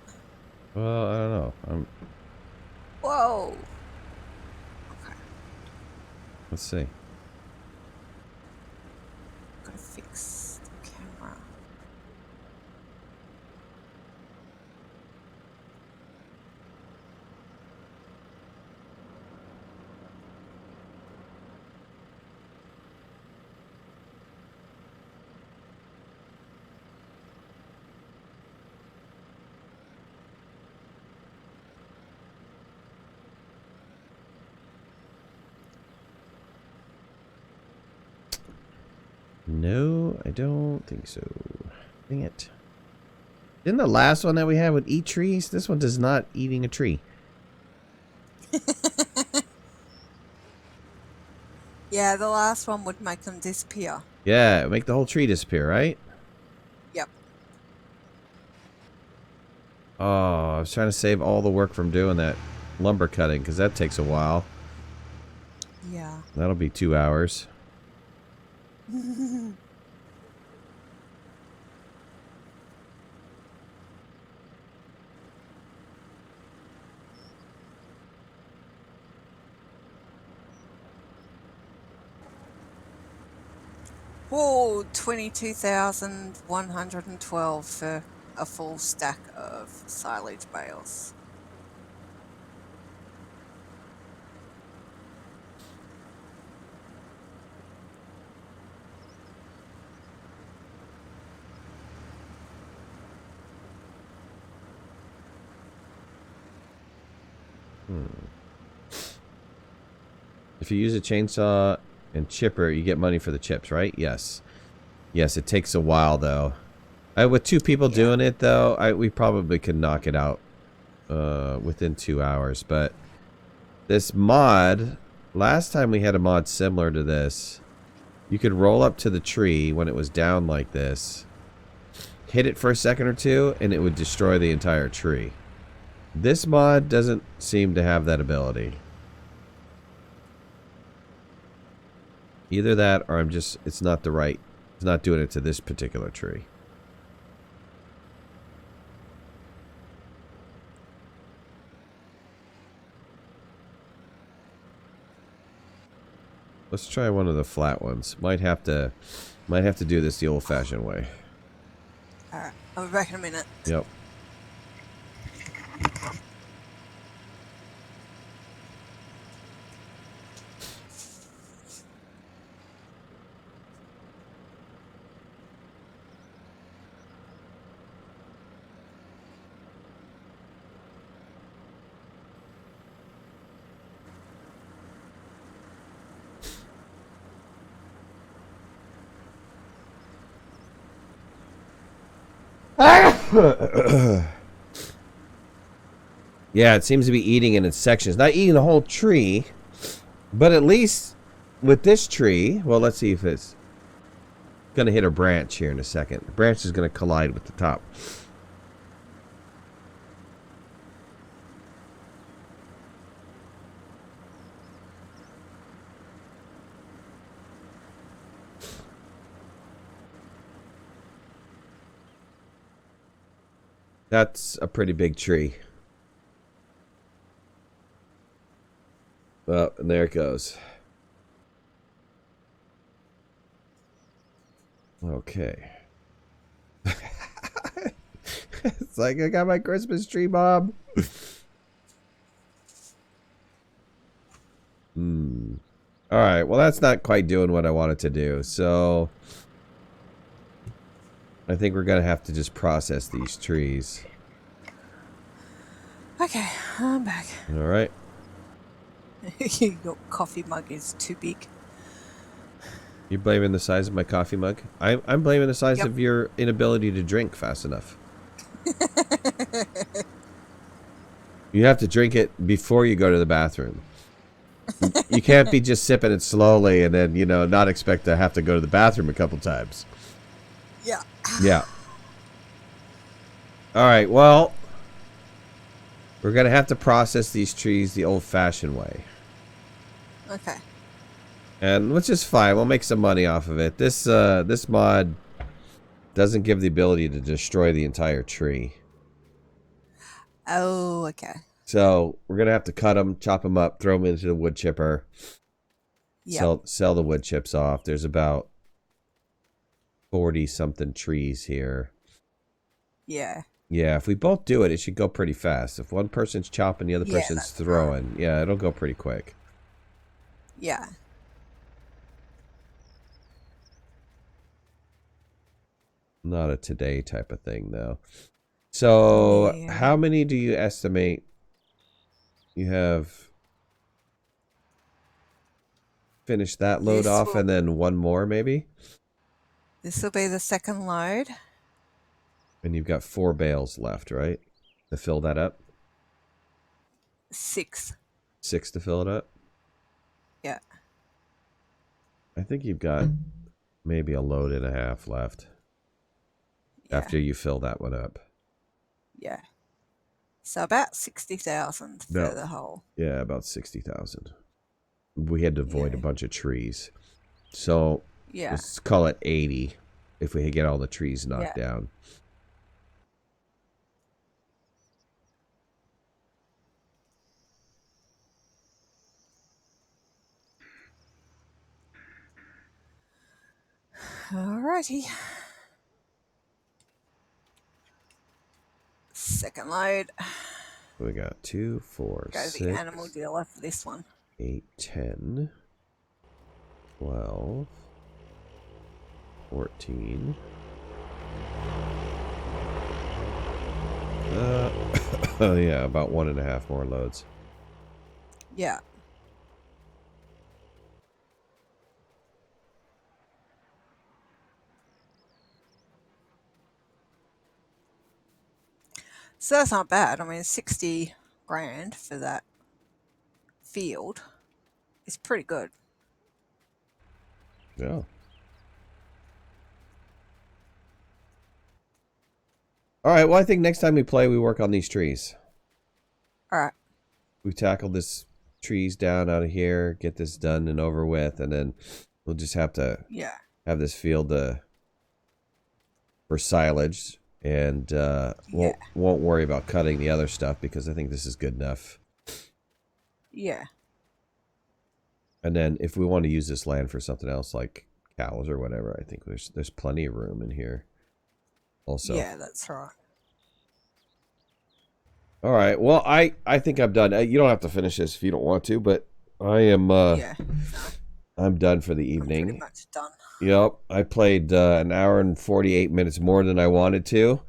Well, I don't know. Whoa. Okay. Let's see. Gotta fix the camera. No, I don't think so. Dang it. Didn't the last one that we had would eat trees? This one does not eating a tree. Yeah, the last one would make them disappear. Yeah, make the whole tree disappear, right? Yep. Oh, I was trying to save all the work from doing that lumber cutting, because that takes a while. Yeah. That'll be 2 hours. Whoa, 22,112 for a full stack of silage bales. If you use a chainsaw and chipper, you get money for the chips, right? Yes. Yes, it takes a while, though. With 2 people doing it, though, we probably could knock it out within 2 hours. But this mod, last time we had a mod similar to this, you could roll up to the tree when it was down like this, hit it for a second or two, and it would destroy the entire tree. This mod doesn't seem to have that ability. Either that or it's not it's not doing it to this particular tree. Let's try one of the flat ones. Might have to do this the old-fashioned way. Alright, I'll be back in a minute. Yep. Yeah, it seems to be eating in its sections. Not eating the whole tree, but at least with this tree, well, let's see if it's going to hit a branch here in a second. The branch is going to collide with the top. That's a pretty big tree. Well, and there it goes. Okay. It's like I got my Christmas tree, Mom. Alright, well that's not quite doing what I wanted to do, so I think we're gonna have to just process these trees. Okay, I'm back. Alright. Your coffee mug is too big. You're blaming the size of my coffee mug? I'm blaming the size of your inability to drink fast enough. You have to drink it before you go to the bathroom. You can't be just sipping it slowly and then, not expect to have to go to the bathroom a couple times. Yeah. Yeah. Alright, well, we're going to have to process these trees the old-fashioned way. Okay. And which is fine. We'll make some money off of it. This mod doesn't give the ability to destroy the entire tree. Oh, okay. So we're gonna have to cut them, chop them up, throw them into the wood chipper. Yeah. Sell the wood chips off. There's about 40 something trees here. Yeah. Yeah, if we both do it, it should go pretty fast. If one person's chopping, the other person's throwing. Right. Yeah, it'll go pretty quick. Yeah. Not a today type of thing, though. So, how many do you estimate you have finished that load off and then one more, maybe? This will be the second load. And you've got 4 bales left, right? To fill that up? 6. 6 to fill it up? Yeah. I think you've got maybe a load and a half left. Yeah. After you fill that one up. Yeah. So about 60,000 for the whole. Yeah, about 60,000. We had to avoid a bunch of trees. So let's call it 80 if we get all the trees knocked down. Alrighty. Second load. We got 2, 4, Go 6, the animal dealer for this one. 8, 10, 12, 14. Oh yeah, about 1.5 more loads. Yeah. So that's not bad. I mean, 60 grand for that field is pretty good. Yeah. All right. Well, I think next time we play, we work on these trees. All right. We tackle this trees down out of here, get this done and over with, and then we'll just have to have this field for silage, and won't worry about cutting the other stuff because I think this is good enough. Yeah. And then if we want to use this land for something else like cows or whatever, I think there's plenty of room in here. Also. Yeah, that's right. All right. Well, I think I'm done. You don't have to finish this if you don't want to, but I am. Yeah. I'm done for the evening. I'm pretty much done. Yep. I played an hour and 48 minutes more than I wanted to.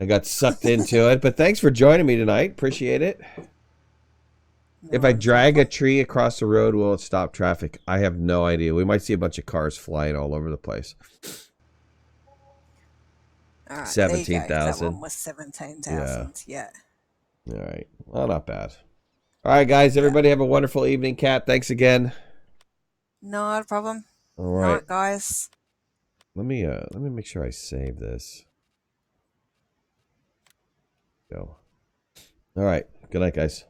I got sucked into it, but thanks for joining me tonight. Appreciate it. No, if I drag a tree across the road, will it stop traffic? I have no idea. We might see a bunch of cars flying all over the place. All right, 17,000. That one was 17,000. Yeah. All right. Well, not bad. All right, guys. Everybody have a wonderful evening. Kat, thanks again. Not a problem. All right, Night, guys. Let me make sure I save this. Go. All right. Good night, guys.